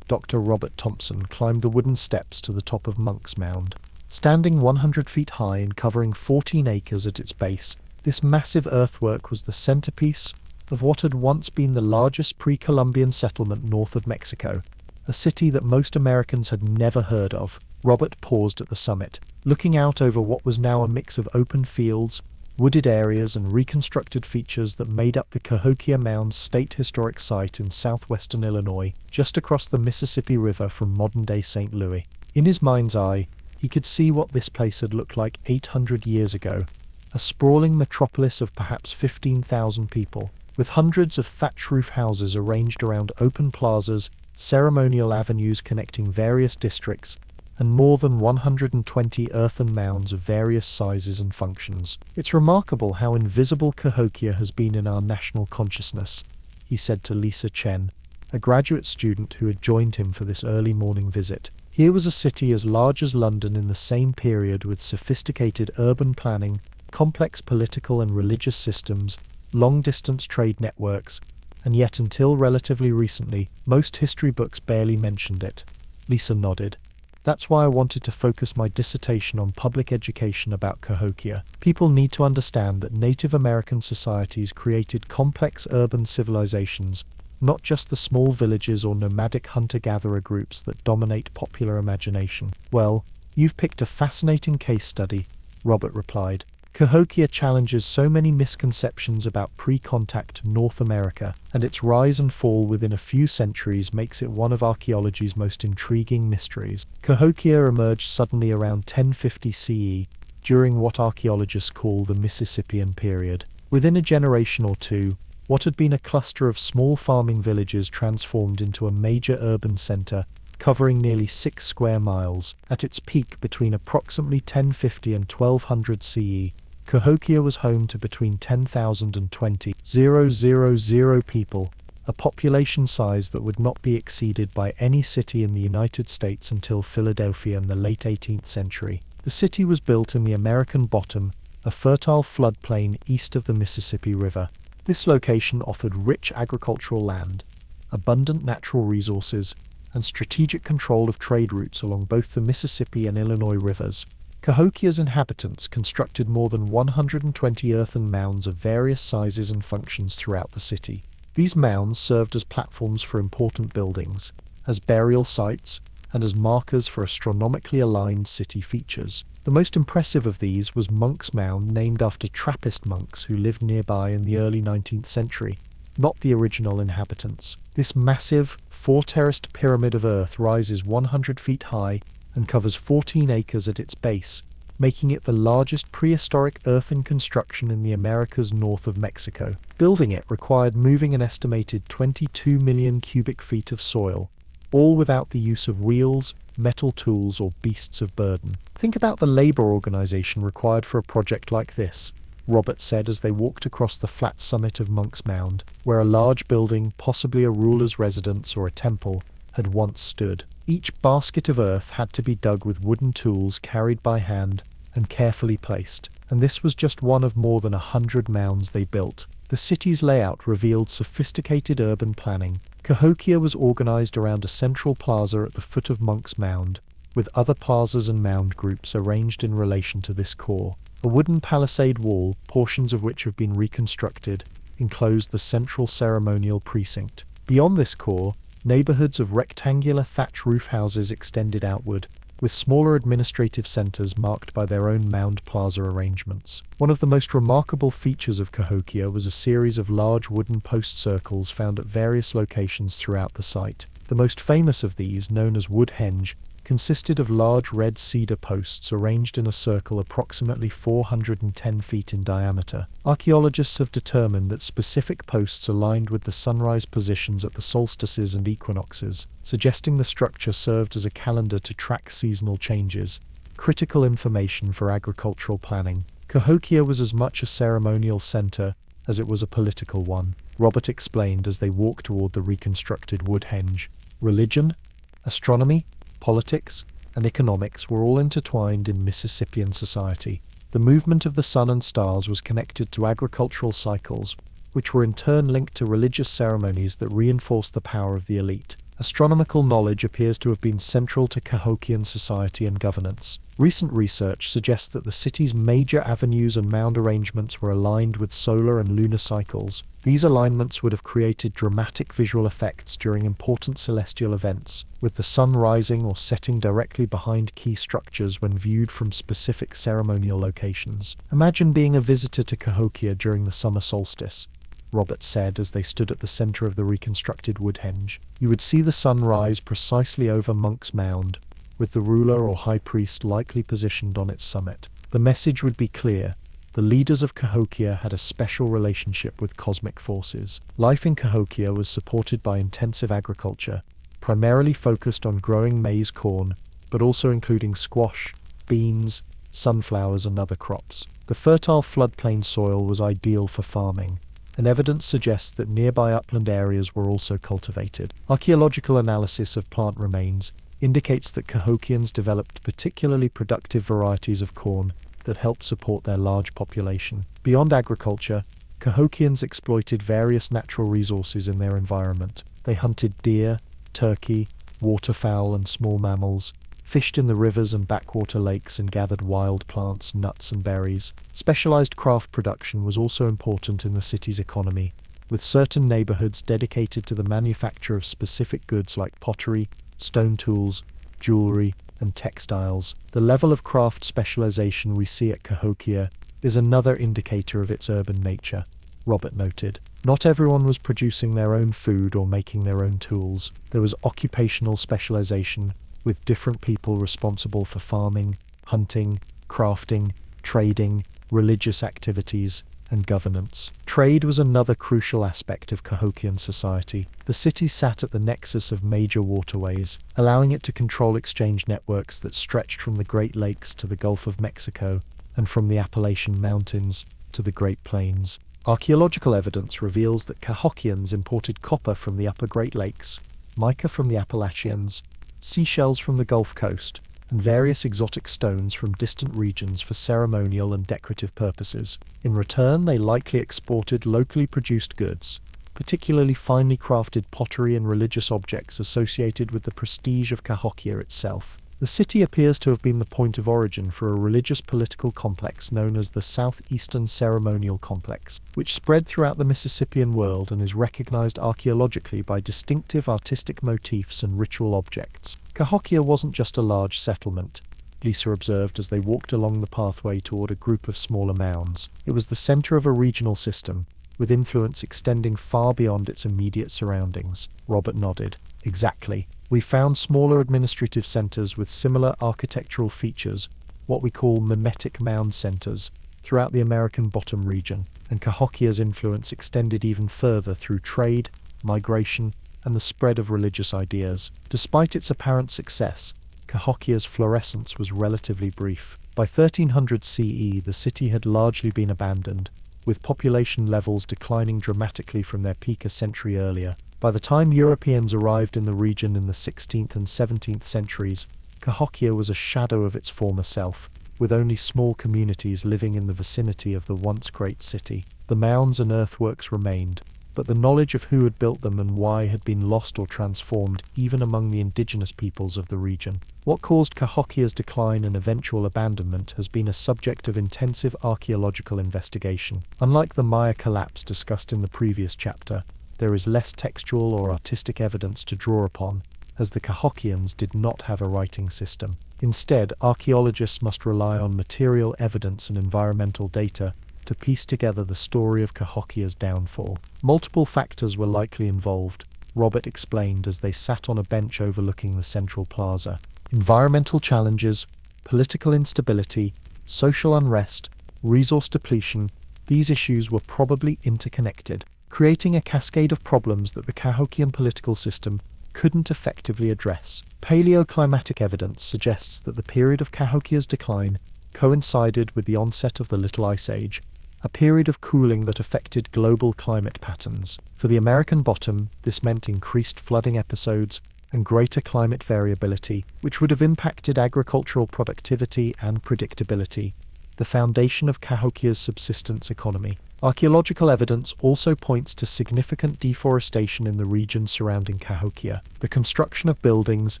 Dr. Robert Thompson climbed the wooden steps to the top of Monk's Mound. Standing 100 feet high and covering 14 acres at its base, this massive earthwork was the centerpiece of what had once been the largest pre-Columbian settlement north of Mexico, a city that most Americans had never heard of. Robert paused at the summit, looking out over what was now a mix of open fields, wooded areas, and reconstructed features that made up the Cahokia Mounds State Historic Site in southwestern Illinois, just across the Mississippi River from modern-day St. Louis. In his mind's eye, he could see what this place had looked like 800 years ago, a sprawling metropolis of perhaps 15,000 people, with hundreds of thatch roof houses arranged around open plazas, ceremonial avenues connecting various districts, and more than 120 earthen mounds of various sizes and functions. "It's remarkable how invisible Cahokia has been in our national consciousness," he said to Lisa Chen, a graduate student who had joined him for this early morning visit. Here was a city as large as London in the same period, with sophisticated urban planning, complex political and religious systems, long-distance trade networks, and yet until relatively recently, most history books barely mentioned it. Lisa nodded. "That's why I wanted to focus my dissertation on public education about Cahokia. People need to understand that Native American societies created complex urban civilizations, not just the small villages or nomadic hunter-gatherer groups that dominate popular imagination." "Well, you've picked a fascinating case study," Robert replied. "Cahokia challenges so many misconceptions about pre-contact North America, and its rise and fall within a few centuries makes it one of archaeology's most intriguing mysteries." Cahokia emerged suddenly around 1050 CE, during what archaeologists call the Mississippian period. Within a generation or two, what had been a cluster of small farming villages transformed into a major urban center, covering nearly 6 square miles. At its peak between approximately 1050 and 1200 CE, Cahokia was home to between 10,000 and 20,000 people, a population size that would not be exceeded by any city in the United States until Philadelphia in the late 18th century. The city was built in the American Bottom, a fertile floodplain east of the Mississippi River. This location offered rich agricultural land, abundant natural resources, and strategic control of trade routes along both the Mississippi and Illinois rivers. Cahokia's inhabitants constructed more than 120 earthen mounds of various sizes and functions throughout the city. These mounds served as platforms for important buildings, as burial sites, and as markers for astronomically aligned city features. The most impressive of these was Monk's Mound, named after Trappist monks who lived nearby in the early 19th century, not the original inhabitants. This massive, four-terraced pyramid of earth rises 100 feet high and covers 14 acres at its base, making it the largest prehistoric earthen construction in the Americas north of Mexico. Building it required moving an estimated 22 million cubic feet of soil, all without the use of wheels, metal tools, or beasts of burden. "Think about the labor organization required for a project like this," Robert said as they walked across the flat summit of Monk's Mound, where a large building, possibly a ruler's residence or a temple, had once stood. Each basket of earth had to be dug with wooden tools carried by hand and carefully placed, and this was just one of more than 100 mounds they built. The city's layout revealed sophisticated urban planning. Cahokia was organized around a central plaza at the foot of Monk's Mound, with other plazas and mound groups arranged in relation to this core. A wooden palisade wall, portions of which have been reconstructed, enclosed the central ceremonial precinct. Beyond this core, neighborhoods of rectangular thatch roof houses extended outward, with smaller administrative centers marked by their own mound plaza arrangements. One of the most remarkable features of Cahokia was a series of large wooden post circles found at various locations throughout the site. The most famous of these, known as Woodhenge, consisted of large red cedar posts arranged in a circle approximately 410 feet in diameter. Archaeologists have determined that specific posts aligned with the sunrise positions at the solstices and equinoxes, suggesting the structure served as a calendar to track seasonal changes, critical information for agricultural planning. Cahokia was as much a ceremonial center as it was a political one, Robert explained as they walked toward the reconstructed Woodhenge. Religion, astronomy, politics, and economics were all intertwined in Mississippian society. The movement of the sun and stars was connected to agricultural cycles, which were in turn linked to religious ceremonies that reinforced the power of the elite. Astronomical knowledge appears to have been central to Cahokian society and governance. Recent research suggests that the city's major avenues and mound arrangements were aligned with solar and lunar cycles. These alignments would have created dramatic visual effects during important celestial events, with the sun rising or setting directly behind key structures when viewed from specific ceremonial locations. Imagine being a visitor to Cahokia during the summer solstice, Robert said as they stood at the center of the reconstructed Woodhenge. You would see the sun rise precisely over Monk's Mound, with the ruler or high priest likely positioned on its summit. The message would be clear. The leaders of Cahokia had a special relationship with cosmic forces. Life in Cahokia was supported by intensive agriculture, primarily focused on growing maize corn, but also including squash, beans, sunflowers, and other crops. The fertile floodplain soil was ideal for farming, and evidence suggests that nearby upland areas were also cultivated. Archaeological analysis of plant remains indicates that Cahokians developed particularly productive varieties of corn that helped support their large population. Beyond agriculture, Cahokians exploited various natural resources in their environment. They hunted deer, turkey, waterfowl, and small mammals, fished in the rivers and backwater lakes, and gathered wild plants, nuts, and berries. Specialized craft production was also important in the city's economy, with certain neighborhoods dedicated to the manufacture of specific goods like pottery, stone tools, jewelry, and textiles. The level of craft specialization we see at Cahokia is another indicator of its urban nature, Robert noted. Not everyone was producing their own food or making their own tools. There was occupational specialization, with different people responsible for farming, hunting, crafting, trading, religious activities, and governance. Trade was another crucial aspect of Cahokian society. The city sat at the nexus of major waterways, allowing it to control exchange networks that stretched from the Great Lakes to the Gulf of Mexico and from the Appalachian Mountains to the Great Plains. Archaeological evidence reveals that Cahokians imported copper from the upper Great Lakes, mica from the Appalachians, seashells from the Gulf Coast, and various exotic stones from distant regions for ceremonial and decorative purposes. In return, they likely exported locally produced goods, particularly finely crafted pottery and religious objects associated with the prestige of Cahokia itself. The city appears to have been the point of origin for a religious political complex known as the Southeastern Ceremonial Complex, which spread throughout the Mississippian world and is recognized archaeologically by distinctive artistic motifs and ritual objects. Cahokia wasn't just a large settlement, Lisa observed as they walked along the pathway toward a group of smaller mounds. It was the center of a regional system, with influence extending far beyond its immediate surroundings. Robert nodded. Exactly. We found smaller administrative centers with similar architectural features, what we call mimetic mound centers, throughout the American Bottom region, and Cahokia's influence extended even further through trade, migration, and the spread of religious ideas. Despite its apparent success, Cahokia's florescence was relatively brief. By 1300 CE, the city had largely been abandoned, with population levels declining dramatically from their peak a century earlier. By the time Europeans arrived in the region in the 16th and 17th centuries, Cahokia was a shadow of its former self, with only small communities living in the vicinity of the once great city. The mounds and earthworks remained, but the knowledge of who had built them and why had been lost or transformed even among the indigenous peoples of the region. What caused Cahokia's decline and eventual abandonment has been a subject of intensive archaeological investigation. Unlike the Maya collapse discussed in the previous chapter, there is less textual or artistic evidence to draw upon, as the Cahokians did not have a writing system. Instead, archaeologists must rely on material evidence and environmental data to piece together the story of Cahokia's downfall. Multiple factors were likely involved, Robert explained as they sat on a bench overlooking the central plaza. Environmental challenges, political instability, social unrest, resource depletion, these issues were probably interconnected, creating a cascade of problems that the Cahokian political system couldn't effectively address. Paleoclimatic evidence suggests that the period of Cahokia's decline coincided with the onset of the Little Ice Age, a period of cooling that affected global climate patterns. For the American bottom, this meant increased flooding episodes and greater climate variability, which would have impacted agricultural productivity and predictability, the foundation of Cahokia's subsistence economy. Archaeological evidence also points to significant deforestation in the region surrounding Cahokia. The construction of buildings,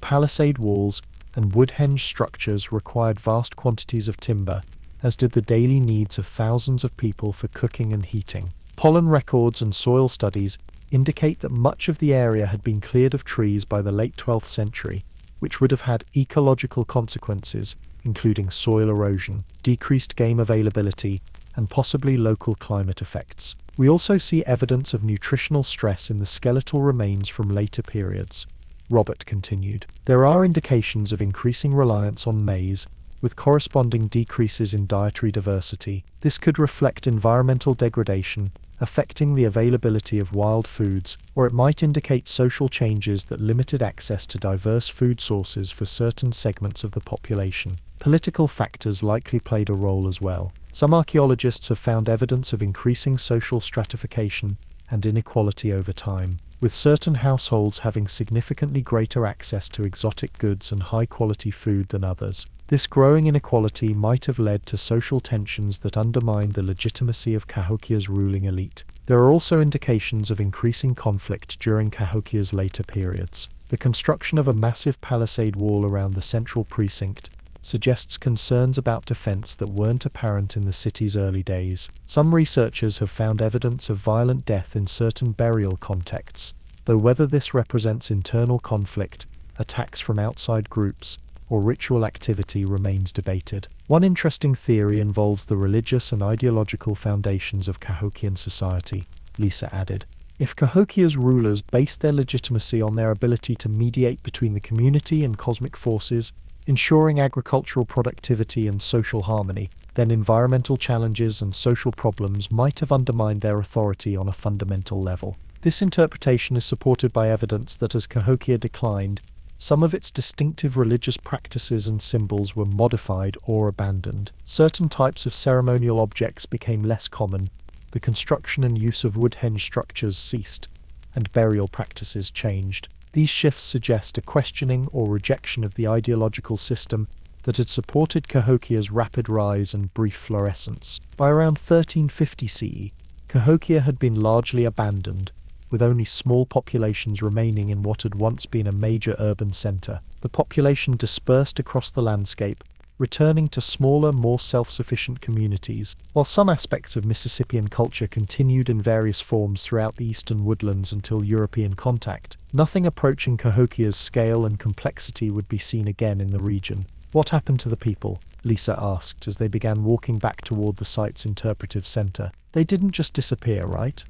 palisade walls, and wood-henge structures required vast quantities of timber, as did the daily needs of thousands of people for cooking and heating. Pollen records and soil studies indicate that much of the area had been cleared of trees by the late 12th century, which would have had ecological consequences, including soil erosion, decreased game availability, and possibly local climate effects. We also see evidence of nutritional stress in the skeletal remains from later periods. Robert continued. There are indications of increasing reliance on maize, with corresponding decreases in dietary diversity. This could reflect environmental degradation, affecting the availability of wild foods, or it might indicate social changes that limited access to diverse food sources for certain segments of the population. Political factors likely played a role as well. Some archaeologists have found evidence of increasing social stratification and inequality over time, with certain households having significantly greater access to exotic goods and high-quality food than others. This growing inequality might have led to social tensions that undermined the legitimacy of Cahokia's ruling elite. There are also indications of increasing conflict during Cahokia's later periods. The construction of a massive palisade wall around the central precinct suggests concerns about defense that weren't apparent in the city's early days. Some researchers have found evidence of violent death in certain burial contexts, though whether this represents internal conflict, attacks from outside groups, or ritual activity remains debated. One interesting theory involves the religious and ideological foundations of Cahokian society, Lisa added. If Cahokia's rulers based their legitimacy on their ability to mediate between the community and cosmic forces, ensuring agricultural productivity and social harmony, then environmental challenges and social problems might have undermined their authority on a fundamental level. This interpretation is supported by evidence that as Cahokia declined, some of its distinctive religious practices and symbols were modified or abandoned. Certain types of ceremonial objects became less common, the construction and use of wood-henge structures ceased, and burial practices changed. These shifts suggest a questioning or rejection of the ideological system that had supported Cahokia's rapid rise and brief florescence. By around 1350 CE, Cahokia had been largely abandoned, with only small populations remaining in what had once been a major urban center. The population dispersed across the landscape, returning to smaller, more self-sufficient communities. While some aspects of Mississippian culture continued in various forms throughout the eastern woodlands until European contact, nothing approaching Cahokia's scale and complexity would be seen again in the region. What happened to the people? Lisa asked as they began walking back toward the site's interpretive center. They didn't just disappear, right?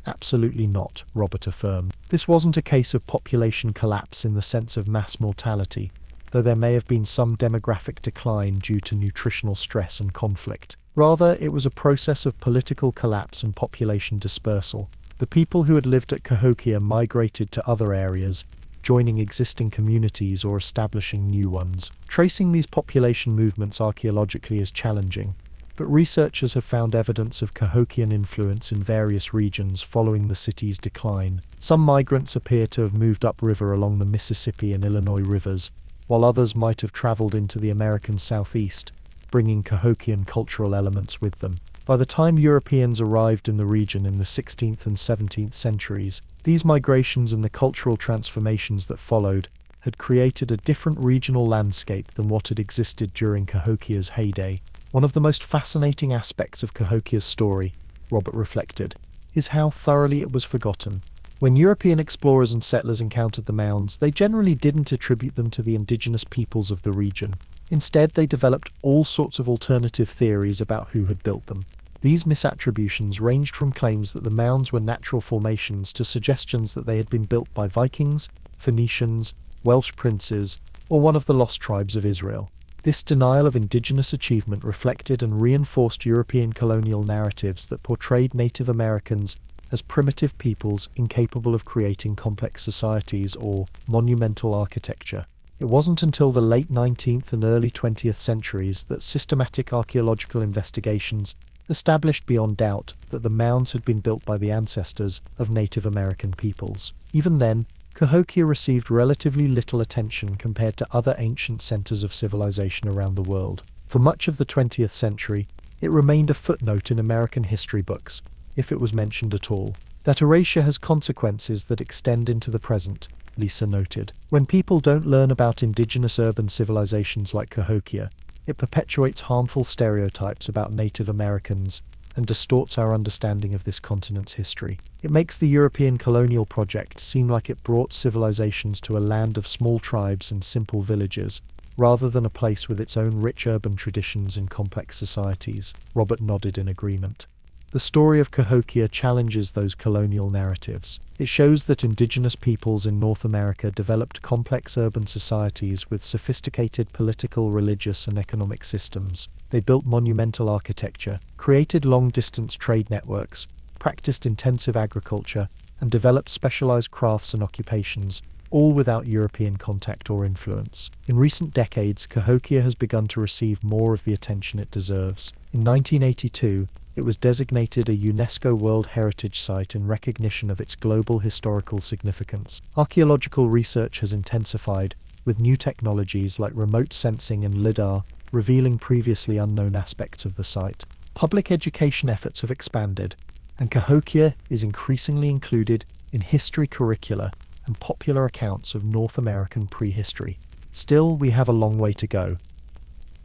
Absolutely not, Robert affirmed. This wasn't a case of population collapse in the sense of mass mortality, though there may have been some demographic decline due to nutritional stress and conflict. Rather, it was a process of political collapse and population dispersal. The people who had lived at Cahokia migrated to other areas, joining existing communities or establishing new ones. Tracing these population movements archaeologically is challenging, but researchers have found evidence of Cahokian influence in various regions following the city's decline. Some migrants appear to have moved upriver along the Mississippi and Illinois rivers, while others might have traveled into the American southeast, bringing Cahokian cultural elements with them. By the time Europeans arrived in the region in the 16th and 17th centuries, these migrations and the cultural transformations that followed had created a different regional landscape than what had existed during Cahokia's heyday. One of the most fascinating aspects of Cahokia's story, Robert reflected, is how thoroughly it was forgotten. When European explorers and settlers encountered the mounds, they generally didn't attribute them to the indigenous peoples of the region. Instead, they developed all sorts of alternative theories about who had built them. These misattributions ranged from claims that the mounds were natural formations to suggestions that they had been built by Vikings, Phoenicians, Welsh princes, or one of the lost tribes of Israel. This denial of indigenous achievement reflected and reinforced European colonial narratives that portrayed Native Americans as primitive peoples incapable of creating complex societies or monumental architecture. It wasn't until the late 19th and early 20th centuries that systematic archaeological investigations established beyond doubt that the mounds had been built by the ancestors of Native American peoples. Even then, Cahokia received relatively little attention compared to other ancient centers of civilization around the world. For much of the 20th century, it remained a footnote in American history books, if it was mentioned at all. That erasure has consequences that extend into the present, Lisa noted. When people don't learn about indigenous urban civilizations like Cahokia, it perpetuates harmful stereotypes about Native Americans and distorts our understanding of this continent's history. It makes the European colonial project seem like it brought civilizations to a land of small tribes and simple villages, rather than a place with its own rich urban traditions and complex societies. Robert nodded in agreement. The story of Cahokia challenges those colonial narratives. It shows that indigenous peoples in North America developed complex urban societies with sophisticated political, religious, and economic systems. They built monumental architecture, created long-distance trade networks, practiced intensive agriculture, and developed specialized crafts and occupations, all without European contact or influence. In recent decades, Cahokia has begun to receive more of the attention it deserves. In 1982, it was designated a UNESCO World Heritage Site in recognition of its global historical significance. Archaeological research has intensified, with new technologies like remote sensing and LIDAR revealing previously unknown aspects of the site. Public education efforts have expanded, and Cahokia is increasingly included in history curricula and popular accounts of North American prehistory. Still, we have a long way to go,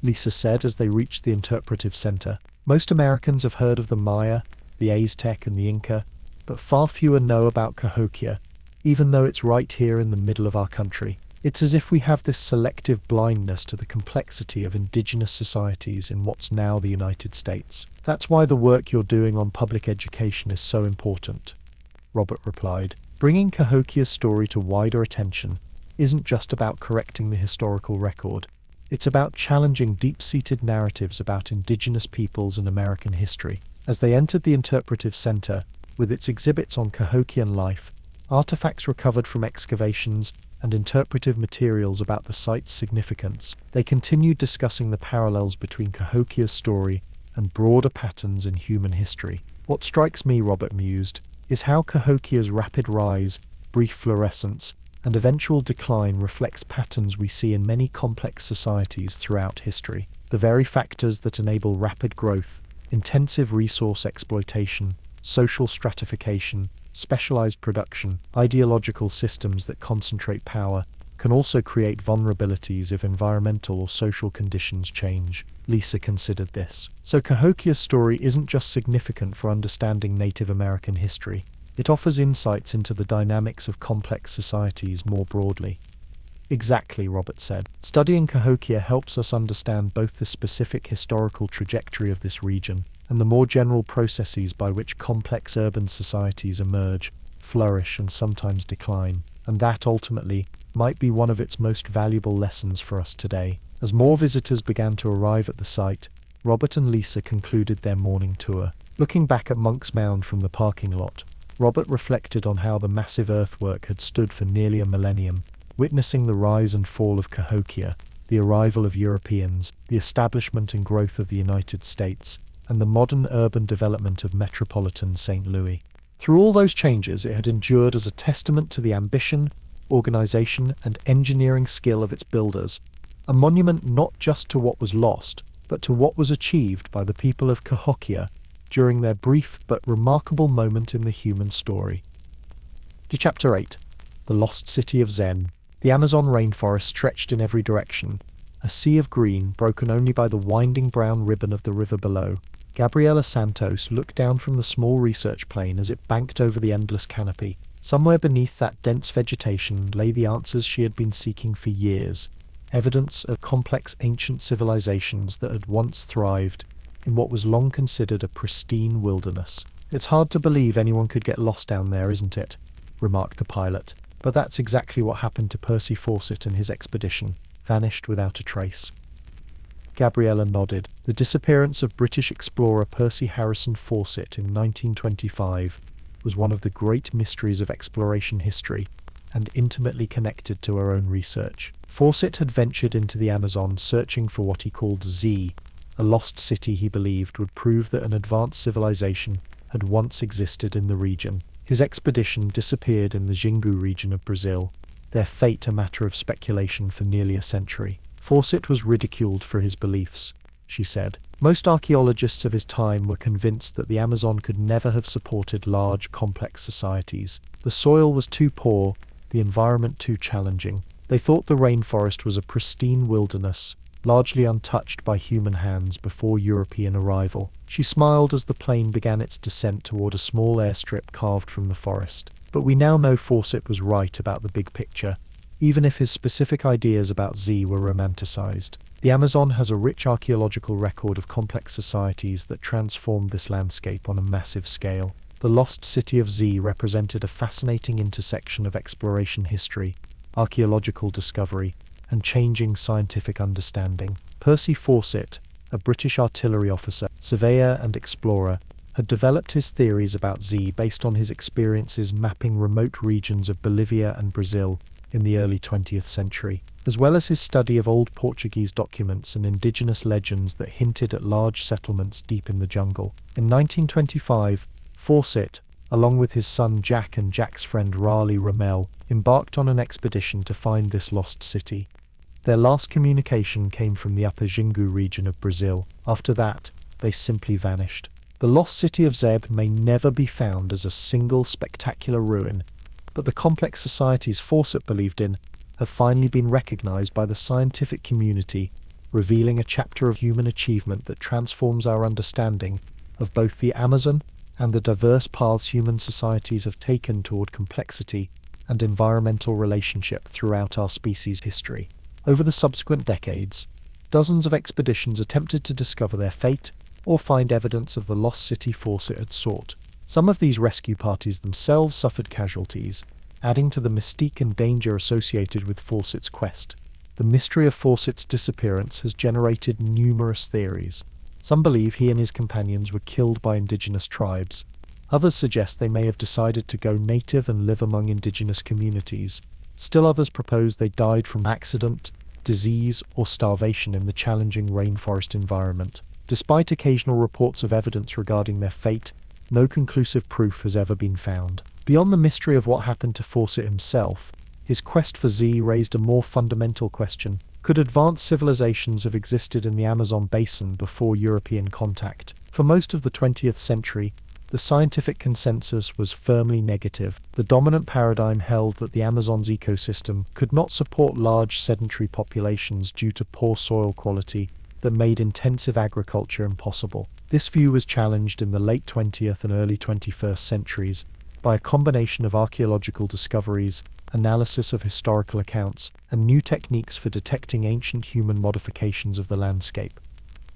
Lisa said as they reached the interpretive center. Most Americans have heard of the Maya, the Aztec, and the Inca, but far fewer know about Cahokia, even though it's right here in the middle of our country. It's as if we have this selective blindness to the complexity of indigenous societies in what's now the United States. That's why the work you're doing on public education is so important, Robert replied. Bringing Cahokia's story to wider attention isn't just about correcting the historical record. It's about challenging deep-seated narratives about indigenous peoples and American history. As they entered the interpretive center, with its exhibits on Cahokian life, artifacts recovered from excavations, and interpretive materials about the site's significance, they continued discussing the parallels between Cahokia's story and broader patterns in human history. What strikes me, Robert mused, is how Cahokia's rapid rise, brief fluorescence, and eventual decline reflects patterns we see in many complex societies throughout history. The very factors that enable rapid growth, intensive resource exploitation, social stratification, specialized production, ideological systems that concentrate power, can also create vulnerabilities if environmental or social conditions change. Lisa considered this. So Cahokia's story isn't just significant for understanding Native American history. It offers insights into the dynamics of complex societies more broadly. Exactly, Robert said. Studying Cahokia helps us understand both the specific historical trajectory of this region and the more general processes by which complex urban societies emerge, flourish, and sometimes decline. And that, ultimately, might be one of its most valuable lessons for us today. As more visitors began to arrive at the site, Robert and Lisa concluded their morning tour. Looking back at Monk's Mound from the parking lot, Robert reflected on how the massive earthwork had stood for nearly a millennium, witnessing the rise and fall of Cahokia, the arrival of Europeans, the establishment and growth of the United States, and the modern urban development of metropolitan St. Louis. Through all those changes, it had endured as a testament to the ambition, organization, and engineering skill of its builders, a monument not just to what was lost, but to what was achieved by the people of Cahokia during their brief but remarkable moment in the human story. Chapter 8. The Lost City of Zen. The Amazon rainforest stretched in every direction, a sea of green broken only by the winding brown ribbon of the river below. Gabriela Santos looked down from the small research plane as it banked over the endless canopy. Somewhere beneath that dense vegetation lay the answers she had been seeking for years, evidence of complex ancient civilizations that had once thrived in what was long considered a pristine wilderness. "It's hard to believe anyone could get lost down there, isn't it?" remarked the pilot. "But that's exactly what happened to Percy Fawcett and his expedition. vanished without a trace. Gabriella nodded. The disappearance of British explorer Percy Harrison Fawcett in 1925 was one of the great mysteries of exploration history, and intimately connected to her own research. Fawcett had ventured into the Amazon searching for what he called Z, a lost city he believed would prove that an advanced civilization had once existed in the region. His expedition disappeared in the Xingu region of Brazil, their fate a matter of speculation for nearly a century. Fawcett was ridiculed for his beliefs, she said. Most archaeologists of his time were convinced that the Amazon could never have supported large, complex societies. The soil was too poor, the environment too challenging. They thought the rainforest was a pristine wilderness, largely untouched by human hands before European arrival. She smiled as the plane began its descent toward a small airstrip carved from the forest. But we now know Fawcett was right about the big picture, even if his specific ideas about Z were romanticized. The Amazon has a rich archaeological record of complex societies that transformed this landscape on a massive scale. The lost city of Z represented a fascinating intersection of exploration history, archaeological discovery, and changing scientific understanding. Percy Fawcett, a British artillery officer, surveyor and explorer, had developed his theories about Z based on his experiences mapping remote regions of Bolivia and Brazil in the early 20th century, as well as his study of old Portuguese documents and indigenous legends that hinted at large settlements deep in the jungle. In 1925, Fawcett, along with his son Jack and Jack's friend Raleigh Ramel, embarked on an expedition to find this lost city. Their last communication came from the upper Xingu region of Brazil. After that, they simply vanished. The lost city of Zeb may never be found as a single spectacular ruin, but the complex societies Fawcett believed in have finally been recognized by the scientific community, revealing a chapter of human achievement that transforms our understanding of both the Amazon and the diverse paths human societies have taken toward complexity and environmental relationship throughout our species' history. Over the subsequent decades, dozens of expeditions attempted to discover their fate or find evidence of the lost city Fawcett had sought. Some of these rescue parties themselves suffered casualties, adding to the mystique and danger associated with Fawcett's quest. The mystery of Fawcett's disappearance has generated numerous theories. Some believe he and his companions were killed by indigenous tribes. Others suggest they may have decided to go native and live among indigenous communities. Still others propose they died from accident, disease, or starvation in the challenging rainforest environment. Despite occasional reports of evidence regarding their fate, no conclusive proof has ever been found. Beyond the mystery of what happened to Fawcett himself, his quest for Z raised a more fundamental question. Could advanced civilizations have existed in the Amazon basin before European contact? For most of the 20th century, the scientific consensus was firmly negative. The dominant paradigm held that the Amazon's ecosystem could not support large sedentary populations due to poor soil quality that made intensive agriculture impossible. This view was challenged in the late 20th and early 21st centuries by a combination of archaeological discoveries, analysis of historical accounts, and new techniques for detecting ancient human modifications of the landscape.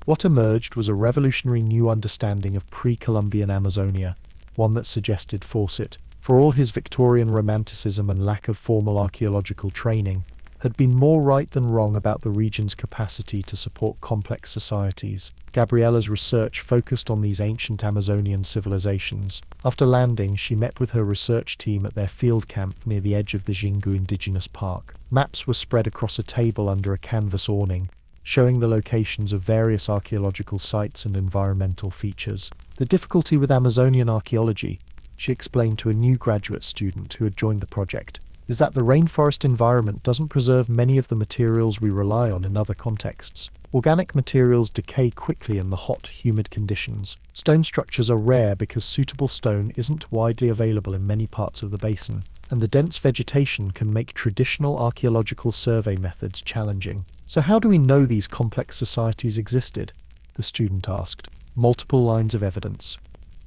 What emerged was a revolutionary new understanding of pre-Columbian Amazonia, one that suggested Fawcett, for all his Victorian romanticism and lack of formal archaeological training, had been more right than wrong about the region's capacity to support complex societies. Gabriella's research focused on these ancient Amazonian civilizations. After landing, she met with her research team at their field camp near the edge of the Xingu Indigenous Park. Maps were spread across a table under a canvas awning, showing the locations of various archaeological sites and environmental features. The difficulty with Amazonian archaeology, she explained to a new graduate student who had joined the project, is that the rainforest environment doesn't preserve many of the materials we rely on in other contexts. Organic materials decay quickly in the hot, humid conditions. Stone structures are rare because suitable stone isn't widely available in many parts of the basin, and the dense vegetation can make traditional archaeological survey methods challenging. So how do we know these complex societies existed? The student asked. Multiple lines of evidence,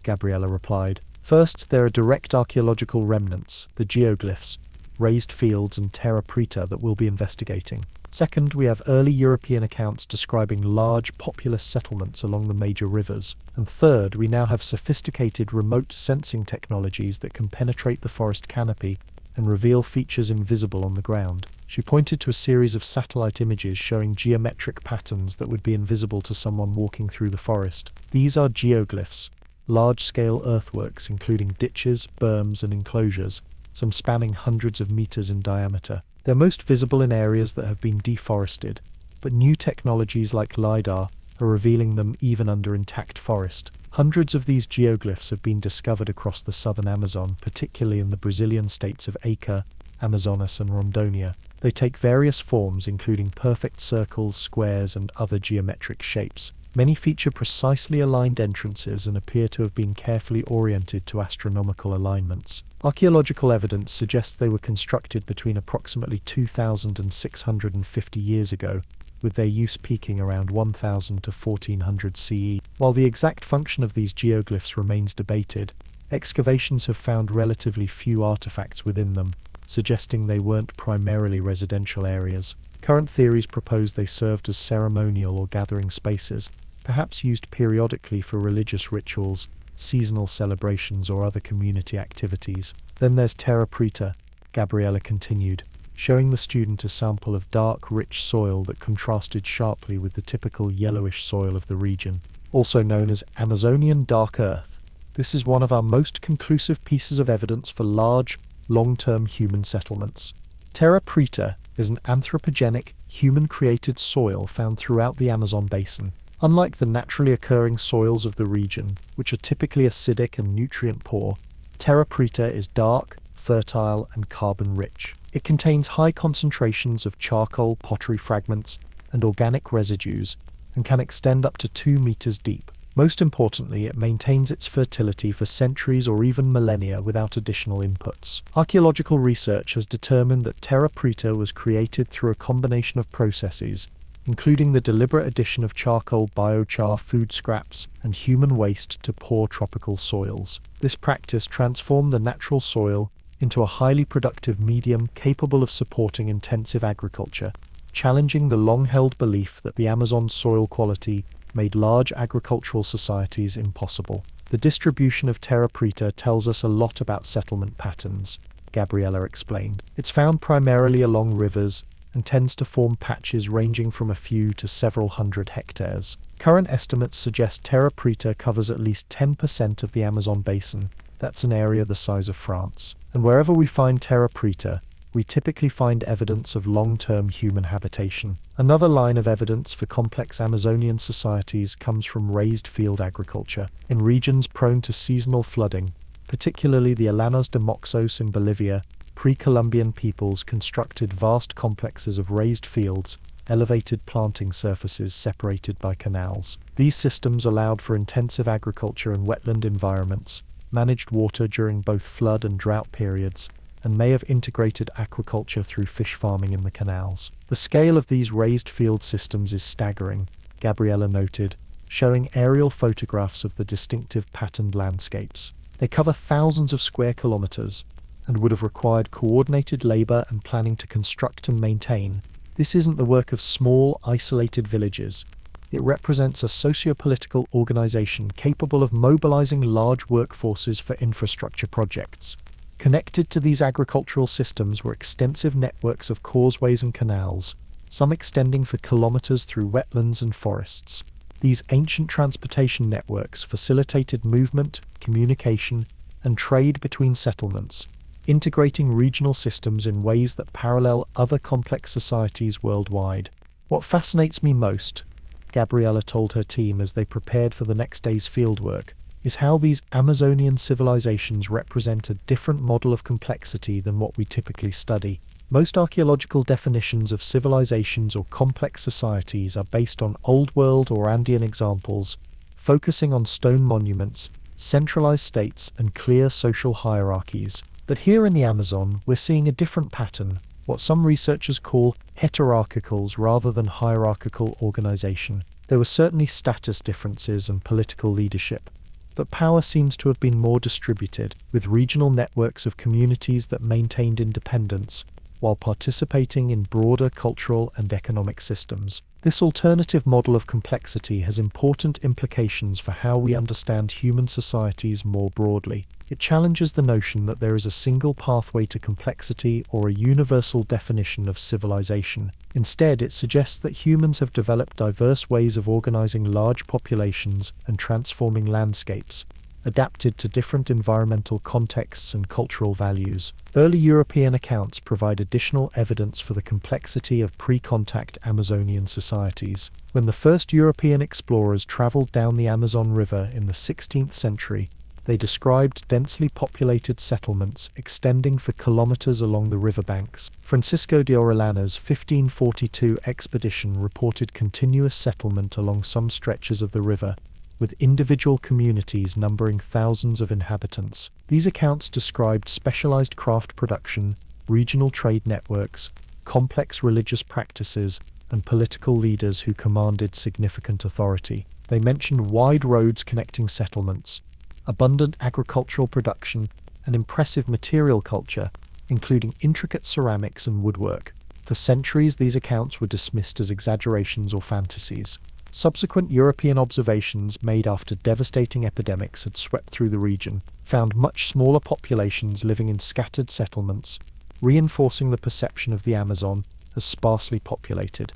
Gabriella replied. First, there are direct archaeological remnants, the geoglyphs, raised fields and terra preta that we'll be investigating. Second, we have early European accounts describing large, populous settlements along the major rivers. And third, we now have sophisticated remote sensing technologies that can penetrate the forest canopy and reveal features invisible on the ground. She pointed to a series of satellite images showing geometric patterns that would be invisible to someone walking through the forest. These are geoglyphs, large-scale earthworks including ditches, berms, and enclosures, some spanning hundreds of meters in diameter. They're most visible in areas that have been deforested, but new technologies like LiDAR are revealing them even under intact forest. Hundreds of these geoglyphs have been discovered across the southern Amazon, particularly in the Brazilian states of Acre, Amazonas, and Rondônia. They take various forms, including perfect circles, squares, and other geometric shapes. Many feature precisely aligned entrances and appear to have been carefully oriented to astronomical alignments. Archaeological evidence suggests they were constructed between approximately 2,000 and 650 years ago, with their use peaking around 1000 to 1400 CE. While the exact function of these geoglyphs remains debated, excavations have found relatively few artifacts within them, suggesting they weren't primarily residential areas. Current theories propose they served as ceremonial or gathering spaces, perhaps used periodically for religious rituals, seasonal celebrations, or other community activities. Then there's Terra Preta, Gabriella continued, showing the student a sample of dark, rich soil that contrasted sharply with the typical yellowish soil of the region, also known as Amazonian dark earth. This is one of our most conclusive pieces of evidence for large, long-term human settlements. Terra Preta is an anthropogenic, human-created soil found throughout the Amazon basin. Unlike the naturally occurring soils of the region, which are typically acidic and nutrient-poor, Terra Preta is dark, fertile, and carbon-rich. It contains high concentrations of charcoal, pottery fragments, and organic residues, and can extend up to 2 meters deep. Most importantly, it maintains its fertility for centuries or even millennia without additional inputs. Archaeological research has determined that Terra Preta was created through a combination of processes, including the deliberate addition of charcoal, biochar, food scraps, and human waste to poor tropical soils. This practice transformed the natural soil into a highly productive medium capable of supporting intensive agriculture, challenging the long-held belief that the Amazon's soil quality made large agricultural societies impossible. The distribution of Terra Preta tells us a lot about settlement patterns, Gabriella explained. It's found primarily along rivers and tends to form patches ranging from a few to several hundred hectares. Current estimates suggest Terra Preta covers at least 10% of the Amazon basin. That's an area the size of France. And wherever we find Terra Preta, we typically find evidence of long-term human habitation. Another line of evidence for complex Amazonian societies comes from raised field agriculture. In regions prone to seasonal flooding, particularly the Llanos de Moxos in Bolivia, pre-Columbian peoples constructed vast complexes of raised fields, elevated planting surfaces separated by canals. These systems allowed for intensive agriculture in wetland environments, managed water during both flood and drought periods, and may have integrated aquaculture through fish farming in the canals. The scale of these raised field systems is staggering, Gabriella noted, showing aerial photographs of the distinctive patterned landscapes. They cover thousands of square kilometers, and would have required coordinated labor and planning to construct and maintain. This isn't the work of small, isolated villages. It represents a socio-political organization capable of mobilizing large workforces for infrastructure projects. Connected to these agricultural systems were extensive networks of causeways and canals, some extending for kilometers through wetlands and forests. These ancient transportation networks facilitated movement, communication, and trade between settlements, integrating regional systems in ways that parallel other complex societies worldwide. What fascinates me most, Gabriella told her team as they prepared for the next day's fieldwork, is how these Amazonian civilizations represent a different model of complexity than what we typically study. Most archaeological definitions of civilizations or complex societies are based on Old World or Andean examples, focusing on stone monuments, centralized states, and clear social hierarchies. But here in the Amazon, we're seeing a different pattern, what some researchers call heterarchicals rather than hierarchical organization. There were certainly status differences and political leadership, but power seems to have been more distributed, with regional networks of communities that maintained independence, while participating in broader cultural and economic systems. This alternative model of complexity has important implications for how we understand human societies more broadly. It challenges the notion that there is a single pathway to complexity or a universal definition of civilization. Instead, it suggests that humans have developed diverse ways of organizing large populations and transforming landscapes, adapted to different environmental contexts and cultural values. Early European accounts provide additional evidence for the complexity of pre-contact Amazonian societies. When the first European explorers traveled down the Amazon River in the 16th century, they described densely populated settlements extending for kilometers along the riverbanks. Francisco de Orellana's 1542 expedition reported continuous settlement along some stretches of the river, with individual communities numbering thousands of inhabitants. These accounts described specialized craft production, regional trade networks, complex religious practices, and political leaders who commanded significant authority. They mentioned wide roads connecting settlements, abundant agricultural production, and impressive material culture, including intricate ceramics and woodwork. For centuries, these accounts were dismissed as exaggerations or fantasies. Subsequent European observations made after devastating epidemics had swept through the region found much smaller populations living in scattered settlements, reinforcing the perception of the Amazon as sparsely populated.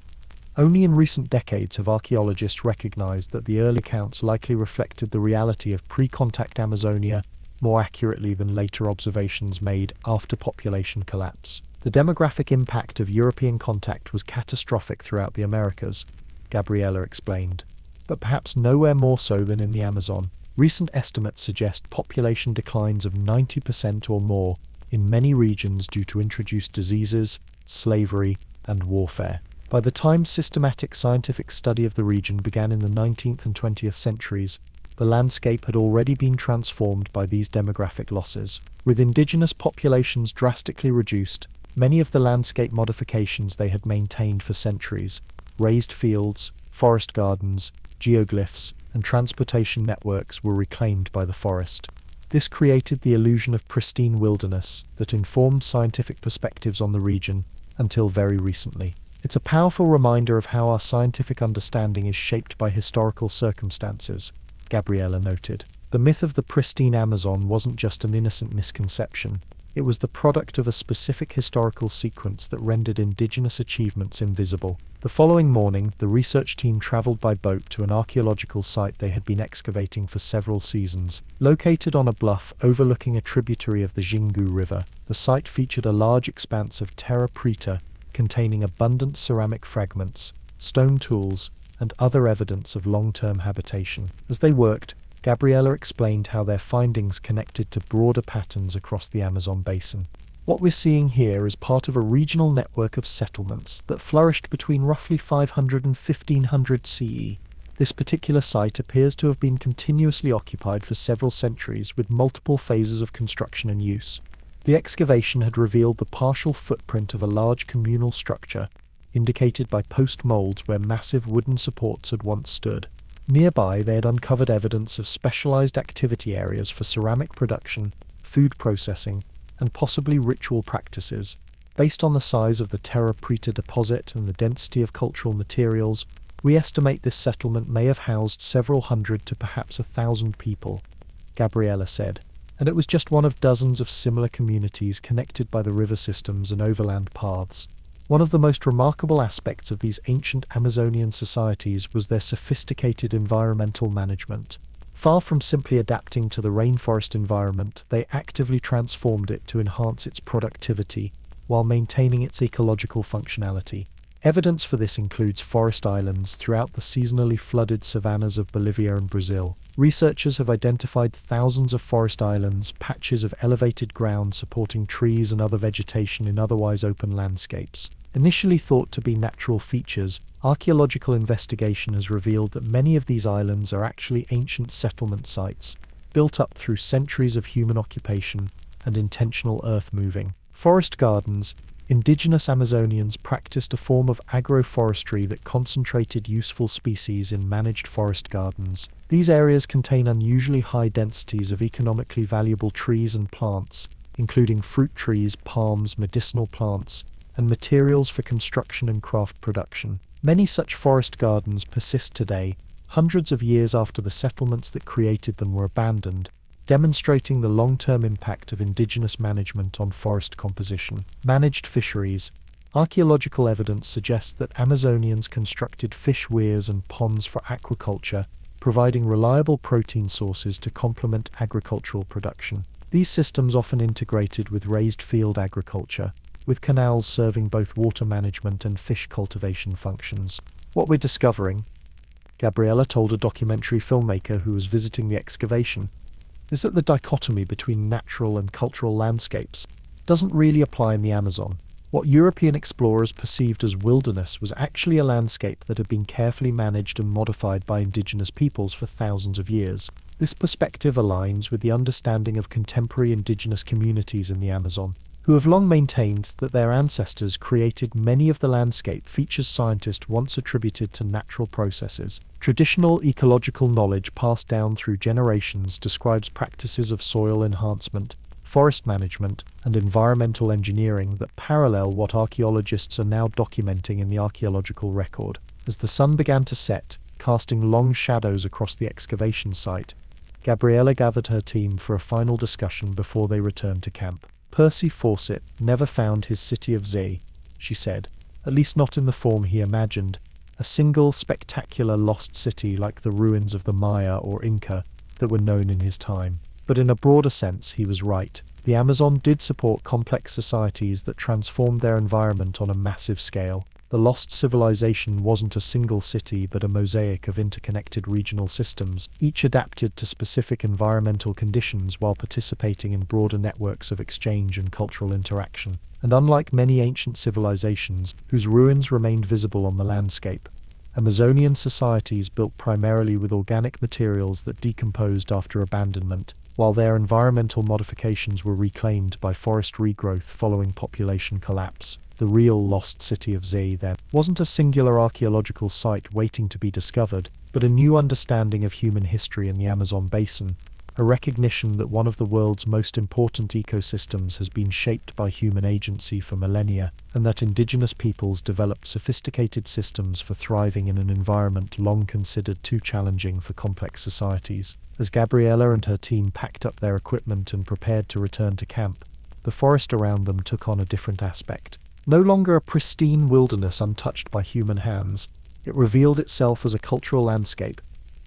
Only in recent decades have archaeologists recognized that the early accounts likely reflected the reality of pre-contact Amazonia more accurately than later observations made after population collapse. The demographic impact of European contact was catastrophic throughout the Americas, Gabriela explained, but perhaps nowhere more so than in the Amazon. Recent estimates suggest population declines of 90% or more in many regions due to introduced diseases, slavery, and warfare. By the time systematic scientific study of the region began in the 19th and 20th centuries, the landscape had already been transformed by these demographic losses. With indigenous populations drastically reduced, many of the landscape modifications they had maintained for centuries, raised fields, forest gardens, geoglyphs, and transportation networks were reclaimed by the forest. This created the illusion of pristine wilderness that informed scientific perspectives on the region until very recently. It's a powerful reminder of how our scientific understanding is shaped by historical circumstances, Gabriela noted. The myth of the pristine Amazon wasn't just an innocent misconception. It was the product of a specific historical sequence that rendered indigenous achievements invisible. The following morning, the research team traveled by boat to an archaeological site they had been excavating for several seasons. Located on a bluff overlooking a tributary of the Xingu River, the site featured a large expanse of terra preta containing abundant ceramic fragments, stone tools, and other evidence of long-term habitation. As they worked, Gabriela explained how their findings connected to broader patterns across the Amazon basin. What we're seeing here is part of a regional network of settlements that flourished between roughly 500 and 1500 CE. This particular site appears to have been continuously occupied for several centuries with multiple phases of construction and use. The excavation had revealed the partial footprint of a large communal structure, indicated by post molds where massive wooden supports had once stood. Nearby, they had uncovered evidence of specialized activity areas for ceramic production, food processing, and possibly ritual practices. Based on the size of the terra preta deposit and the density of cultural materials, we estimate this settlement may have housed several hundred to perhaps 1,000 people, Gabriela said. And it was just one of dozens of similar communities connected by the river systems and overland paths. One of the most remarkable aspects of these ancient Amazonian societies was their sophisticated environmental management. Far from simply adapting to the rainforest environment, they actively transformed it to enhance its productivity while maintaining its ecological functionality. Evidence for this includes forest islands throughout the seasonally flooded savannas of Bolivia and Brazil. Researchers have identified thousands of forest islands, patches of elevated ground supporting trees and other vegetation in otherwise open landscapes. Initially thought to be natural features, archaeological investigation has revealed that many of these islands are actually ancient settlement sites, built up through centuries of human occupation and intentional earth-moving. Forest gardens. Indigenous Amazonians practiced a form of agroforestry that concentrated useful species in managed forest gardens. These areas contain unusually high densities of economically valuable trees and plants, including fruit trees, palms, medicinal plants, and materials for construction and craft production. Many such forest gardens persist today, hundreds of years after the settlements that created them were abandoned, demonstrating the long-term impact of indigenous management on forest composition. Managed fisheries. Archaeological evidence suggests that Amazonians constructed fish weirs and ponds for aquaculture, providing reliable protein sources to complement agricultural production. These systems often integrated with raised field agriculture, with canals serving both water management and fish cultivation functions. What we're discovering, Gabriella told a documentary filmmaker who was visiting the excavation, is that the dichotomy between natural and cultural landscapes doesn't really apply in the Amazon. What European explorers perceived as wilderness was actually a landscape that had been carefully managed and modified by indigenous peoples for thousands of years. This perspective aligns with the understanding of contemporary indigenous communities in the Amazon, who have long maintained that their ancestors created many of the landscape features scientists once attributed to natural processes. Traditional ecological knowledge passed down through generations describes practices of soil enhancement, forest management, and environmental engineering that parallel what archaeologists are now documenting in the archaeological record. As the sun began to set, casting long shadows across the excavation site, Gabriella gathered her team for a final discussion before they returned to camp. Percy Fawcett never found his city of Ze, she said, at least not in the form he imagined, a single spectacular lost city like the ruins of the Maya or Inca that were known in his time. But in a broader sense, he was right. The Amazon did support complex societies that transformed their environment on a massive scale. The lost civilization wasn't a single city but a mosaic of interconnected regional systems, each adapted to specific environmental conditions while participating in broader networks of exchange and cultural interaction. And unlike many ancient civilizations, whose ruins remained visible on the landscape, Amazonian societies built primarily with organic materials that decomposed after abandonment, while their environmental modifications were reclaimed by forest regrowth following population collapse. The real lost city of Ze, then, wasn't a singular archaeological site waiting to be discovered, but a new understanding of human history in the Amazon basin, a recognition that one of the world's most important ecosystems has been shaped by human agency for millennia, and that indigenous peoples developed sophisticated systems for thriving in an environment long considered too challenging for complex societies. As Gabriella and her team packed up their equipment and prepared to return to camp, the forest around them took on a different aspect. No longer a pristine wilderness untouched by human hands, it revealed itself as a cultural landscape,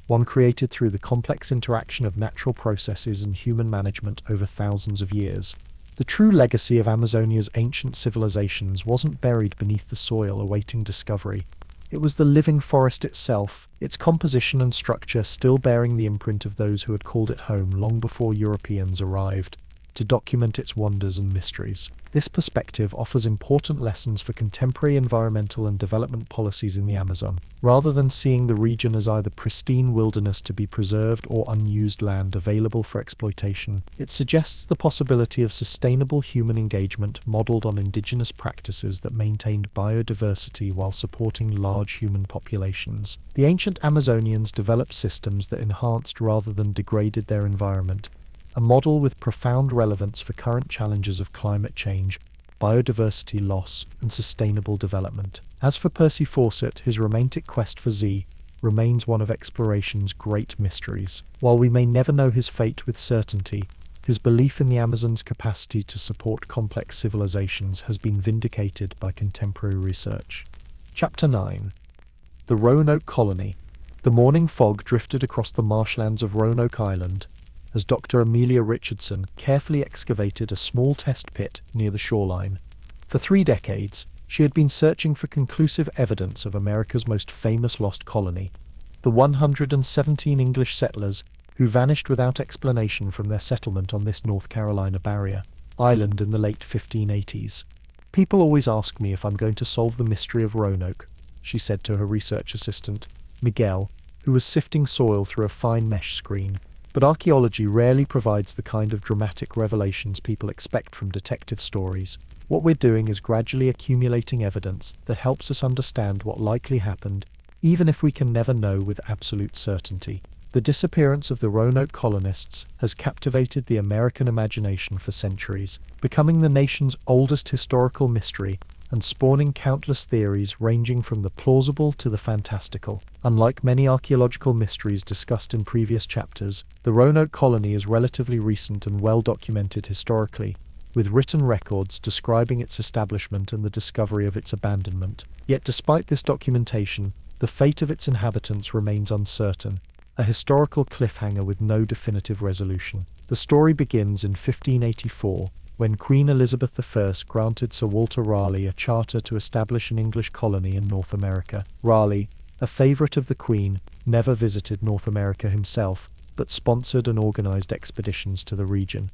one created through the complex interaction of natural processes and human management over thousands of years. The true legacy of Amazonia's ancient civilizations wasn't buried beneath the soil awaiting discovery. It was the living forest itself, its composition and structure still bearing the imprint of those who had called it home long before Europeans arrived, to document its wonders and mysteries. This perspective offers important lessons for contemporary environmental and development policies in the Amazon. Rather than seeing the region as either pristine wilderness to be preserved or unused land available for exploitation, it suggests the possibility of sustainable human engagement modeled on indigenous practices that maintained biodiversity while supporting large human populations. The ancient Amazonians developed systems that enhanced rather than degraded their environment, a model with profound relevance for current challenges of climate change, biodiversity loss, and sustainable development. As for Percy Fawcett, his romantic quest for Z remains one of exploration's great mysteries. While we may never know his fate with certainty, his belief in the Amazon's capacity to support complex civilizations has been vindicated by contemporary research. Chapter 9. The Roanoke Colony. The morning fog drifted across the marshlands of Roanoke Island, as Dr. Amelia Richardson carefully excavated a small test pit near the shoreline. For 3 decades, she had been searching for conclusive evidence of America's most famous lost colony, the 117 English settlers who vanished without explanation from their settlement on this North Carolina barrier island in the late 1580s. "People always ask me if I'm going to solve the mystery of Roanoke," she said to her research assistant, Miguel, who was sifting soil through a fine mesh screen. But archaeology rarely provides the kind of dramatic revelations people expect from detective stories. What we're doing is gradually accumulating evidence that helps us understand what likely happened, even if we can never know with absolute certainty. The disappearance of the Roanoke colonists has captivated the American imagination for centuries, becoming the nation's oldest historical mystery and spawning countless theories ranging from the plausible to the fantastical. Unlike many archaeological mysteries discussed in previous chapters, the Roanoke Colony is relatively recent and well documented historically, with written records describing its establishment and the discovery of its abandonment. Yet despite this documentation, the fate of its inhabitants remains uncertain, a historical cliffhanger with no definitive resolution. The story begins in 1584, when Queen Elizabeth I granted Sir Walter Raleigh a charter to establish an English colony in North America. Raleigh, a favourite of the Queen, never visited North America himself, but sponsored and organised expeditions to the region.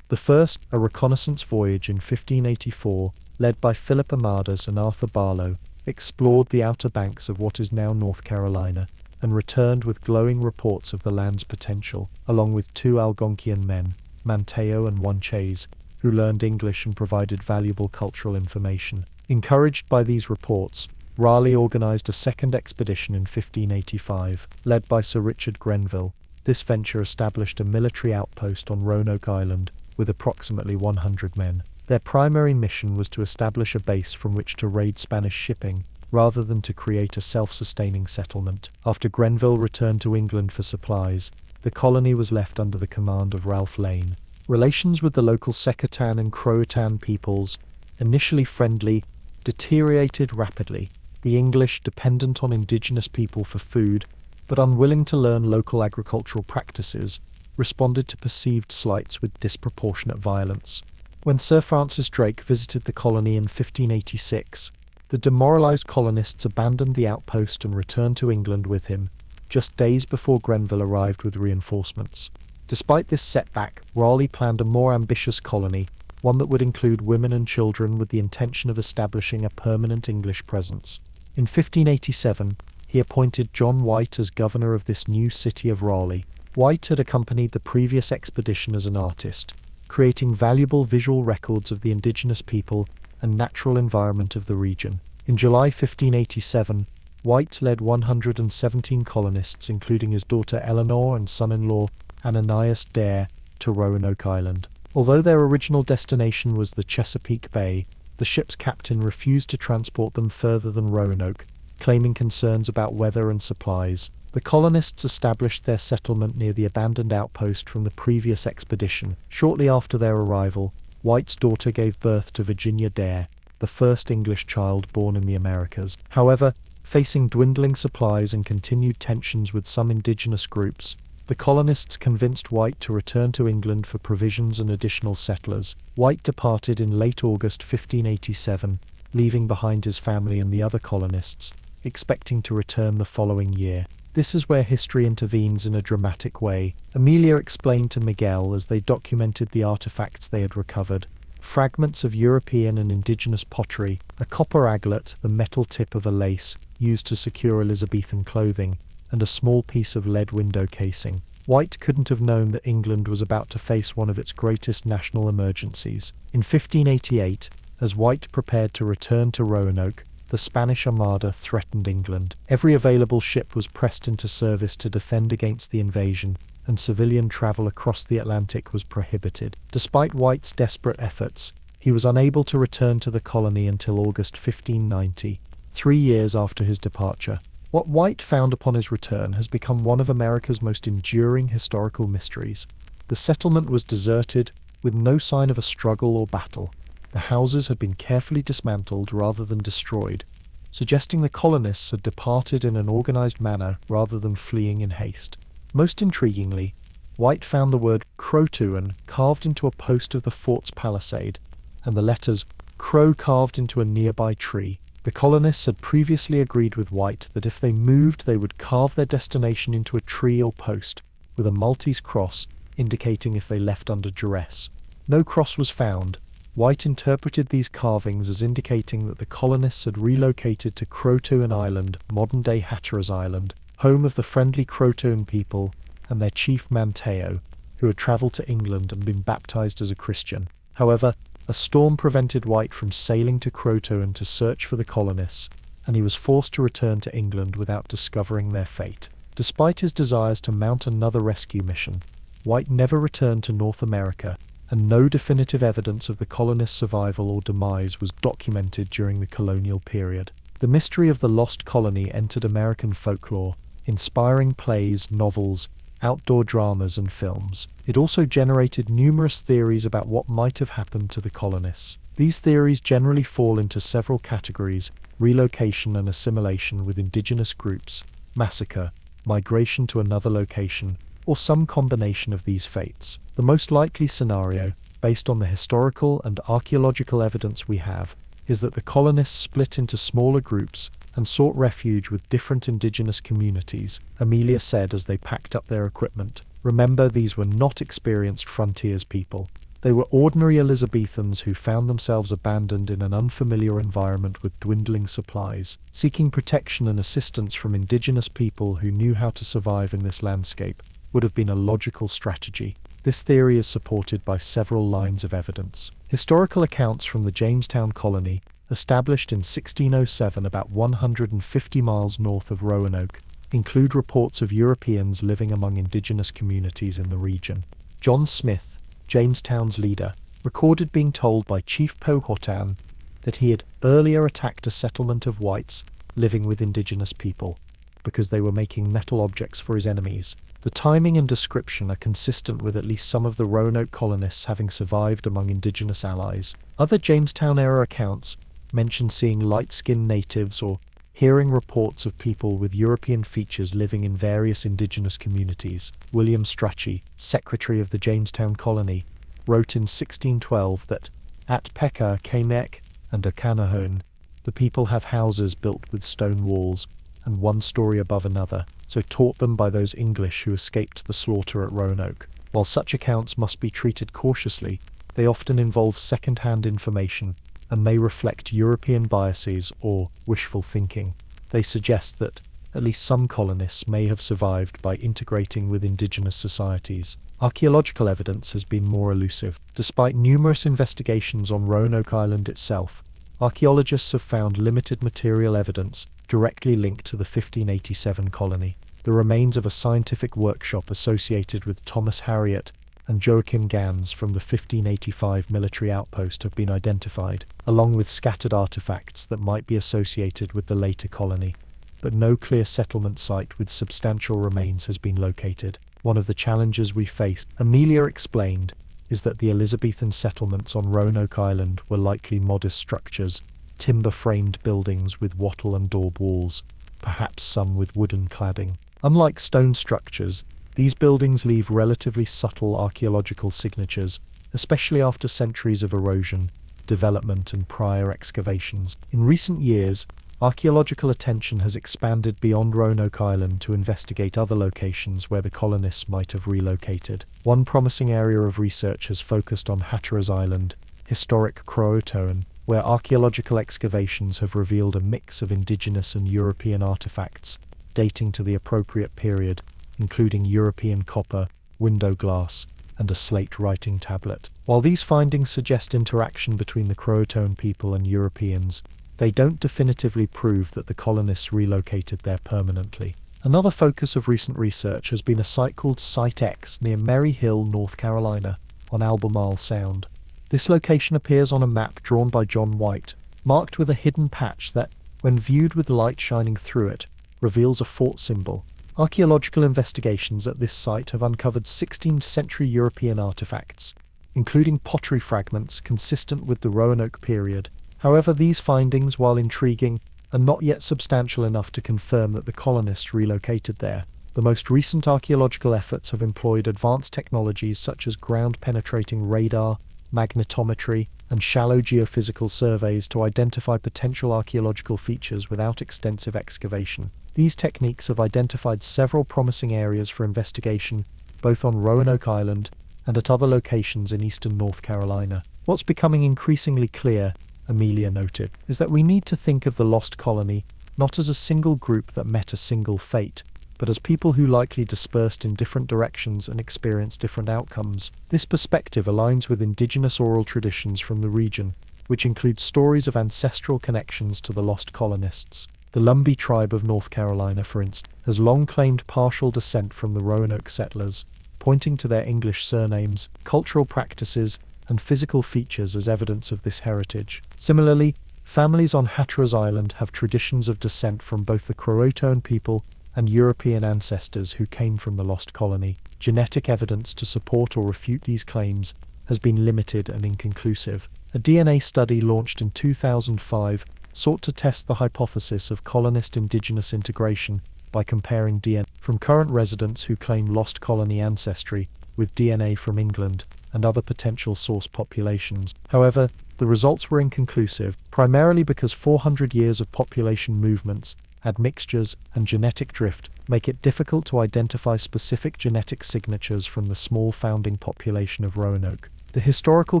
The first, a reconnaissance voyage in 1584, led by Philip Amadas and Arthur Barlow, explored the outer banks of what is now North Carolina, and returned with glowing reports of the land's potential, along with two Algonquian men, Manteo and Wanchese, who learned English and provided valuable cultural information. Encouraged by these reports, Raleigh organised a second expedition in 1585, led by Sir Richard Grenville. This venture established a military outpost on Roanoke Island with approximately 100 men. Their primary mission was to establish a base from which to raid Spanish shipping, rather than to create a self-sustaining settlement. After Grenville returned to England for supplies, the colony was left under the command of Ralph Lane. Relations with the local Secatan and Croatan peoples, initially friendly, deteriorated rapidly. The English, dependent on indigenous people for food, but unwilling to learn local agricultural practices, responded to perceived slights with disproportionate violence. When Sir Francis Drake visited the colony in 1586, the demoralised colonists abandoned the outpost and returned to England with him, just days before Grenville arrived with reinforcements. Despite this setback, Raleigh planned a more ambitious colony, one that would include women and children with the intention of establishing a permanent English presence. In 1587, he appointed John White as governor of this new city of Raleigh. White had accompanied the previous expedition as an artist, creating valuable visual records of the indigenous people and natural environment of the region. In July 1587, White led 117 colonists, including his daughter Eleanor and son-in-law Ananias Dare, to Roanoke Island. Although their original destination was the Chesapeake Bay, the ship's captain refused to transport them further than Roanoke, claiming concerns about weather and supplies. The colonists established their settlement near the abandoned outpost from the previous expedition. Shortly after their arrival, White's daughter gave birth to Virginia Dare, the first English child born in the Americas. However, facing dwindling supplies and continued tensions with some indigenous groups, the colonists convinced White to return to England for provisions and additional settlers. White departed in late August 1587, leaving behind his family and the other colonists, expecting to return the following year. This is where history intervenes in a dramatic way. Amelia explained to Miguel as they documented the artifacts they had recovered. Fragments of European and indigenous pottery, a copper aglet, the metal tip of a lace used to secure Elizabethan clothing, and a small piece of lead window casing. White couldn't have known that England was about to face one of its greatest national emergencies. In 1588, as White prepared to return to Roanoke, the Spanish Armada threatened England. Every available ship was pressed into service to defend against the invasion, and civilian travel across the Atlantic was prohibited. Despite White's desperate efforts, he was unable to return to the colony until August 1590, 3 years after his departure. What White found upon his return has become one of America's most enduring historical mysteries. The settlement was deserted, with no sign of a struggle or battle. The houses had been carefully dismantled rather than destroyed, suggesting the colonists had departed in an organized manner rather than fleeing in haste. Most intriguingly, White found the word Croatoan carved into a post of the fort's palisade, and the letters Crow carved into a nearby tree. The colonists had previously agreed with White that if they moved they would carve their destination into a tree or post, with a Maltese cross indicating if they left under duress. No cross was found. White interpreted these carvings as indicating that the colonists had relocated to Croatoan Island, modern-day Hatteras Island, home of the friendly Croatoan people and their chief Manteo, who had travelled to England and been baptized as a Christian. However, a storm prevented White from sailing to Croatoan to search for the colonists, and he was forced to return to England without discovering their fate. Despite his desires to mount another rescue mission, White never returned to North America, and no definitive evidence of the colonists' survival or demise was documented during the colonial period. The mystery of the lost colony entered American folklore, inspiring plays, novels, outdoor dramas, and films. It also generated numerous theories about what might have happened to the colonists. These theories generally fall into several categories: relocation and assimilation with indigenous groups, massacre, migration to another location, or some combination of these fates. The most likely scenario, based on the historical and archaeological evidence we have, is that the colonists split into smaller groups and sought refuge with different indigenous communities, Amelia said as they packed up their equipment. Remember, these were not experienced frontiers people. They were ordinary Elizabethans who found themselves abandoned in an unfamiliar environment with dwindling supplies. Seeking protection and assistance from indigenous people who knew how to survive in this landscape would have been a logical strategy. This theory is supported by several lines of evidence. Historical accounts from the Jamestown colony, established in 1607 about 150 miles north of Roanoke, include reports of Europeans living among indigenous communities in the region. John Smith, Jamestown's leader, recorded being told by Chief Powhatan that he had earlier attacked a settlement of whites living with indigenous people because they were making metal objects for his enemies. The timing and description are consistent with at least some of the Roanoke colonists having survived among indigenous allies. Other Jamestown-era accounts mention seeing light-skinned natives or hearing reports of people with European features living in various indigenous communities. William Strachey, secretary of the Jamestown colony, wrote in 1612 that at Pekah, Kamek, and Okanahoan, the people have houses built with stone walls and one story above another, so taught them by those English who escaped the slaughter at Roanoke. While such accounts must be treated cautiously, they often involve second-hand information and may reflect European biases or wishful thinking. They suggest that at least some colonists may have survived by integrating with indigenous societies. Archaeological evidence has been more elusive. Despite numerous investigations on Roanoke Island itself, archaeologists have found limited material evidence directly linked to the 1587 colony. The remains of a scientific workshop associated with Thomas Harriot and Joachim Gans from the 1585 military outpost have been identified, along with scattered artifacts that might be associated with the later colony. But no clear settlement site with substantial remains has been located. One of the challenges we faced, Amelia explained, is that the Elizabethan settlements on Roanoke Island were likely modest structures, timber-framed buildings with wattle and daub walls, perhaps some with wooden cladding. Unlike stone structures, these buildings leave relatively subtle archaeological signatures, especially after centuries of erosion, development, and prior excavations. In recent years, archaeological attention has expanded beyond Roanoke Island to investigate other locations where the colonists might have relocated. One promising area of research has focused on Hatteras Island, historic Croatoan, where archaeological excavations have revealed a mix of indigenous and European artifacts dating to the appropriate period, including European copper, window glass, and a slate writing tablet. While these findings suggest interaction between the Croatoan people and Europeans, they don't definitively prove that the colonists relocated there permanently. Another focus of recent research has been a site called Site X near Merry Hill, North Carolina, on Albemarle Sound. This location appears on a map drawn by John White, marked with a hidden patch that, when viewed with light shining through it, reveals a fort symbol. Archaeological investigations at this site have uncovered 16th century European artifacts, including pottery fragments consistent with the Roanoke period. However, these findings, while intriguing, are not yet substantial enough to confirm that the colonists relocated there. The most recent archaeological efforts have employed advanced technologies such as ground-penetrating radar, magnetometry, and shallow geophysical surveys to identify potential archaeological features without extensive excavation. These techniques have identified several promising areas for investigation, both on Roanoke Island and at other locations in eastern North Carolina. What's becoming increasingly clear, Amelia noted, is that we need to think of the lost colony not as a single group that met a single fate, but as people who likely dispersed in different directions and experienced different outcomes. This perspective aligns with indigenous oral traditions from the region, which include stories of ancestral connections to the lost colonists. The Lumbee tribe of North Carolina, for instance, has long claimed partial descent from the Roanoke settlers, pointing to their English surnames, cultural practices, and physical features as evidence of this heritage. Similarly, families on Hatteras Island have traditions of descent from both the Croatoan people and European ancestors who came from the lost colony. Genetic evidence to support or refute these claims has been limited and inconclusive. A DNA study launched in 2005 sought to test the hypothesis of colonist-indigenous integration by comparing DNA from current residents who claim lost colony ancestry with DNA from England and other potential source populations. However, the results were inconclusive, primarily because 400 years of population movements, admixtures, and genetic drift make it difficult to identify specific genetic signatures from the small founding population of Roanoke. The historical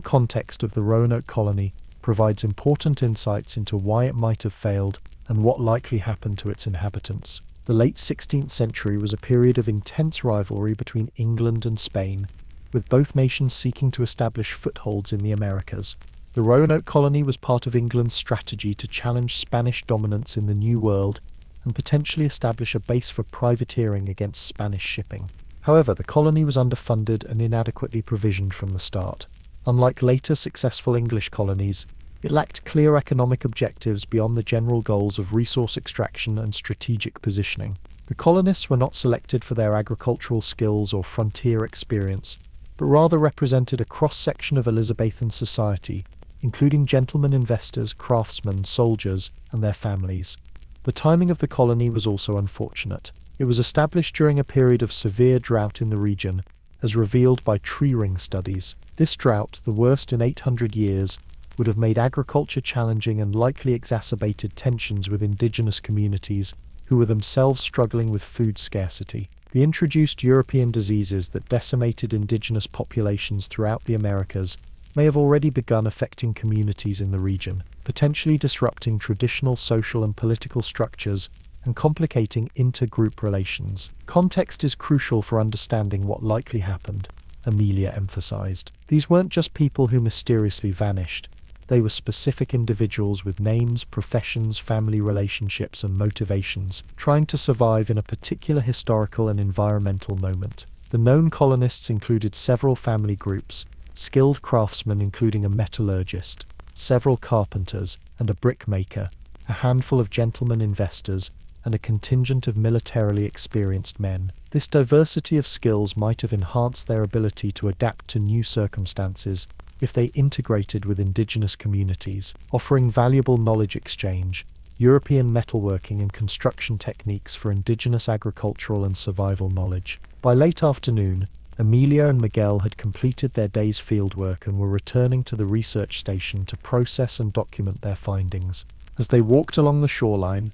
context of the Roanoke colony provides important insights into why it might have failed and what likely happened to its inhabitants. The late 16th century was a period of intense rivalry between England and Spain, with both nations seeking to establish footholds in the Americas. The Roanoke colony was part of England's strategy to challenge Spanish dominance in the New World and potentially establish a base for privateering against Spanish shipping. However, the colony was underfunded and inadequately provisioned from the start. Unlike later successful English colonies, it lacked clear economic objectives beyond the general goals of resource extraction and strategic positioning. The colonists were not selected for their agricultural skills or frontier experience, but rather represented a cross-section of Elizabethan society, including gentlemen investors, craftsmen, soldiers, and their families. The timing of the colony was also unfortunate. It was established during a period of severe drought in the region, as revealed by tree ring studies. This drought, the worst in 800 years, would have made agriculture challenging and likely exacerbated tensions with indigenous communities who were themselves struggling with food scarcity. The introduced European diseases that decimated indigenous populations throughout the Americas may have already begun affecting communities in the region, potentially disrupting traditional social and political structures and complicating inter-group relations. Context is crucial for understanding what likely happened, Amelia emphasized. These weren't just people who mysteriously vanished. They were specific individuals with names, professions, family relationships, and motivations, trying to survive in a particular historical and environmental moment. The known colonists included several family groups, skilled craftsmen including a metallurgist, several carpenters, and a brickmaker, a handful of gentlemen investors, and a contingent of militarily experienced men. This diversity of skills might have enhanced their ability to adapt to new circumstances if they integrated with indigenous communities, offering valuable knowledge exchange, European metalworking and construction techniques for indigenous agricultural and survival knowledge. By late afternoon, Amelia and Miguel had completed their day's fieldwork and were returning to the research station to process and document their findings. As they walked along the shoreline,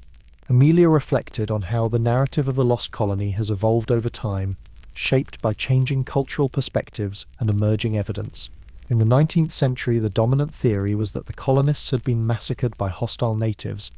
Amelia reflected on how the narrative of the lost colony has evolved over time, shaped by changing cultural perspectives and emerging evidence. In the 19th century, the dominant theory was that the colonists had been massacred by hostile natives,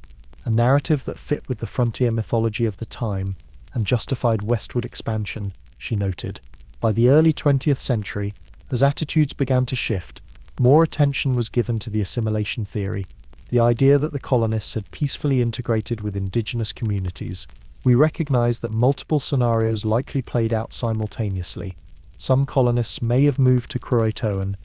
a narrative that fit with the frontier mythology of the time and justified westward expansion, she noted. By the early 20th century, as attitudes began to shift, more attention was given to the assimilation theory, the idea that the colonists had peacefully integrated with indigenous communities. We recognize that multiple scenarios likely played out simultaneously. Some colonists may have moved to Croatoan,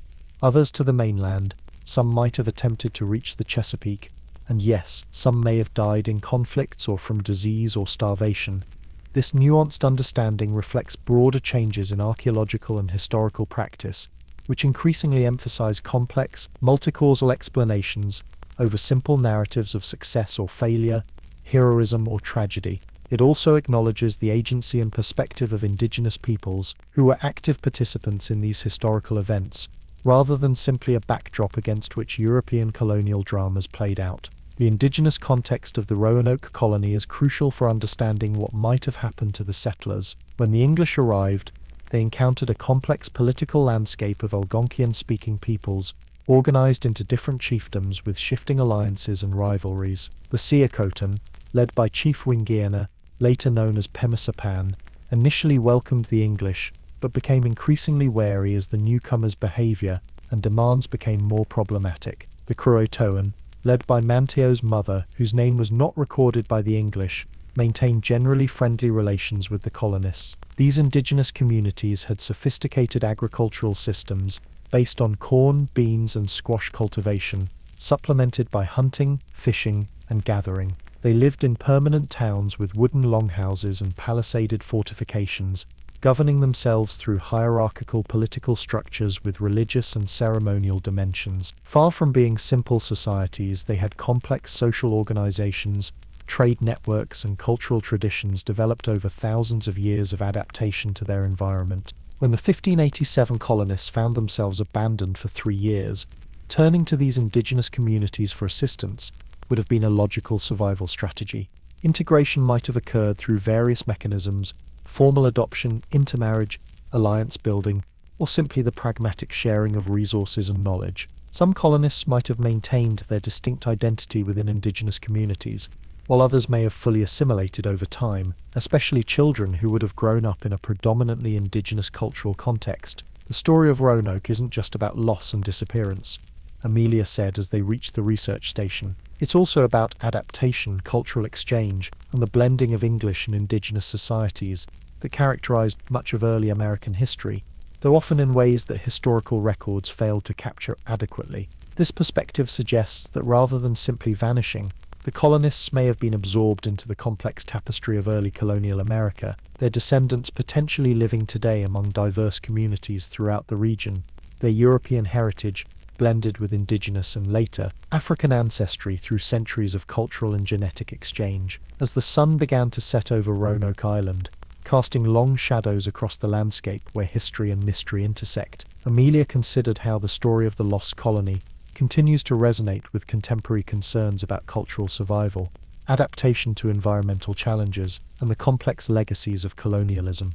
others to the mainland, some might have attempted to reach the Chesapeake, and yes, some may have died in conflicts or from disease or starvation. This nuanced understanding reflects broader changes in archaeological and historical practice, which increasingly emphasize complex, multi-causal explanations over simple narratives of success or failure, heroism or tragedy. It also acknowledges the agency and perspective of indigenous peoples who were active participants in these historical events, rather than simply a backdrop against which European colonial dramas played out. The indigenous context of the Roanoke colony is crucial for understanding what might have happened to the settlers. When the English arrived, they encountered a complex political landscape of Algonquian-speaking peoples, organized into different chiefdoms with shifting alliances and rivalries. The Siocoton, led by Chief Wingiana, later known as Pemasapan, initially welcomed the English, but became increasingly wary as the newcomers' behavior and demands became more problematic. The Croatoan, led by Manteo's mother, whose name was not recorded by the English, maintained generally friendly relations with the colonists. These indigenous communities had sophisticated agricultural systems based on corn, beans, and squash cultivation, supplemented by hunting, fishing, and gathering. They lived in permanent towns with wooden longhouses and palisaded fortifications, governing themselves through hierarchical political structures with religious and ceremonial dimensions. Far from being simple societies, they had complex social organizations, trade networks, and cultural traditions developed over thousands of years of adaptation to their environment. When the 1587 colonists found themselves abandoned for 3 years, turning to these indigenous communities for assistance would have been a logical survival strategy. Integration might have occurred through various mechanisms: formal adoption, intermarriage, alliance building, or simply the pragmatic sharing of resources and knowledge. Some colonists might have maintained their distinct identity within indigenous communities, while others may have fully assimilated over time, especially children who would have grown up in a predominantly indigenous cultural context. The story of Roanoke isn't just about loss and disappearance, Amelia said as they reached the research station. It's also about adaptation, cultural exchange, and the blending of English and indigenous societies that characterized much of early American history, though often in ways that historical records failed to capture adequately. This perspective suggests that rather than simply vanishing, the colonists may have been absorbed into the complex tapestry of early colonial America, their descendants potentially living today among diverse communities throughout the region. Their European heritage blended with indigenous and later African ancestry through centuries of cultural and genetic exchange. As the sun began to set over Roanoke Island, casting long shadows across the landscape where history and mystery intersect, Amelia considered how the story of the lost colony continues to resonate with contemporary concerns about cultural survival, adaptation to environmental challenges, and the complex legacies of colonialism.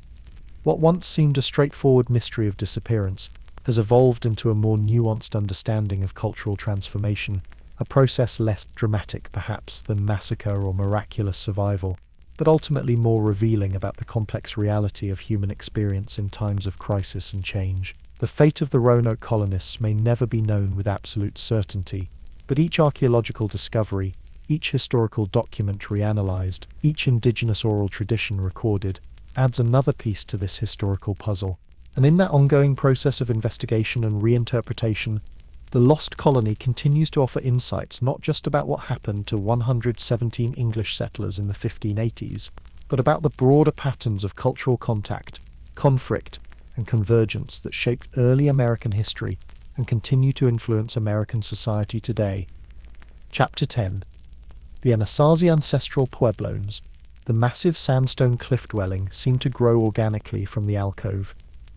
What once seemed a straightforward mystery of disappearance has evolved into a more nuanced understanding of cultural transformation, a process less dramatic perhaps than massacre or miraculous survival, but ultimately more revealing about the complex reality of human experience in times of crisis and change. The fate of the Roanoke colonists may never be known with absolute certainty, but each archaeological discovery, each historical document reanalyzed, each indigenous oral tradition recorded, adds another piece to this historical puzzle. And in that ongoing process of investigation and reinterpretation, the lost colony continues to offer insights not just about what happened to 117 English settlers in the 1580s, but about the broader patterns of cultural contact, conflict, and convergence that shaped early American history and continue to influence American society today. Chapter 10. The Anasazi Ancestral Puebloans. The massive sandstone cliff dwelling seemed to grow organically from the alcove,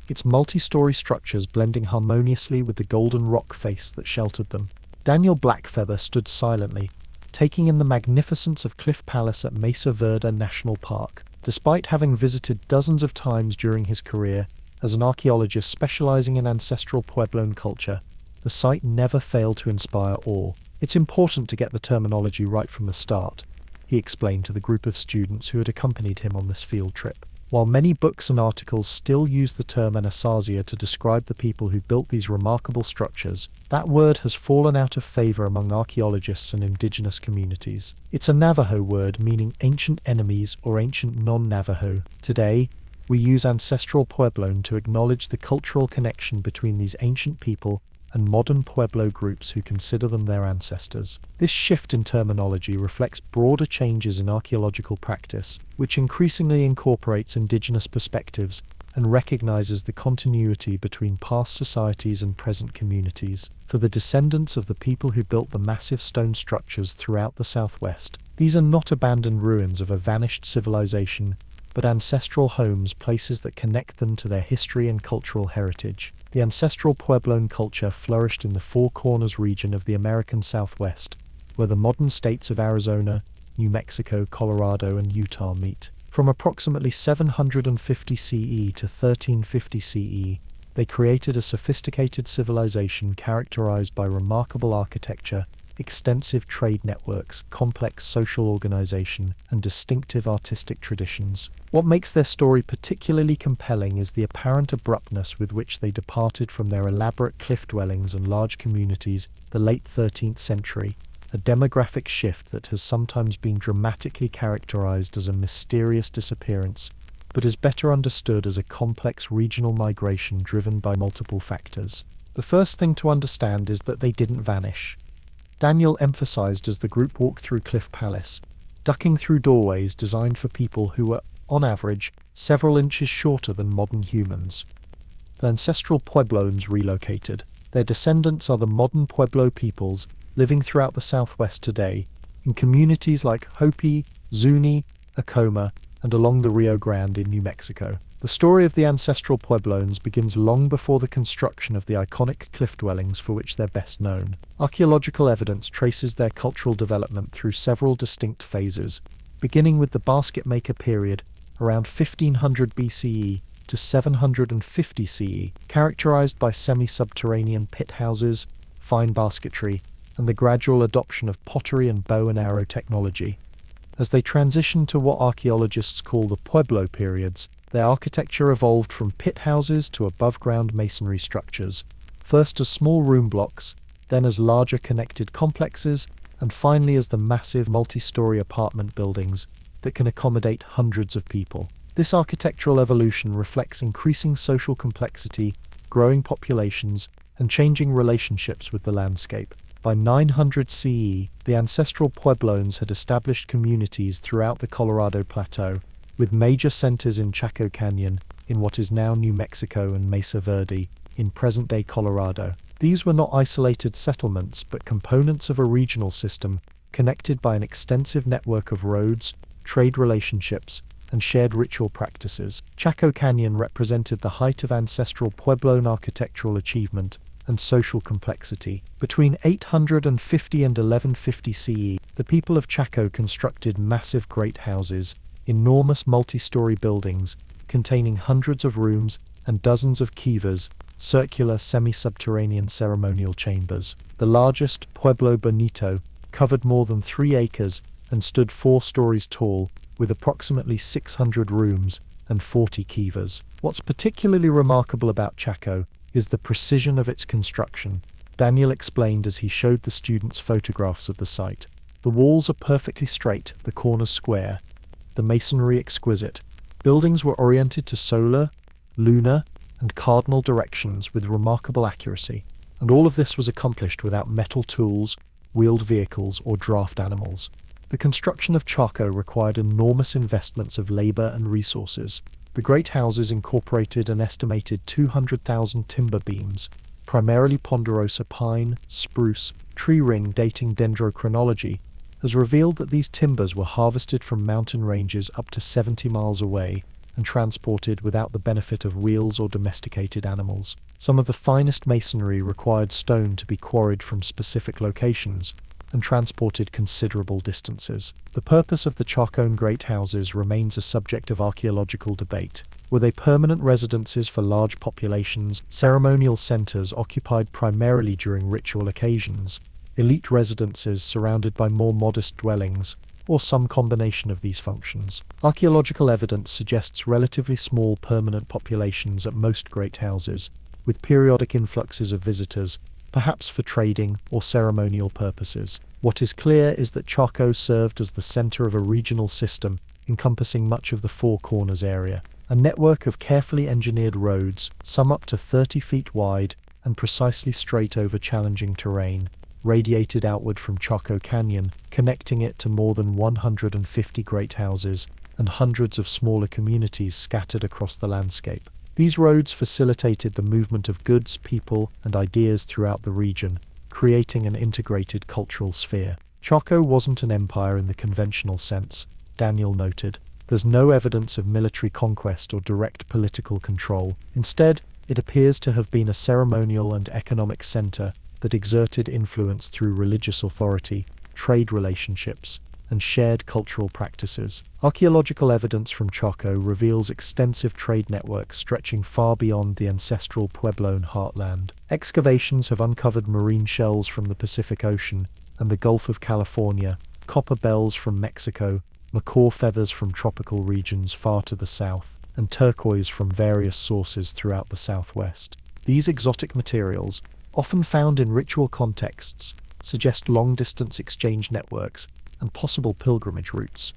its multi-story structures blending harmoniously with the golden rock face that sheltered them. Daniel Blackfeather stood silently, taking in the magnificence of Cliff Palace at Mesa Verde National Park. Despite having visited dozens of times during his career as an archaeologist specializing in ancestral Puebloan culture, the site never failed to inspire awe. "It's important to get the terminology right from the start," he explained to the group of students who had accompanied him on this field trip. While many books and articles still use the term Anasazi to describe the people who built these remarkable structures, that word has fallen out of favor among archaeologists and indigenous communities. It's a Navajo word meaning ancient enemies or ancient non-Navajo. Today, we use ancestral Puebloan to acknowledge the cultural connection between these ancient people and modern Pueblo groups who consider them their ancestors. This shift in terminology reflects broader changes in archaeological practice, which increasingly incorporates indigenous perspectives and recognizes the continuity between past societies and present communities. For the descendants of the people who built the massive stone structures throughout the Southwest, these are not abandoned ruins of a vanished civilization, but ancestral homes, places that connect them to their history and cultural heritage. The ancestral Puebloan culture flourished in the Four Corners region of the American Southwest, where the modern states of Arizona, New Mexico, Colorado, and Utah meet. From approximately 750 CE to 1350 CE, they created a sophisticated civilization characterized by remarkable architecture, extensive trade networks, complex social organization, and distinctive artistic traditions. What makes their story particularly compelling is the apparent abruptness with which they departed from their elaborate cliff dwellings and large communities the late 13th century a demographic shift that has sometimes been dramatically characterized as a mysterious disappearance, but is better understood as a complex regional migration driven by multiple factors. The first thing to understand is that they didn't vanish. Daniel emphasized as the group walked through Cliff Palace, ducking through doorways designed for people who were, on average, several inches shorter than modern humans. The ancestral Puebloans relocated. Their descendants are the modern Pueblo peoples living throughout the Southwest today, in communities like Hopi, Zuni, Acoma, and along the Rio Grande in New Mexico. The story of the ancestral Puebloans begins long before the construction of the iconic cliff dwellings for which they're best known. Archaeological evidence traces their cultural development through several distinct phases, beginning with the basket maker period around 1500 BCE to 750 CE, characterized by semi-subterranean pit houses, fine basketry, and the gradual adoption of pottery and bow and arrow technology. As they transitioned to what archaeologists call the Pueblo periods, their architecture evolved from pit houses to above-ground masonry structures, first as small room blocks, then as larger connected complexes, and finally as the massive multi-story apartment buildings that can accommodate hundreds of people. This architectural evolution reflects increasing social complexity, growing populations, and changing relationships with the landscape. By 900 CE, the ancestral Puebloans had established communities throughout the Colorado Plateau, with major centers in Chaco Canyon, in what is now New Mexico, and Mesa Verde, in present-day Colorado. These were not isolated settlements, but components of a regional system connected by an extensive network of roads, trade relationships, and shared ritual practices. Chaco Canyon represented the height of ancestral Puebloan architectural achievement and social complexity. Between 850 and 1150 CE, the people of Chaco constructed massive great houses, enormous multi-story buildings containing hundreds of rooms and dozens of kivas, circular semi-subterranean ceremonial chambers. The largest, Pueblo Bonito, covered more than 3 acres and stood 4 stories tall, with approximately 600 rooms and 40 kivas. What's particularly remarkable about Chaco is the precision of its construction, Daniel explained as he showed the students photographs of the site. The walls are perfectly straight, the corners square, the masonry exquisite. Buildings were oriented to solar, lunar, and cardinal directions with remarkable accuracy, and all of this was accomplished without metal tools, wheeled vehicles, or draft animals. The construction of Chaco required enormous investments of labor and resources. The great houses incorporated an estimated 200,000 timber beams, primarily ponderosa pine, spruce, tree ring dating dendrochronology, has revealed that these timbers were harvested from mountain ranges up to 70 miles away and transported without the benefit of wheels or domesticated animals. Some of the finest masonry required stone to be quarried from specific locations and transported considerable distances. The purpose of the Chacoan great houses remains a subject of archaeological debate. Were they permanent residences for large populations, ceremonial centers occupied primarily during ritual occasions, elite residences surrounded by more modest dwellings, or some combination of these functions? Archaeological evidence suggests relatively small permanent populations at most great houses, with periodic influxes of visitors, perhaps for trading or ceremonial purposes. What is clear is that Chaco served as the center of a regional system encompassing much of the Four Corners area. A network of carefully engineered roads, some up to 30 feet wide and precisely straight over challenging terrain, radiated outward from Chaco Canyon, connecting it to more than 150 great houses and hundreds of smaller communities scattered across the landscape. These roads facilitated the movement of goods, people, and ideas throughout the region, creating an integrated cultural sphere. Chaco wasn't an empire in the conventional sense, Daniel noted. There's no evidence of military conquest or direct political control. Instead, it appears to have been a ceremonial and economic center that exerted influence through religious authority, trade relationships, and shared cultural practices. Archaeological evidence from Chaco reveals extensive trade networks stretching far beyond the ancestral Puebloan heartland. Excavations have uncovered marine shells from the Pacific Ocean and the Gulf of California, copper bells from Mexico, macaw feathers from tropical regions far to the south, and turquoise from various sources throughout the southwest. These exotic materials, often found in ritual contexts, suggest long-distance exchange networks and possible pilgrimage routes.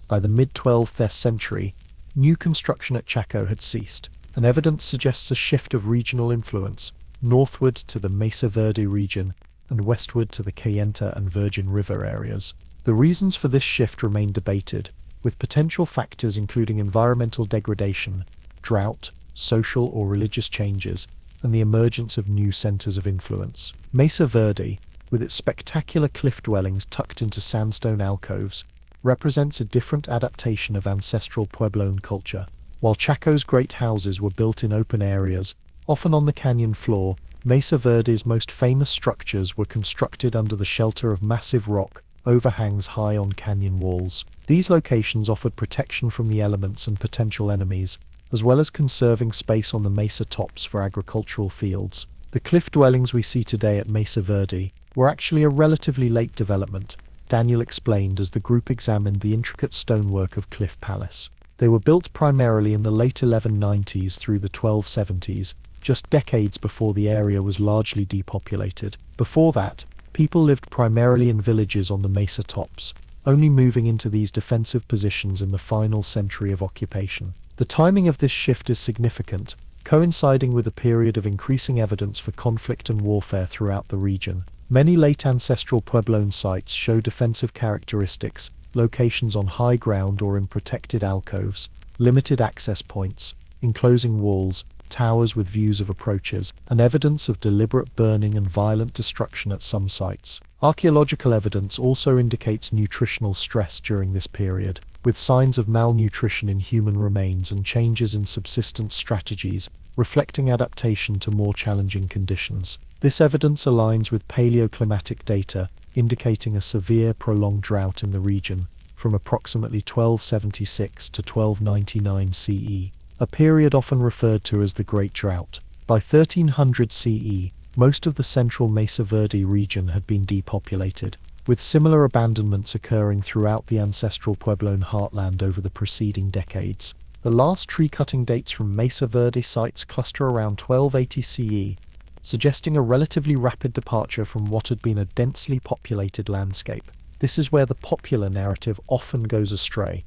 By the mid-12th century, new construction at Chaco had ceased, and evidence suggests a shift of regional influence northward to the Mesa Verde region and westward to the Cayenta and Virgin River areas. The reasons for this shift remain debated, with potential factors including environmental degradation, drought, social or religious changes, and the emergence of new centers of influence. Mesa Verde, with its spectacular cliff dwellings tucked into sandstone alcoves, represents a different adaptation of ancestral Puebloan culture. While Chaco's great houses were built in open areas, often on the canyon floor, Mesa Verde's most famous structures were constructed under the shelter of massive rock overhangs high on canyon walls. These locations offered protection from the elements and potential enemies, as well as conserving space on the mesa tops for agricultural fields. The cliff dwellings we see today at Mesa Verde were actually a relatively late development, Daniel explained as the group examined the intricate stonework of Cliff Palace. They were built primarily in the late 1190s through the 1270s, just decades before the area was largely depopulated. Before that, people lived primarily in villages on the mesa tops, only moving into these defensive positions in the final century of occupation. The timing of this shift is significant, coinciding with a period of increasing evidence for conflict and warfare throughout the region. Many late ancestral Puebloan sites show defensive characteristics, locations on high ground or in protected alcoves, limited access points, enclosing walls, towers with views of approaches, and evidence of deliberate burning and violent destruction at some sites. Archaeological evidence also indicates nutritional stress during this period, with signs of malnutrition in human remains and changes in subsistence strategies, reflecting adaptation to more challenging conditions. This evidence aligns with paleoclimatic data, indicating a severe, prolonged drought in the region, from approximately 1276 to 1299 CE, a period often referred to as the Great Drought. By 1300 CE, most of the central Mesa Verde region had been depopulated, with similar abandonments occurring throughout the ancestral Puebloan heartland over the preceding decades. The last tree-cutting dates from Mesa Verde sites cluster around 1280 CE, suggesting a relatively rapid departure from what had been a densely populated landscape. This is where the popular narrative often goes astray.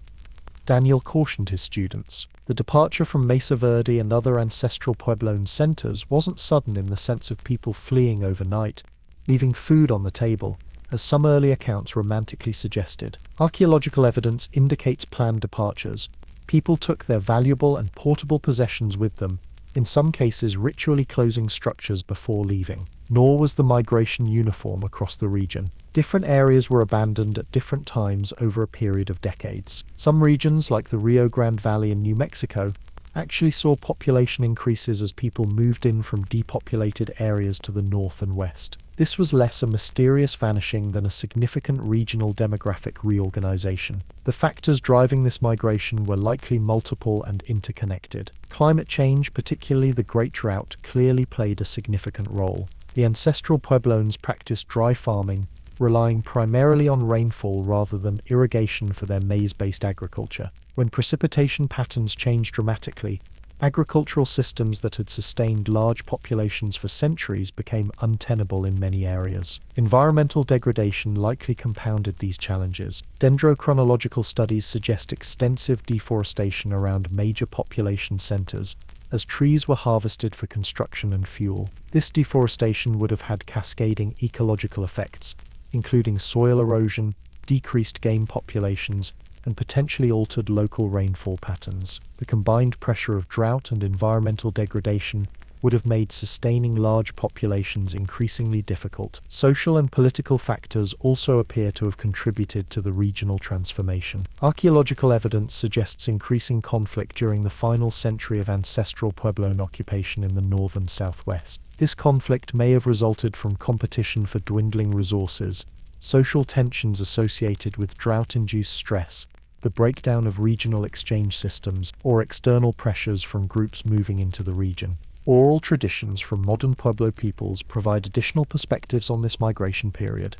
Daniel cautioned his students. The departure from Mesa Verde and other ancestral Puebloan centers wasn't sudden in the sense of people fleeing overnight, leaving food on the table, as some early accounts romantically suggested. Archaeological evidence indicates planned departures. People took their valuable and portable possessions with them, in some cases ritually closing structures before leaving. Nor was the migration uniform across the region. Different areas were abandoned at different times over a period of decades. Some regions, like the Rio Grande Valley in New Mexico, actually saw population increases as people moved in from depopulated areas to the north and west. This was less a mysterious vanishing than a significant regional demographic reorganization. The factors driving this migration were likely multiple and interconnected. Climate change, particularly the Great Drought, clearly played a significant role. The ancestral Puebloans practiced dry farming, relying primarily on rainfall rather than irrigation for their maize-based agriculture. When precipitation patterns changed dramatically, agricultural systems that had sustained large populations for centuries became untenable in many areas. Environmental degradation likely compounded these challenges. Dendrochronological studies suggest extensive deforestation around major population centers, as trees were harvested for construction and fuel. This deforestation would have had cascading ecological effects, including soil erosion, decreased game populations, and potentially altered local rainfall patterns. The combined pressure of drought and environmental degradation would have made sustaining large populations increasingly difficult. Social and political factors also appear to have contributed to the regional transformation. Archaeological evidence suggests increasing conflict during the final century of ancestral Puebloan occupation in the northern southwest. This conflict may have resulted from competition for dwindling resources, social tensions associated with drought-induced stress, the breakdown of regional exchange systems, or external pressures from groups moving into the region. Oral traditions from modern Pueblo peoples provide additional perspectives on this migration period,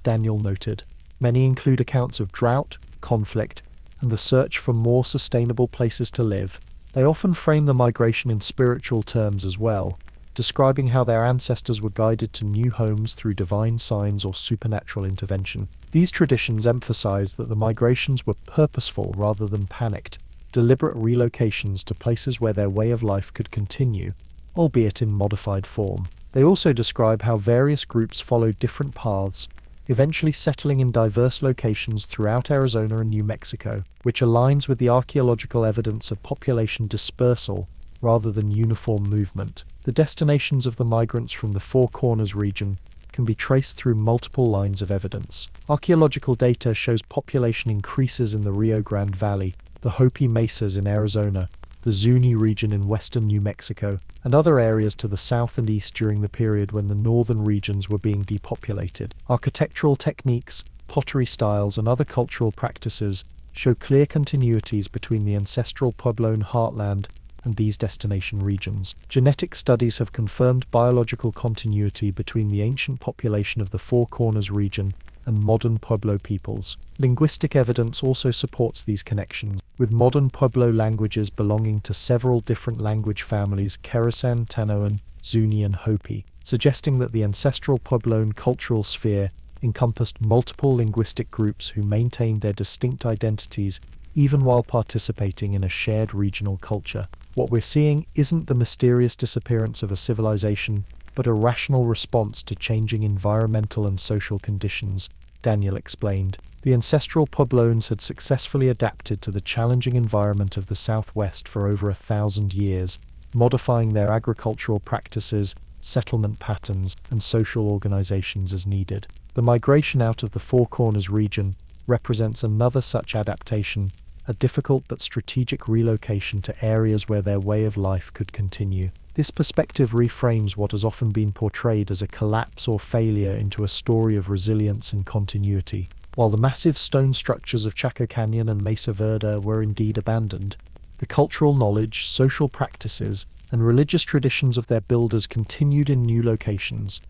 Daniel noted. Many include accounts of drought, conflict, and the search for more sustainable places to live. They often frame the migration in spiritual terms as well, describing how their ancestors were guided to new homes through divine signs or supernatural intervention. These traditions emphasize that the migrations were purposeful rather than panicked, deliberate relocations to places where their way of life could continue, albeit in modified form. They also describe how various groups followed different paths, eventually settling in diverse locations throughout Arizona and New Mexico, which aligns with the archaeological evidence of population dispersal rather than uniform movement. The destinations of the migrants from the Four Corners region can be traced through multiple lines of evidence. Archaeological data shows population increases in the Rio Grande Valley, the Hopi Mesas in Arizona, the Zuni region in western New Mexico, and other areas to the south and east during the period when the northern regions were being depopulated. Architectural techniques, pottery styles, and other cultural practices show clear continuities between the ancestral Puebloan heartland and these destination regions. Genetic studies have confirmed biological continuity between the ancient population of the Four Corners region and modern Pueblo peoples. Linguistic evidence also supports these connections, with modern Pueblo languages belonging to several different language families: Keresan, Tanoan, Zuni, and Hopi, suggesting that the ancestral Puebloan cultural sphere encompassed multiple linguistic groups who maintained their distinct identities even while participating in a shared regional culture. What we're seeing isn't the mysterious disappearance of a civilization, but a rational response to changing environmental and social conditions, Daniel explained. The ancestral Puebloans had successfully adapted to the challenging environment of the Southwest for over 1,000 years, modifying their agricultural practices, settlement patterns, and social organizations as needed. The migration out of the Four Corners region represents another such adaptation, a difficult but strategic relocation to areas where their way of life could continue. This perspective reframes what has often been portrayed as a collapse or failure into a story of resilience and continuity. While the massive stone structures of Chaco Canyon and Mesa Verde were indeed abandoned, the cultural knowledge, social practices, and religious traditions of their builders continued in new locations,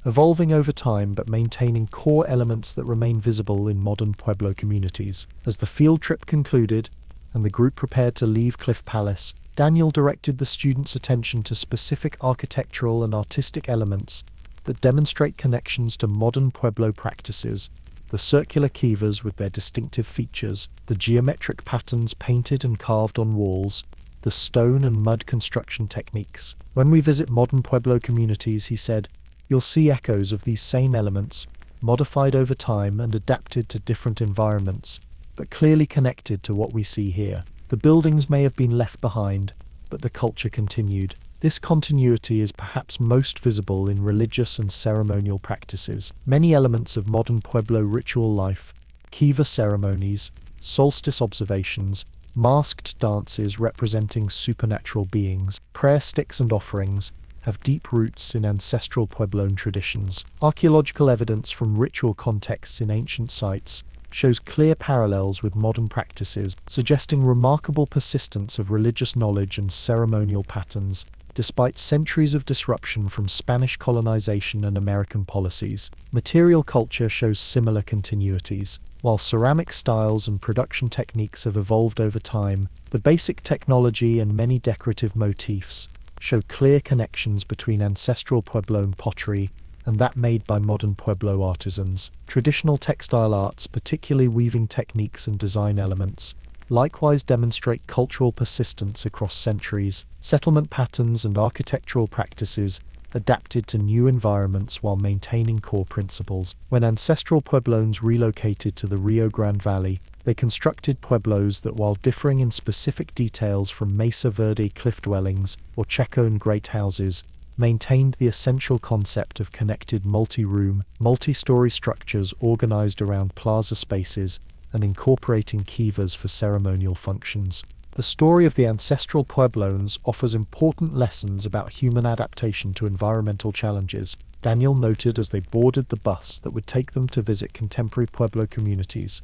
evolving over time but maintaining core elements that remain visible in modern Pueblo communities. As the field trip concluded, and the group prepared to leave Cliff Palace, Daniel directed the students' attention to specific architectural and artistic elements that demonstrate connections to modern Pueblo practices: the circular kivas with their distinctive features, the geometric patterns painted and carved on walls, the stone and mud construction techniques. When we visit modern Pueblo communities, he said, you'll see echoes of these same elements, modified over time and adapted to different environments, but clearly connected to what we see here. The buildings may have been left behind, but the culture continued. This continuity is perhaps most visible in religious and ceremonial practices. Many elements of modern Pueblo ritual life, kiva ceremonies, solstice observations, masked dances representing supernatural beings, prayer sticks and offerings, have deep roots in ancestral Puebloan traditions. Archaeological evidence from ritual contexts in ancient sites shows clear parallels with modern practices, suggesting remarkable persistence of religious knowledge and ceremonial patterns, despite centuries of disruption from Spanish colonization and American policies. Material culture shows similar continuities. While ceramic styles and production techniques have evolved over time, the basic technology and many decorative motifs show clear connections between ancestral Puebloan pottery and that made by modern Pueblo artisans. Traditional textile arts, particularly weaving techniques and design elements, likewise demonstrate cultural persistence across centuries. Settlement patterns and architectural practices adapted to new environments while maintaining core principles. When ancestral Puebloans relocated to the Rio Grande Valley, they constructed pueblos that, while differing in specific details from Mesa Verde cliff dwellings or Chacoan great houses, maintained the essential concept of connected multi-room, multi-story structures organized around plaza spaces and incorporating kivas for ceremonial functions. The story of the ancestral Puebloans offers important lessons about human adaptation to environmental challenges, Daniel noted as they boarded the bus that would take them to visit contemporary Pueblo communities.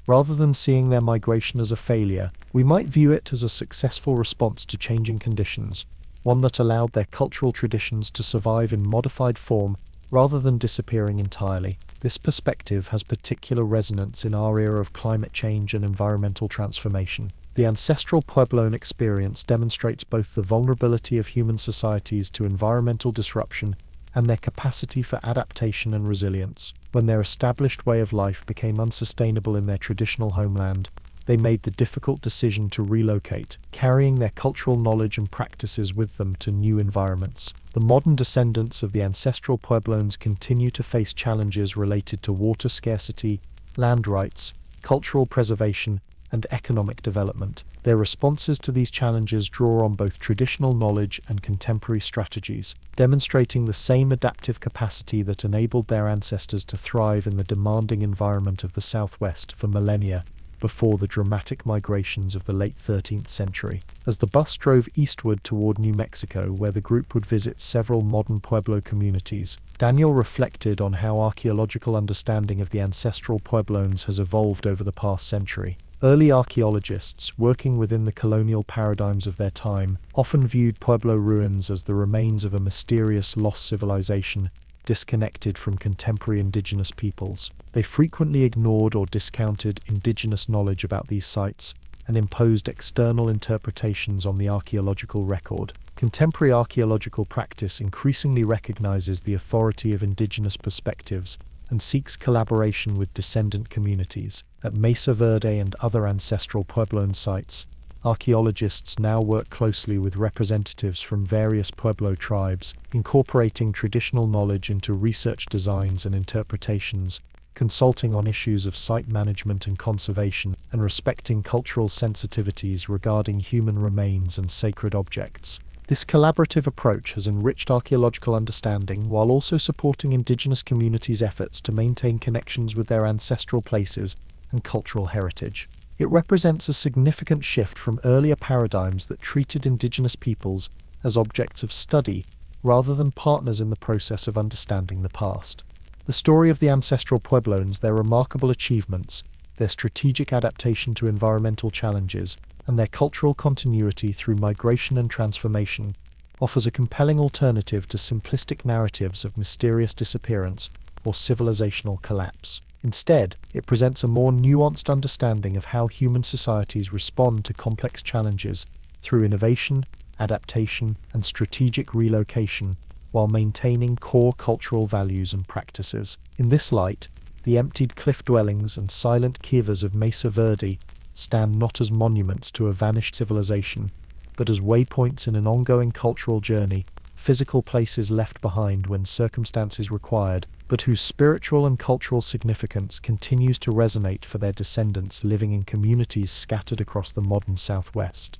Rather than seeing their migration as a failure, we might view it as a successful response to changing conditions, one that allowed their cultural traditions to survive in modified form rather than disappearing entirely. This perspective has particular resonance in our era of climate change and environmental transformation. The ancestral Puebloan experience demonstrates both the vulnerability of human societies to environmental disruption and their capacity for adaptation and resilience. When their established way of life became unsustainable in their traditional homeland, they made the difficult decision to relocate, carrying their cultural knowledge and practices with them to new environments. The modern descendants of the ancestral Puebloans continue to face challenges related to water scarcity, land rights, cultural preservation, and economic development. Their responses to these challenges draw on both traditional knowledge and contemporary strategies, demonstrating the same adaptive capacity that enabled their ancestors to thrive in the demanding environment of the Southwest for millennia before the dramatic migrations of the late 13th century. As the bus drove eastward toward New Mexico, where the group would visit several modern Pueblo communities, Daniel reflected on how archaeological understanding of the ancestral Puebloans has evolved over the past century. Early archaeologists, working within the colonial paradigms of their time, often viewed Pueblo ruins as the remains of a mysterious lost civilization disconnected from contemporary indigenous peoples. They frequently ignored or discounted indigenous knowledge about these sites and imposed external interpretations on the archaeological record. Contemporary archaeological practice increasingly recognizes the authority of indigenous perspectives and seeks collaboration with descendant communities. At Mesa Verde and other ancestral Puebloan sites, archaeologists now work closely with representatives from various Pueblo tribes, incorporating traditional knowledge into research designs and interpretations, consulting on issues of site management and conservation, and respecting cultural sensitivities regarding human remains and sacred objects. This collaborative approach has enriched archaeological understanding while also supporting indigenous communities' efforts to maintain connections with their ancestral places and cultural heritage. It represents a significant shift from earlier paradigms that treated indigenous peoples as objects of study rather than partners in the process of understanding the past. The story of the ancestral Puebloans, their remarkable achievements, their strategic adaptation to environmental challenges, and their cultural continuity through migration and transformation, offers a compelling alternative to simplistic narratives of mysterious disappearance or civilizational collapse. Instead, it presents a more nuanced understanding of how human societies respond to complex challenges through innovation, adaptation, and strategic relocation, while maintaining core cultural values and practices. In this light, the emptied cliff dwellings and silent kivas of Mesa Verde stand not as monuments to a vanished civilization, but as waypoints in an ongoing cultural journey, physical places left behind when circumstances required, but whose spiritual and cultural significance continues to resonate for their descendants living in communities scattered across the modern Southwest.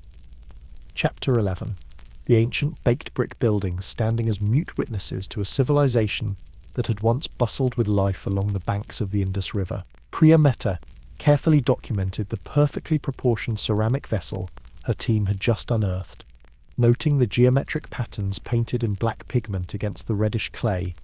Chapter 11. The ancient baked brick buildings standing as mute witnesses to a civilization that had once bustled with life along the banks of the Indus River. Priya Mehta carefully documented the perfectly proportioned ceramic vessel her team had just unearthed, noting the geometric patterns painted in black pigment against the reddish clay,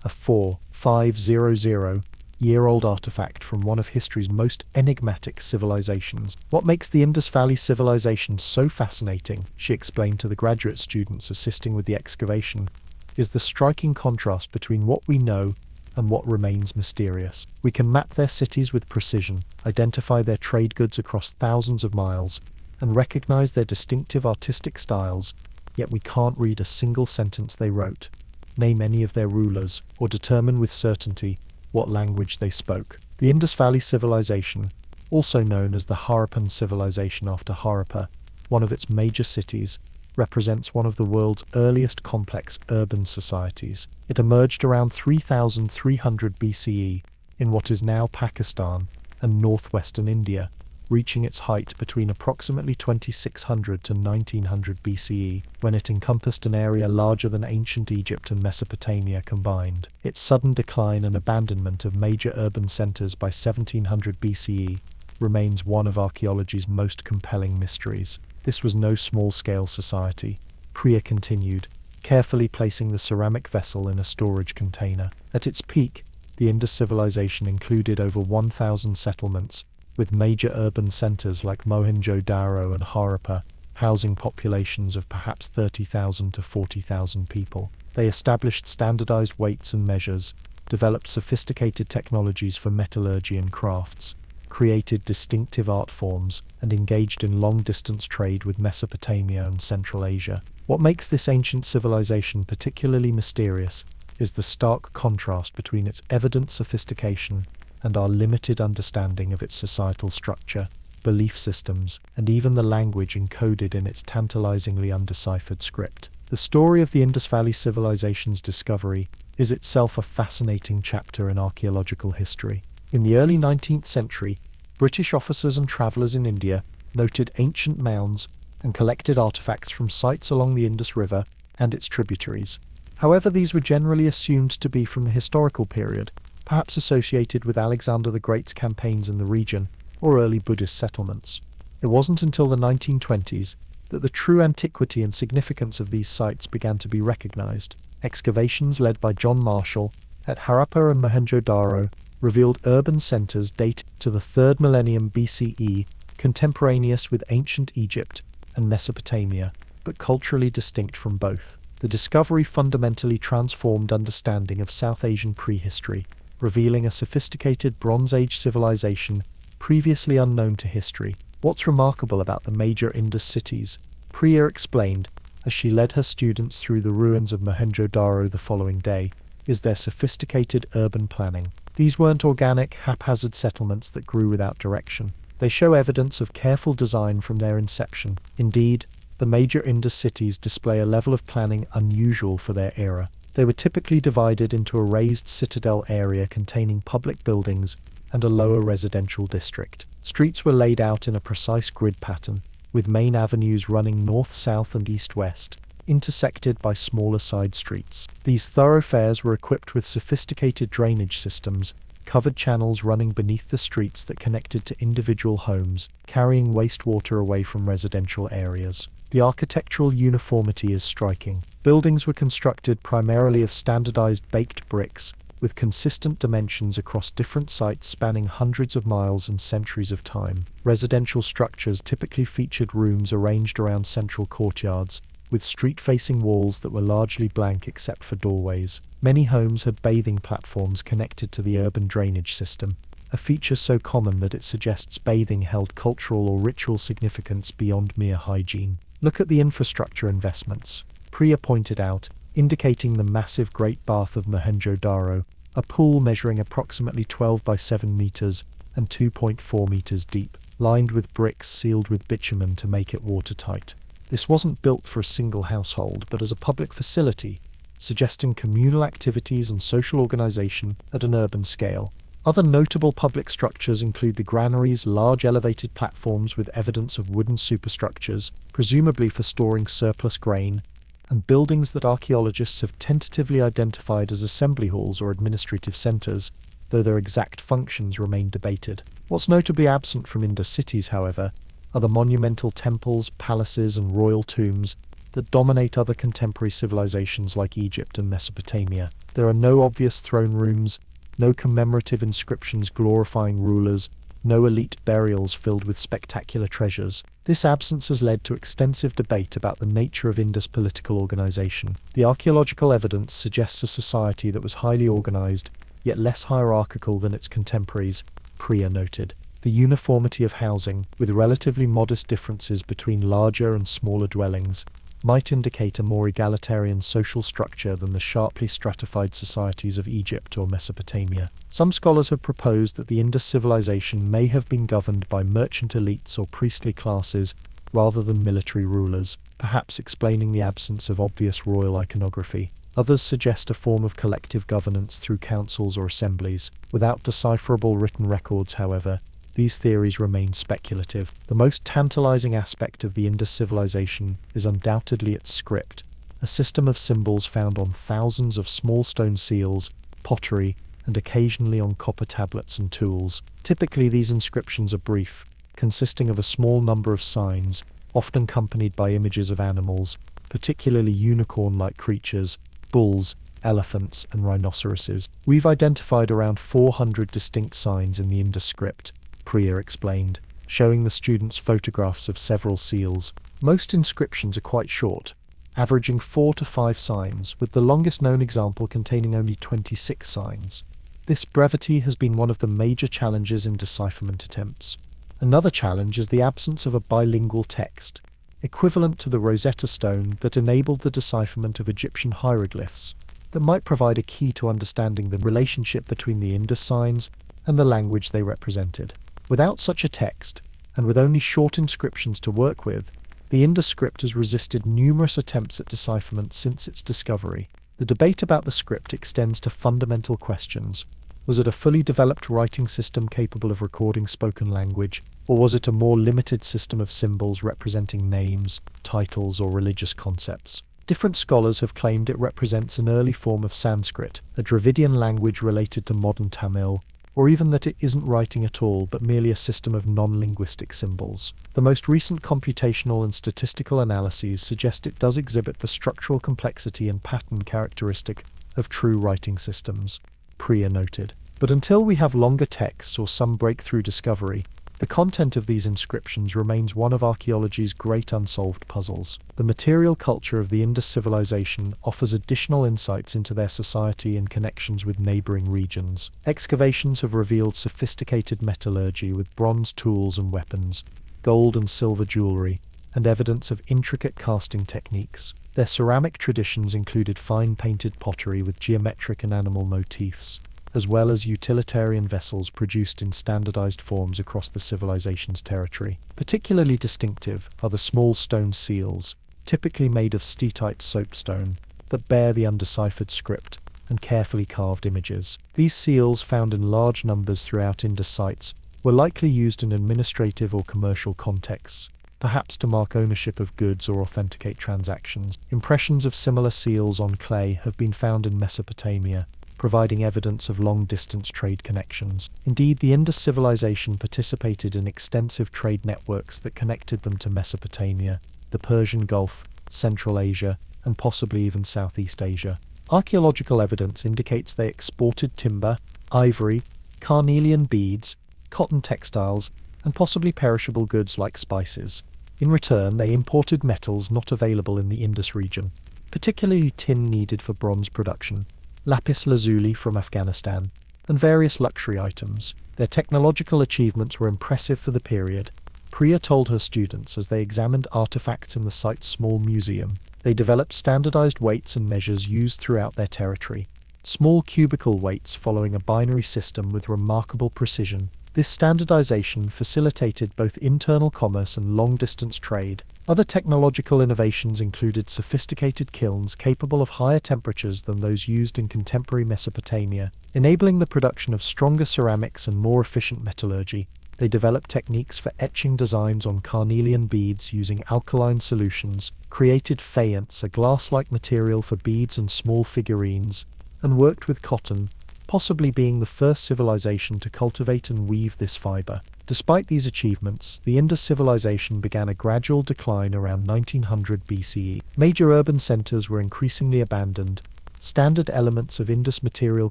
a 4,500-year-old artifact from one of history's most enigmatic civilizations. What makes the Indus Valley civilization so fascinating, she explained to the graduate students assisting with the excavation, is the striking contrast between what we know and what remains mysterious. We can map their cities with precision, identify their trade goods across thousands of miles, and recognize their distinctive artistic styles, yet we can't read a single sentence they wrote, name any of their rulers, or determine with certainty what language they spoke. The Indus Valley civilization, also known as the Harappan civilization after Harappa, one of its major cities, represents one of the world's earliest complex urban societies. It emerged around 3300 BCE in what is now Pakistan and northwestern India, reaching its height between approximately 2600 to 1900 BCE, when it encompassed an area larger than ancient Egypt and Mesopotamia combined. Its sudden decline and abandonment of major urban centers by 1700 BCE remains one of archaeology's most compelling mysteries. This was no small-scale society, Priya continued, carefully placing the ceramic vessel in a storage container. At its peak, the Indus civilization included over 1,000 settlements, with major urban centers like Mohenjo-Daro and Harappa housing populations of perhaps 30,000 to 40,000 people. They established standardized weights and measures, developed sophisticated technologies for metallurgy and crafts, created distinctive art forms, and engaged in long-distance trade with Mesopotamia and Central Asia. What makes this ancient civilization particularly mysterious is the stark contrast between its evident sophistication and our limited understanding of its societal structure, belief systems, and even the language encoded in its tantalizingly undeciphered script. The story of the Indus Valley civilization's discovery is itself a fascinating chapter in archaeological history. In the early 19th century, British officers and travelers in India noted ancient mounds and collected artifacts from sites along the Indus River and its tributaries. However, these were generally assumed to be from the historical period, perhaps associated with Alexander the Great's campaigns in the region or early Buddhist settlements. It wasn't until the 1920s that the true antiquity and significance of these sites began to be recognized. Excavations led by John Marshall at Harappa and Mohenjo-Daro revealed urban centers dating to the 3rd millennium BCE, contemporaneous with ancient Egypt and Mesopotamia, but culturally distinct from both. The discovery fundamentally transformed understanding of South Asian prehistory, revealing a sophisticated Bronze Age civilization previously unknown to history. What's remarkable about the major Indus cities, Priya explained as she led her students through the ruins of Mohenjo-Daro the following day, is their sophisticated urban planning. These weren't organic, haphazard settlements that grew without direction. They show evidence of careful design from their inception. Indeed, the major Indus cities display a level of planning unusual for their era. They were typically divided into a raised citadel area containing public buildings and a lower residential district. Streets were laid out in a precise grid pattern, with main avenues running north-south and east-west, intersected by smaller side streets. These thoroughfares were equipped with sophisticated drainage systems, covered channels running beneath the streets that connected to individual homes, carrying wastewater away from residential areas. The architectural uniformity is striking. Buildings were constructed primarily of standardized baked bricks, with consistent dimensions across different sites spanning hundreds of miles and centuries of time. Residential structures typically featured rooms arranged around central courtyards, with street-facing walls that were largely blank except for doorways. Many homes had bathing platforms connected to the urban drainage system, a feature so common that it suggests bathing held cultural or ritual significance beyond mere hygiene. Look at the infrastructure investments, Priya pointed out, indicating the massive Great Bath of Mohenjo-Daro, a pool measuring approximately 12 by 7 meters and 2.4 meters deep, lined with bricks sealed with bitumen to make it watertight. This wasn't built for a single household, but as a public facility, suggesting communal activities and social organization at an urban scale. Other notable public structures include the granaries, large elevated platforms with evidence of wooden superstructures, presumably for storing surplus grain, and buildings that archaeologists have tentatively identified as assembly halls or administrative centers, though their exact functions remain debated. What's notably absent from Indus cities, however, are the monumental temples, palaces, and royal tombs that dominate other contemporary civilizations like Egypt and Mesopotamia. There are no obvious throne rooms, no commemorative inscriptions glorifying rulers, no elite burials filled with spectacular treasures. This absence has led to extensive debate about the nature of Indus political organization. The archaeological evidence suggests a society that was highly organized, yet less hierarchical than its contemporaries, Priya noted. The uniformity of housing, with relatively modest differences between larger and smaller dwellings, might indicate a more egalitarian social structure than the sharply stratified societies of Egypt or Mesopotamia. Some scholars have proposed that the Indus civilization may have been governed by merchant elites or priestly classes rather than military rulers, perhaps explaining the absence of obvious royal iconography. Others suggest a form of collective governance through councils or assemblies. Without decipherable written records, however, these theories remain speculative. The most tantalizing aspect of the Indus civilization is undoubtedly its script, a system of symbols found on thousands of small stone seals, pottery, and occasionally on copper tablets and tools. Typically, these inscriptions are brief, consisting of a small number of signs, often accompanied by images of animals, particularly unicorn-like creatures, bulls, elephants, and rhinoceroses. We've identified around 400 distinct signs in the Indus script, Priya explained, showing the students photographs of several seals. Most inscriptions are quite short, averaging 4 to 5 signs, with the longest known example containing only 26 signs. This brevity has been one of the major challenges in decipherment attempts. Another challenge is the absence of a bilingual text, equivalent to the Rosetta Stone that enabled the decipherment of Egyptian hieroglyphs, that might provide a key to understanding the relationship between the Indus signs and the language they represented. Without such a text, and with only short inscriptions to work with, the Indus script has resisted numerous attempts at decipherment since its discovery. The debate about the script extends to fundamental questions. Was it a fully developed writing system capable of recording spoken language, or was it a more limited system of symbols representing names, titles, or religious concepts? Different scholars have claimed it represents an early form of Sanskrit, a Dravidian language related to modern Tamil, or even that it isn't writing at all but merely a system of non-linguistic symbols. The most recent computational and statistical analyses suggest it does exhibit the structural complexity and pattern characteristic of true writing systems, Priya noted. But until we have longer texts or some breakthrough discovery, the content of these inscriptions remains one of archaeology's great unsolved puzzles. The material culture of the Indus civilization offers additional insights into their society and connections with neighboring regions. Excavations have revealed sophisticated metallurgy with bronze tools and weapons, gold and silver jewelry, and evidence of intricate casting techniques. Their ceramic traditions included fine painted pottery with geometric and animal motifs, as well as utilitarian vessels produced in standardized forms across the civilization's territory. Particularly distinctive are the small stone seals, typically made of steatite soapstone, that bear the undeciphered script and carefully carved images. These seals, found in large numbers throughout Indus sites, were likely used in administrative or commercial contexts, perhaps to mark ownership of goods or authenticate transactions. Impressions of similar seals on clay have been found in Mesopotamia, providing evidence of long-distance trade connections. Indeed, the Indus civilization participated in extensive trade networks that connected them to Mesopotamia, the Persian Gulf, Central Asia, and possibly even Southeast Asia. Archaeological evidence indicates they exported timber, ivory, carnelian beads, cotton textiles, and possibly perishable goods like spices. In return, they imported metals not available in the Indus region, particularly tin needed for bronze production, lapis lazuli from Afghanistan, and various luxury items. Their technological achievements were impressive for the period. Priya told her students as they examined artifacts in the site's small museum. They developed standardized weights and measures used throughout their territory, small cubical weights following a binary system with remarkable precision. This standardization facilitated both internal commerce and long-distance trade. Other technological innovations included sophisticated kilns capable of higher temperatures than those used in contemporary Mesopotamia, enabling the production of stronger ceramics and more efficient metallurgy. They developed techniques for etching designs on carnelian beads using alkaline solutions, created faience, a glass-like material for beads and small figurines, and worked with cotton, possibly being the first civilization to cultivate and weave this fiber. Despite these achievements, the Indus civilization began a gradual decline around 1900 BCE. Major urban centers were increasingly abandoned, standard elements of Indus material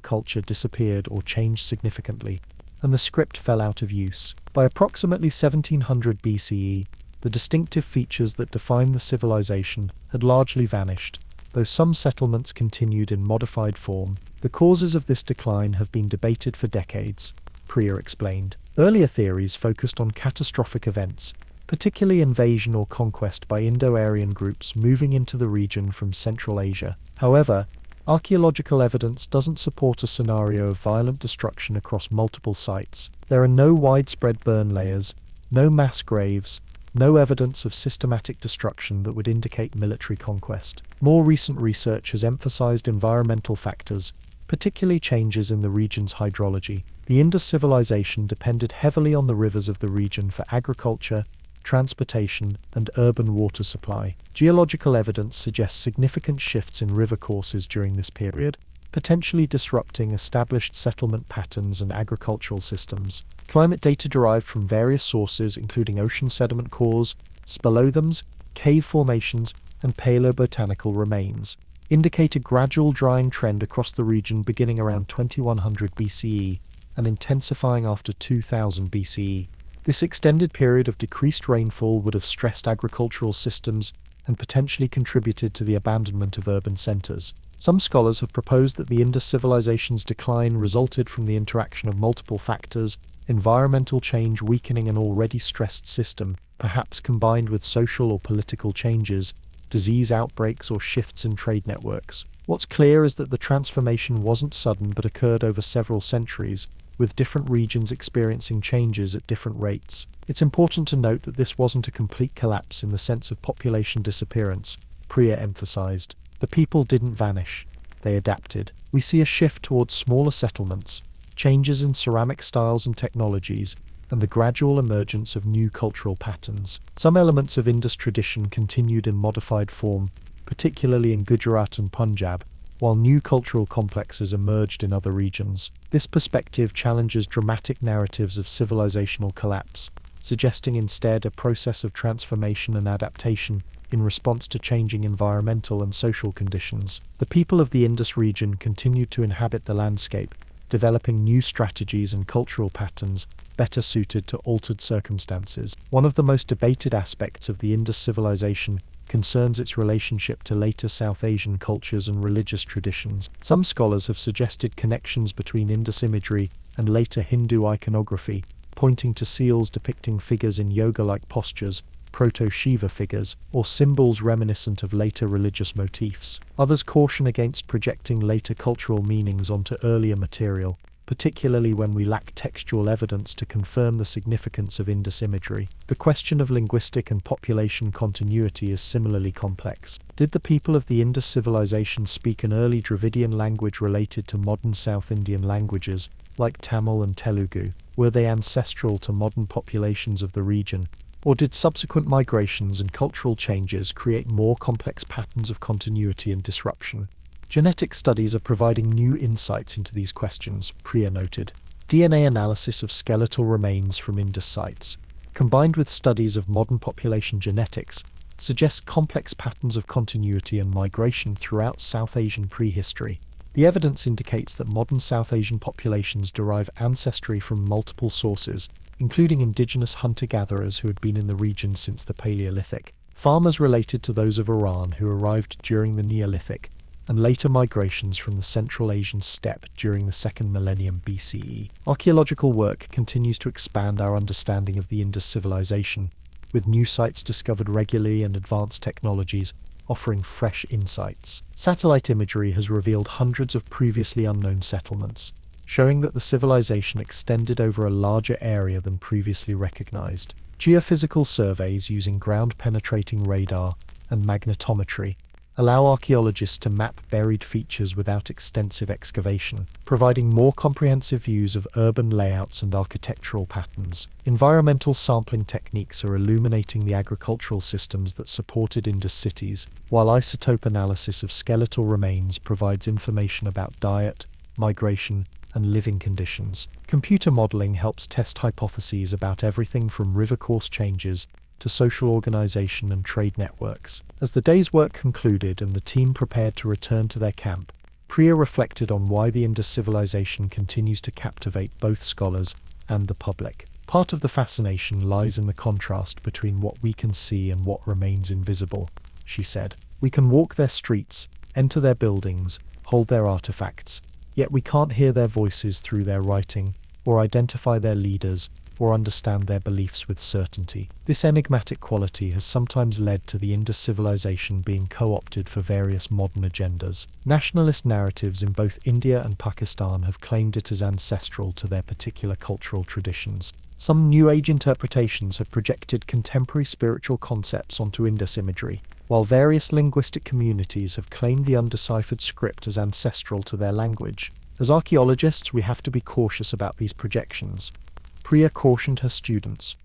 culture disappeared or changed significantly, and the script fell out of use. By approximately 1700 BCE, the distinctive features that defined the civilization had largely vanished, though some settlements continued in modified form. The causes of this decline have been debated for decades, Priya explained. Earlier theories focused on catastrophic events, particularly invasion or conquest by Indo-Aryan groups moving into the region from Central Asia. However, archaeological evidence doesn't support a scenario of violent destruction across multiple sites. There are no widespread burn layers, no mass graves, no evidence of systematic destruction that would indicate military conquest. More recent research has emphasized environmental factors, particularly changes in the region's hydrology. The Indus civilization depended heavily on the rivers of the region for agriculture, transportation, and urban water supply. Geological evidence suggests significant shifts in river courses during this period, potentially disrupting established settlement patterns and agricultural systems. Climate data derived from various sources, including ocean sediment cores, speleothems, cave formations, and paleobotanical remains, indicate a gradual drying trend across the region beginning around 2100 BCE and intensifying after 2000 BCE. This extended period of decreased rainfall would have stressed agricultural systems, and potentially contributed to the abandonment of urban centers. Some scholars have proposed that the Indus civilization's decline resulted from the interaction of multiple factors, environmental change weakening an already stressed system, perhaps combined with social or political changes, disease outbreaks, or shifts in trade networks. What's clear is that the transformation wasn't sudden but occurred over several centuries, with different regions experiencing changes at different rates. It's important to note that this wasn't a complete collapse in the sense of population disappearance, Priya emphasized. The people didn't vanish, they adapted. We see a shift towards smaller settlements, changes in ceramic styles and technologies, and the gradual emergence of new cultural patterns. Some elements of Indus tradition continued in modified form, particularly in Gujarat and Punjab, while new cultural complexes emerged in other regions. This perspective challenges dramatic narratives of civilizational collapse, suggesting instead a process of transformation and adaptation in response to changing environmental and social conditions. The people of the Indus region continued to inhabit the landscape, developing new strategies and cultural patterns better suited to altered circumstances. One of the most debated aspects of the Indus civilization concerns its relationship to later South Asian cultures and religious traditions. Some scholars have suggested connections between Indus imagery and later Hindu iconography, pointing to seals depicting figures in yoga-like postures, proto-Shiva figures, or symbols reminiscent of later religious motifs. Others caution against projecting later cultural meanings onto earlier material, particularly when we lack textual evidence to confirm the significance of Indus imagery. The question of linguistic and population continuity is similarly complex. Did the people of the Indus civilization speak an early Dravidian language related to modern South Indian languages, like Tamil and Telugu? Were they ancestral to modern populations of the region? Or did subsequent migrations and cultural changes create more complex patterns of continuity and disruption? Genetic studies are providing new insights into these questions, Priya noted. DNA analysis of skeletal remains from Indus sites, combined with studies of modern population genetics, suggests complex patterns of continuity and migration throughout South Asian prehistory. The evidence indicates that modern South Asian populations derive ancestry from multiple sources, including indigenous hunter-gatherers who had been in the region since the Paleolithic, farmers related to those of Iran who arrived during the Neolithic, and later migrations from the Central Asian steppe during the 2nd millennium BCE. Archaeological work continues to expand our understanding of the Indus civilization, with new sites discovered regularly and advanced technologies offering fresh insights. Satellite imagery has revealed hundreds of previously unknown settlements, showing that the civilization extended over a larger area than previously recognized. Geophysical surveys using ground-penetrating radar and magnetometry allow archaeologists to map buried features without extensive excavation, providing more comprehensive views of urban layouts and architectural patterns. Environmental sampling techniques are illuminating the agricultural systems that supported Indus cities, while isotope analysis of skeletal remains provides information about diet, migration, and living conditions. Computer modeling helps test hypotheses about everything from river course changes to social organization and trade networks. As the day's work concluded and the team prepared to return to their camp, Priya reflected on why the Indus civilization continues to captivate both scholars and the public. Part of the fascination lies in the contrast between what we can see and what remains invisible, she said. We can walk their streets, enter their buildings, hold their artifacts, yet we can't hear their voices through their writing, or identify their leaders, or understand their beliefs with certainty. This enigmatic quality has sometimes led to the Indus civilization being co-opted for various modern agendas. Nationalist narratives in both India and Pakistan have claimed it as ancestral to their particular cultural traditions. Some New Age interpretations have projected contemporary spiritual concepts onto Indus imagery, while various linguistic communities have claimed the undeciphered script as ancestral to their language. As archaeologists, we have to be cautious about these projections. Priya cautioned her students.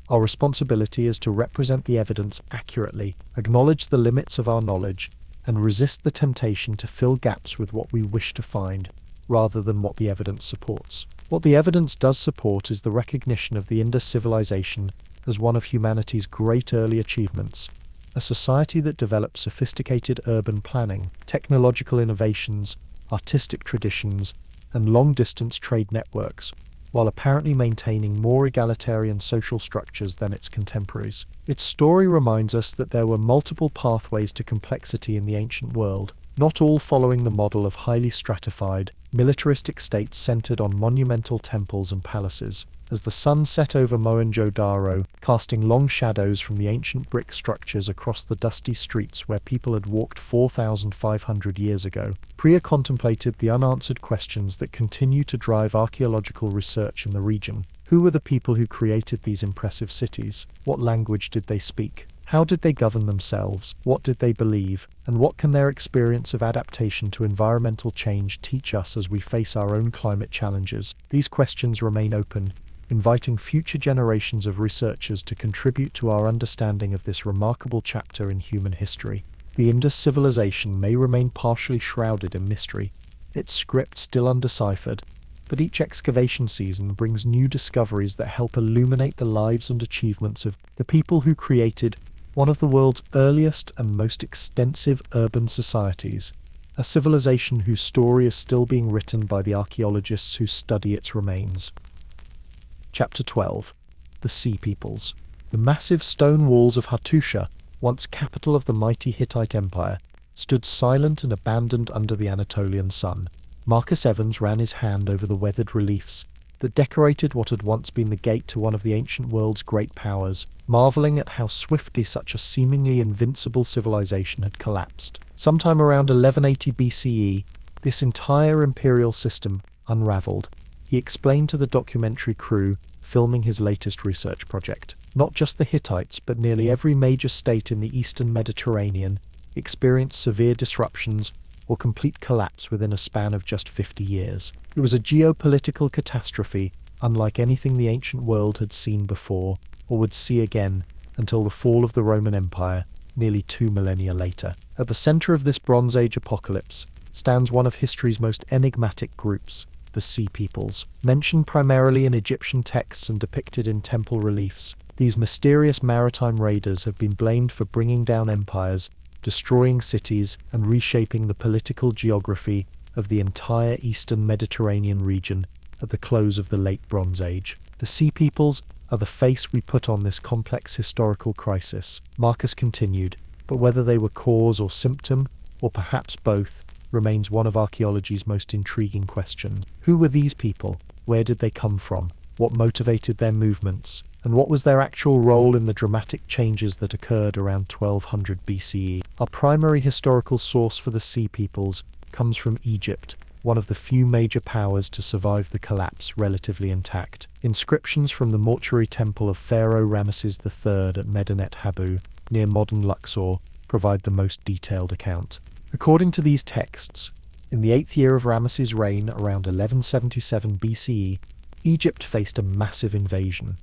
Our responsibility is to represent the evidence accurately, acknowledge the limits of our knowledge, and resist the temptation to fill gaps with what we wish to find, rather than what the evidence supports. What the evidence does support is the recognition of the Indus civilization as one of humanity's great early achievements, a society that developed sophisticated urban planning, technological innovations, artistic traditions, and long-distance trade networks, while apparently maintaining more egalitarian social structures than its contemporaries. Its story reminds us that there were multiple pathways to complexity in the ancient world, not all following the model of highly stratified, militaristic states centered on monumental temples and palaces. As the sun set over Mohenjo-Daro, casting long shadows from the ancient brick structures across the dusty streets where people had walked 4,500 years ago, Priya contemplated the unanswered questions that continue to drive archaeological research in the region. Who were the people who created these impressive cities? What language did they speak? How did they govern themselves? What did they believe? And what can their experience of adaptation to environmental change teach us as we face our own climate challenges? These questions remain open, inviting future generations of researchers to contribute to our understanding of this remarkable chapter in human history. The Indus civilization may remain partially shrouded in mystery, its script still undeciphered, but each excavation season brings new discoveries that help illuminate the lives and achievements of the people who created one of the world's earliest and most extensive urban societies, a civilization whose story is still being written by the archaeologists who study its remains. Chapter 12. The Sea Peoples. The massive stone walls of Hattusha, once capital of the mighty Hittite Empire, stood silent and abandoned under the Anatolian sun. Marcus Evans ran his hand over the weathered reliefs that decorated what had once been the gate to one of the ancient world's great powers, marveling at how swiftly such a seemingly invincible civilization had collapsed. Sometime around 1180 BCE, this entire imperial system unraveled. He explained to the documentary crew filming his latest research project. Not just the Hittites, but nearly every major state in the eastern Mediterranean experienced severe disruptions or complete collapse within a span of just 50 years. It was a geopolitical catastrophe unlike anything the ancient world had seen before or would see again until the fall of the Roman Empire nearly 2 millennia later. At the center of this Bronze Age apocalypse stands one of history's most enigmatic groups, the Sea Peoples. Mentioned primarily in Egyptian texts and depicted in temple reliefs, these mysterious maritime raiders have been blamed for bringing down empires, destroying cities, and reshaping the political geography of the entire eastern Mediterranean region at the close of the Late Bronze Age. The Sea Peoples are the face we put on this complex historical crisis, Marcus continued, but whether they were cause or symptom, or perhaps both, remains one of archaeology's most intriguing questions. Who were these people? Where did they come from? What motivated their movements? And what was their actual role in the dramatic changes that occurred around 1200 BCE? Our primary historical source for the Sea Peoples comes from Egypt, one of the few major powers to survive the collapse relatively intact. Inscriptions from the mortuary temple of Pharaoh Ramesses III at Medinet Habu, near modern Luxor, provide the most detailed account. According to these texts, in the 8th year of Ramesses' reign, around 1177 BCE, Egypt faced a massive invasion.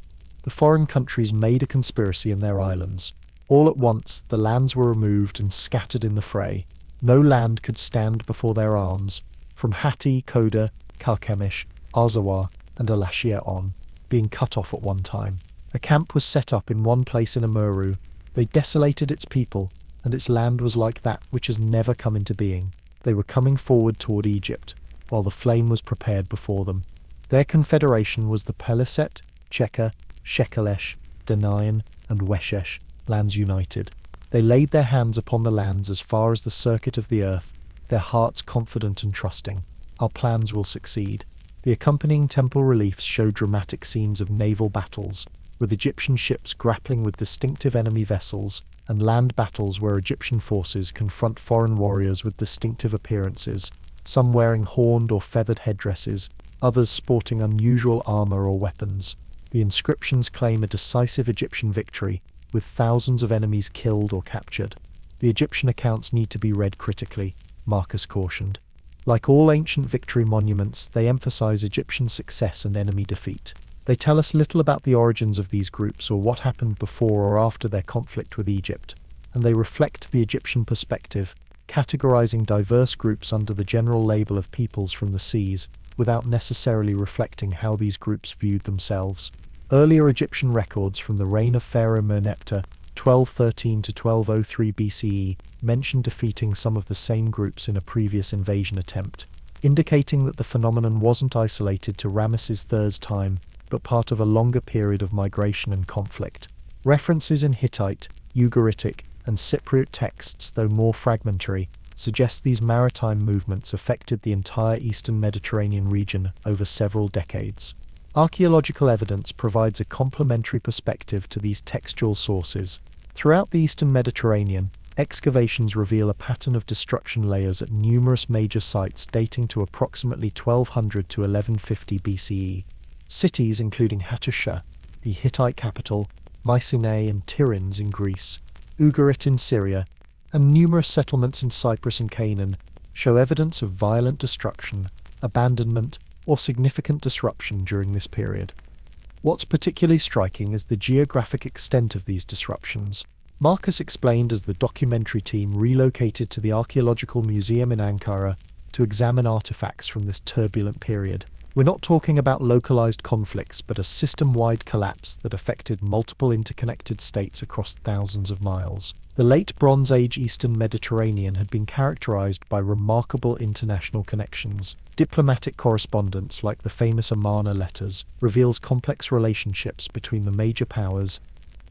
The foreign countries made a conspiracy in their islands. All at once, the lands were removed and scattered in the fray. No land could stand before their arms, from Hatti, Koda, Kalkemish, Arzawa, and Alashia on, being cut off at one time. A camp was set up in one place in Amuru. They desolated its people, and its land was like that which has never come into being. They were coming forward toward Egypt, while the flame was prepared before them. Their confederation was the Peliset, Cheka, Shekelesh, Denayan, and Weshesh, lands united. They laid their hands upon the lands as far as the circuit of the earth, their hearts confident and trusting. Our plans will succeed. The accompanying temple reliefs show dramatic scenes of naval battles, with Egyptian ships grappling with distinctive enemy vessels, and land battles where Egyptian forces confront foreign warriors with distinctive appearances, some wearing horned or feathered headdresses, others sporting unusual armor or weapons. The inscriptions claim a decisive Egyptian victory, with thousands of enemies killed or captured. The Egyptian accounts need to be read critically, Marcus cautioned. Like all ancient victory monuments, they emphasize Egyptian success and enemy defeat. They tell us little about the origins of these groups or what happened before or after their conflict with Egypt, and they reflect the Egyptian perspective, categorizing diverse groups under the general label of peoples from the seas, without necessarily reflecting how these groups viewed themselves. Earlier Egyptian records from the reign of Pharaoh Merneptah, 1213 to 1203 BCE, mention defeating some of the same groups in a previous invasion attempt. indicating that the phenomenon wasn't isolated to Ramesses III's time, but part of a longer period of migration and conflict. References in Hittite, Ugaritic, and Cypriot texts, though more fragmentary, suggest these maritime movements affected the entire eastern Mediterranean region over several decades. Archaeological evidence provides a complementary perspective to these textual sources. Throughout the eastern Mediterranean, excavations reveal a pattern of destruction layers at numerous major sites dating to approximately 1200 to 1150 BCE. Cities including Hattusha, the Hittite capital, Mycenae and Tiryns in Greece, Ugarit in Syria, and numerous settlements in Cyprus and Canaan show evidence of violent destruction, abandonment, or significant disruption during this period. What's particularly striking is the geographic extent of these disruptions. Marcus explained as the documentary team relocated to the Archaeological Museum in Ankara to examine artifacts from this turbulent period. We're not talking about localized conflicts, but a system-wide collapse that affected multiple interconnected states across thousands of miles. The late Bronze Age Eastern Mediterranean had been characterized by remarkable international connections. Diplomatic correspondence, like the famous Amarna letters, reveals complex relationships between the major powers: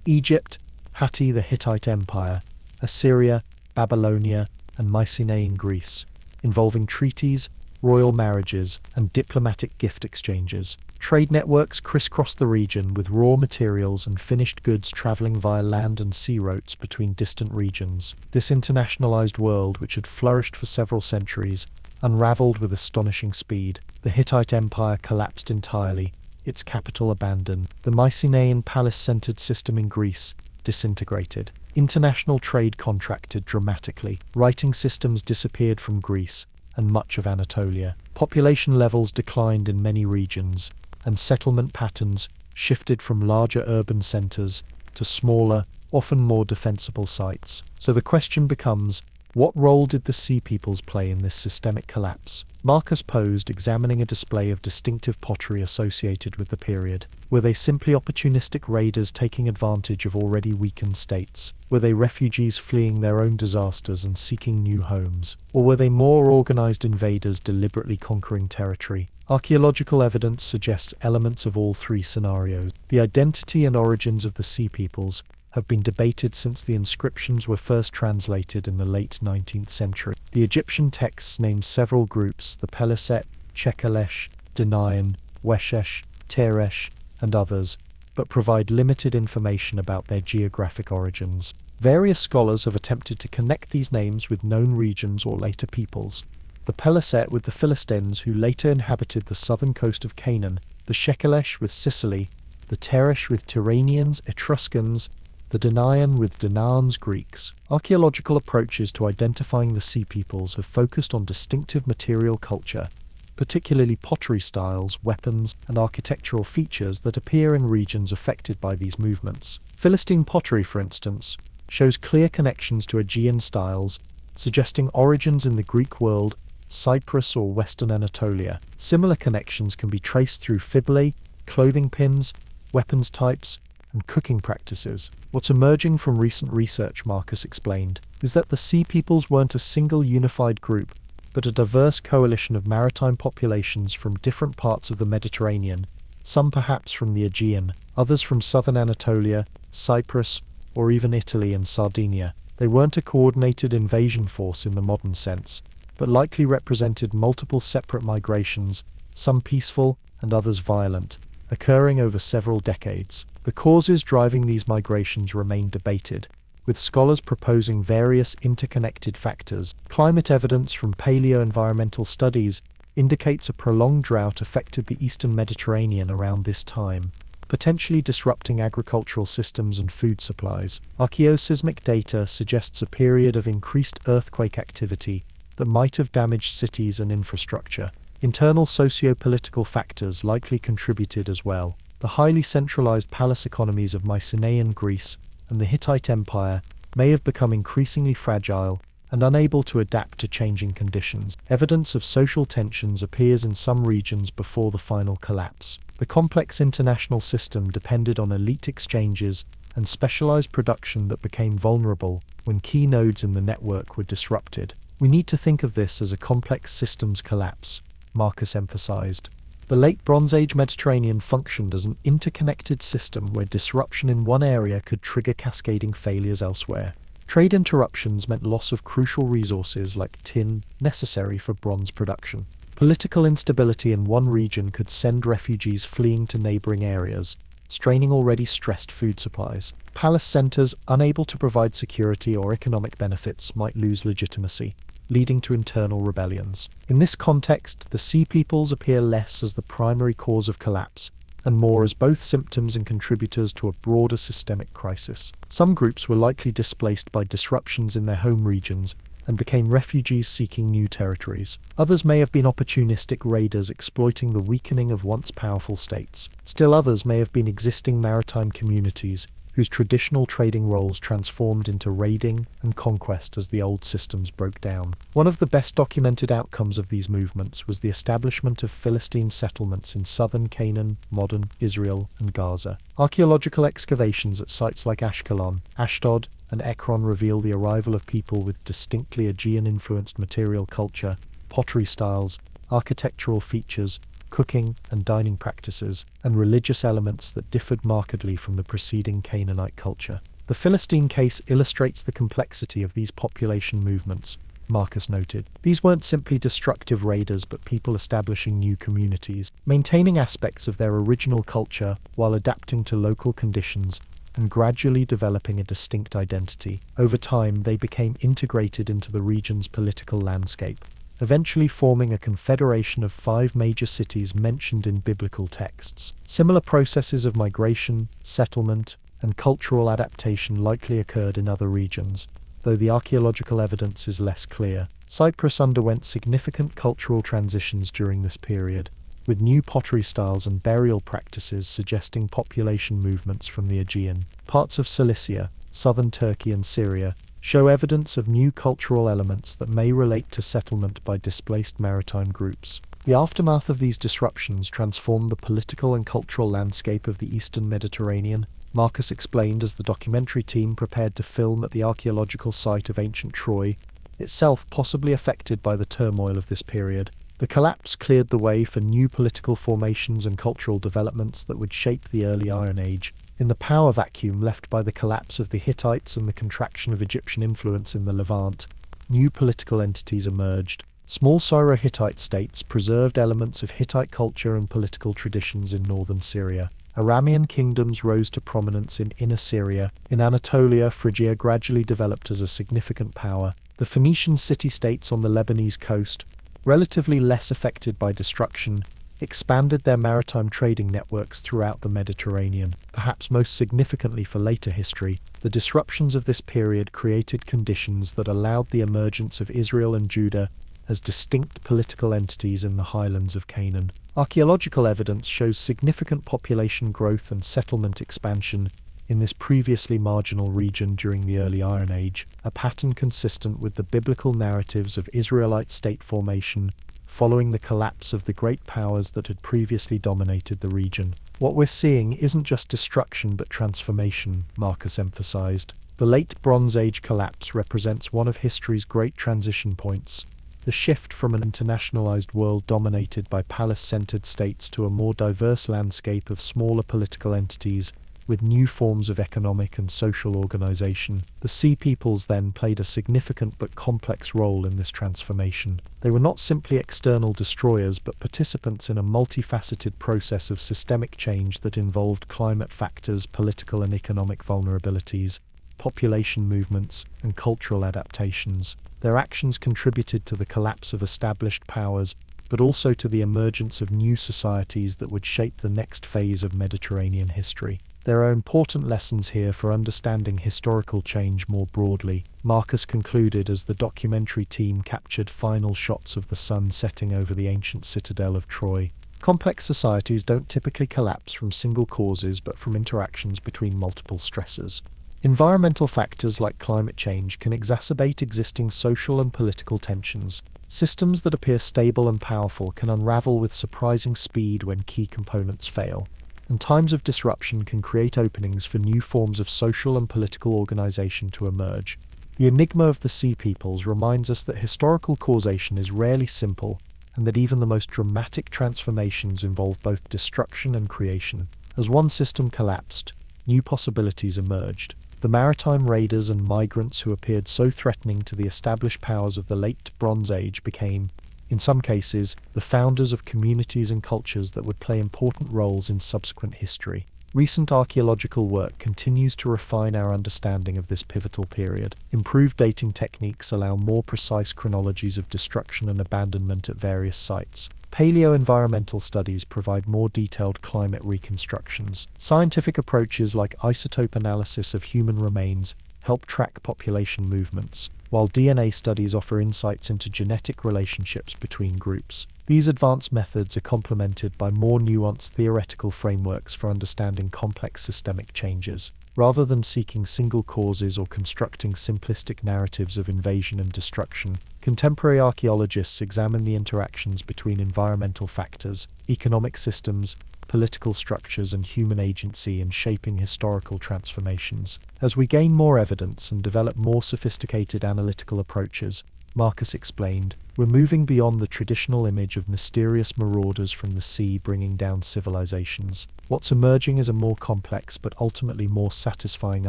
Egypt, Hatti the Hittite Empire, Assyria, Babylonia, and Mycenae in Greece, involving treaties, royal marriages, and diplomatic gift exchanges. Trade networks crisscross the region, with raw materials and finished goods traveling via land and sea routes between distant regions. This internationalized world, which had flourished for several centuries, unraveled with astonishing speed. The Hittite Empire collapsed entirely, its capital abandoned. The Mycenaean palace-centered system in Greece disintegrated. International trade contracted dramatically. Writing systems disappeared from Greece and much of Anatolia. Population levels declined in many regions, and settlement patterns shifted from larger urban centers to smaller, often more defensible sites. So the question becomes, what role did the Sea Peoples play in this systemic collapse? Marcus posed, examining a display of distinctive pottery associated with the period. Were they simply opportunistic raiders taking advantage of already weakened states? Were they refugees fleeing their own disasters and seeking new homes? Or were they more organized invaders deliberately conquering territory? Archaeological evidence suggests elements of all three scenarios. The identity and origins of the Sea Peoples have been debated since the inscriptions were first translated in the late 19th century. The Egyptian texts name several groups: the Peliset, Shekelesh, Denayan, Weshesh, Teresh, and others, but provide limited information about their geographic origins. Various scholars have attempted to connect these names with known regions or later peoples. The Peliset with the Philistines, who later inhabited the southern coast of Canaan, the Shekelesh with Sicily, the Teresh with Tyrrhenians, Etruscans, the Denayan with Danaans, Greeks. Archaeological approaches to identifying the Sea Peoples have focused on distinctive material culture, particularly pottery styles, weapons, and architectural features that appear in regions affected by these movements. Philistine pottery, for instance, shows clear connections to Aegean styles, suggesting origins in the Greek world, Cyprus, or Western Anatolia. Similar connections can be traced through fibulae, clothing pins, weapons types, and cooking practices. What's emerging from recent research, Marcus explained, is that the Sea Peoples weren't a single unified group, but a diverse coalition of maritime populations from different parts of the Mediterranean, some perhaps from the Aegean, others from southern Anatolia, Cyprus, or even Italy and Sardinia. They weren't a coordinated invasion force in the modern sense, but likely represented multiple separate migrations, some peaceful and others violent, occurring over several decades. The causes driving these migrations remain debated, with scholars proposing various interconnected factors. Climate evidence from paleo-environmental studies indicates a prolonged drought affected the eastern Mediterranean around this time, potentially disrupting agricultural systems and food supplies. Archaeoseismic data suggests a period of increased earthquake activity that might have damaged cities and infrastructure. Internal socio-political factors likely contributed as well. The highly centralized palace economies of Mycenaean Greece and the Hittite Empire may have become increasingly fragile and unable to adapt to changing conditions. Evidence of social tensions appears in some regions before the final collapse. The complex international system depended on elite exchanges and specialized production that became vulnerable when key nodes in the network were disrupted. We need to think of this as a complex systems collapse, Marcus emphasized. The Late Bronze Age Mediterranean functioned as an interconnected system where disruption in one area could trigger cascading failures elsewhere. Trade interruptions meant loss of crucial resources like tin, necessary for bronze production. Political instability in one region could send refugees fleeing to neighboring areas, straining already stressed food supplies. Palace centers unable to provide security or economic benefits might lose legitimacy, leading to internal rebellions. In this context, the Sea Peoples appear less as the primary cause of collapse, and more as both symptoms and contributors to a broader systemic crisis. Some groups were likely displaced by disruptions in their home regions and became refugees seeking new territories. Others may have been opportunistic raiders exploiting the weakening of once powerful states. Still others may have been existing maritime communities whose traditional trading roles transformed into raiding and conquest as the old systems broke down. One of the best documented outcomes of these movements was the establishment of Philistine settlements in southern Canaan, modern Israel, and Gaza. Archaeological excavations at sites like Ashkelon, Ashdod, and Ekron reveal the arrival of people with distinctly Aegean-influenced material culture, pottery styles, architectural features, cooking and dining practices, and religious elements that differed markedly from the preceding Canaanite culture. The Philistine case illustrates the complexity of these population movements, Marcus noted. These weren't simply destructive raiders but people establishing new communities, maintaining aspects of their original culture while adapting to local conditions and gradually developing a distinct identity. Over time, they became integrated into the region's political landscape, eventually forming a confederation of 5 major cities mentioned in biblical texts. Similar processes of migration, settlement, and cultural adaptation likely occurred in other regions, though the archaeological evidence is less clear. Cyprus underwent significant cultural transitions during this period, with new pottery styles and burial practices suggesting population movements from the Aegean. Parts of Cilicia, southern Turkey and Syria, show evidence of new cultural elements that may relate to settlement by displaced maritime groups. The aftermath of these disruptions transformed the political and cultural landscape of the eastern Mediterranean, Marcus explained as the documentary team prepared to film at the archaeological site of ancient Troy, itself possibly affected by the turmoil of this period. The collapse cleared the way for new political formations and cultural developments that would shape the early Iron Age. In the power vacuum left by the collapse of the Hittites and the contraction of Egyptian influence in the Levant, new political entities emerged. Small Syro-Hittite states preserved elements of Hittite culture and political traditions in northern Syria. Aramean kingdoms rose to prominence in Inner Syria. In Anatolia, Phrygia gradually developed as a significant power. The Phoenician city-states on the Lebanese coast, relatively less affected by destruction, expanded their maritime trading networks throughout the Mediterranean. Perhaps most significantly for later history, the disruptions of this period created conditions that allowed the emergence of Israel and Judah as distinct political entities in the highlands of Canaan. Archaeological evidence shows significant population growth and settlement expansion in this previously marginal region during the early Iron Age, a pattern consistent with the biblical narratives of Israelite state formation following the collapse of the great powers that had previously dominated the region. What we're seeing isn't just destruction but transformation, Marcus emphasized. The Late Bronze Age collapse represents one of history's great transition points, the shift from an internationalized world dominated by palace-centered states to a more diverse landscape of smaller political entities with new forms of economic and social organization. The Sea Peoples then played a significant but complex role in this transformation. They were not simply external destroyers but participants in a multifaceted process of systemic change that involved climate factors, political and economic vulnerabilities, population movements, and cultural adaptations. Their actions contributed to the collapse of established powers, but also to the emergence of new societies that would shape the next phase of Mediterranean history. There are important lessons here for understanding historical change more broadly, Marcus concluded as the documentary team captured final shots of the sun setting over the ancient citadel of Troy. Complex societies don't typically collapse from single causes but from interactions between multiple stressors. Environmental factors like climate change can exacerbate existing social and political tensions. Systems that appear stable and powerful can unravel with surprising speed when key components fail. And times of disruption can create openings for new forms of social and political organization to emerge. The enigma of the Sea Peoples reminds us that historical causation is rarely simple, and that even the most dramatic transformations involve both destruction and creation. As one system collapsed, new possibilities emerged. The maritime raiders and migrants who appeared so threatening to the established powers of the late Bronze Age became, in some cases, the founders of communities and cultures that would play important roles in subsequent history. Recent archaeological work continues to refine our understanding of this pivotal period. Improved dating techniques allow more precise chronologies of destruction and abandonment at various sites. Paleo-environmental studies provide more detailed climate reconstructions. Scientific approaches like isotope analysis of human remains help track population movements, while DNA studies offer insights into genetic relationships between groups. These advanced methods are complemented by more nuanced theoretical frameworks for understanding complex systemic changes. Rather than seeking single causes or constructing simplistic narratives of invasion and destruction, contemporary archaeologists examine the interactions between environmental factors, economic systems, political structures, and human agency in shaping historical transformations. As we gain more evidence and develop more sophisticated analytical approaches, Marcus explained, we're moving beyond the traditional image of mysterious marauders from the sea bringing down civilizations. What's emerging is a more complex but ultimately more satisfying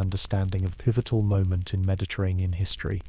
understanding of a pivotal moment in Mediterranean history,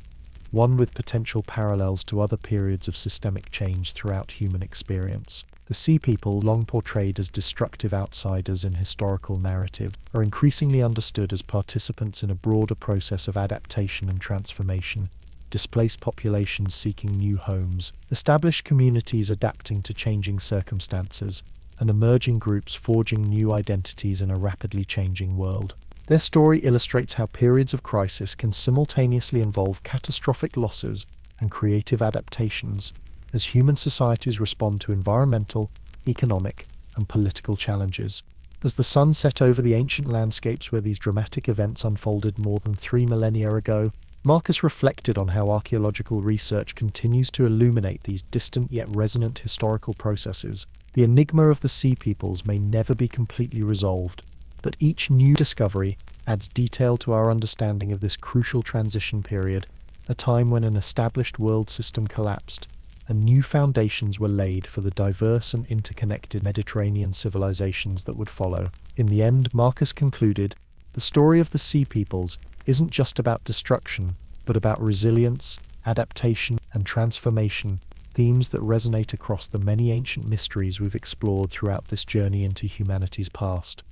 one with potential parallels to other periods of systemic change throughout human experience. The Sea People, long portrayed as destructive outsiders in historical narrative, are increasingly understood as participants in a broader process of adaptation and transformation. Displaced populations seeking new homes, established communities adapting to changing circumstances, and emerging groups forging new identities in a rapidly changing world. Their story illustrates how periods of crisis can simultaneously involve catastrophic losses and creative adaptations, as human societies respond to environmental, economic, and political challenges. As the sun set over the ancient landscapes where these dramatic events unfolded more than 3 millennia ago, Marcus reflected on how archaeological research continues to illuminate these distant yet resonant historical processes. The enigma of the Sea Peoples may never be completely resolved, but each new discovery adds detail to our understanding of this crucial transition period, a time when an established world system collapsed, and new foundations were laid for the diverse and interconnected Mediterranean civilizations that would follow. In the end, Marcus concluded, the story of the Sea Peoples isn't just about destruction, but about resilience, adaptation, and transformation, themes that resonate across the many ancient mysteries we've explored throughout this journey into humanity's past.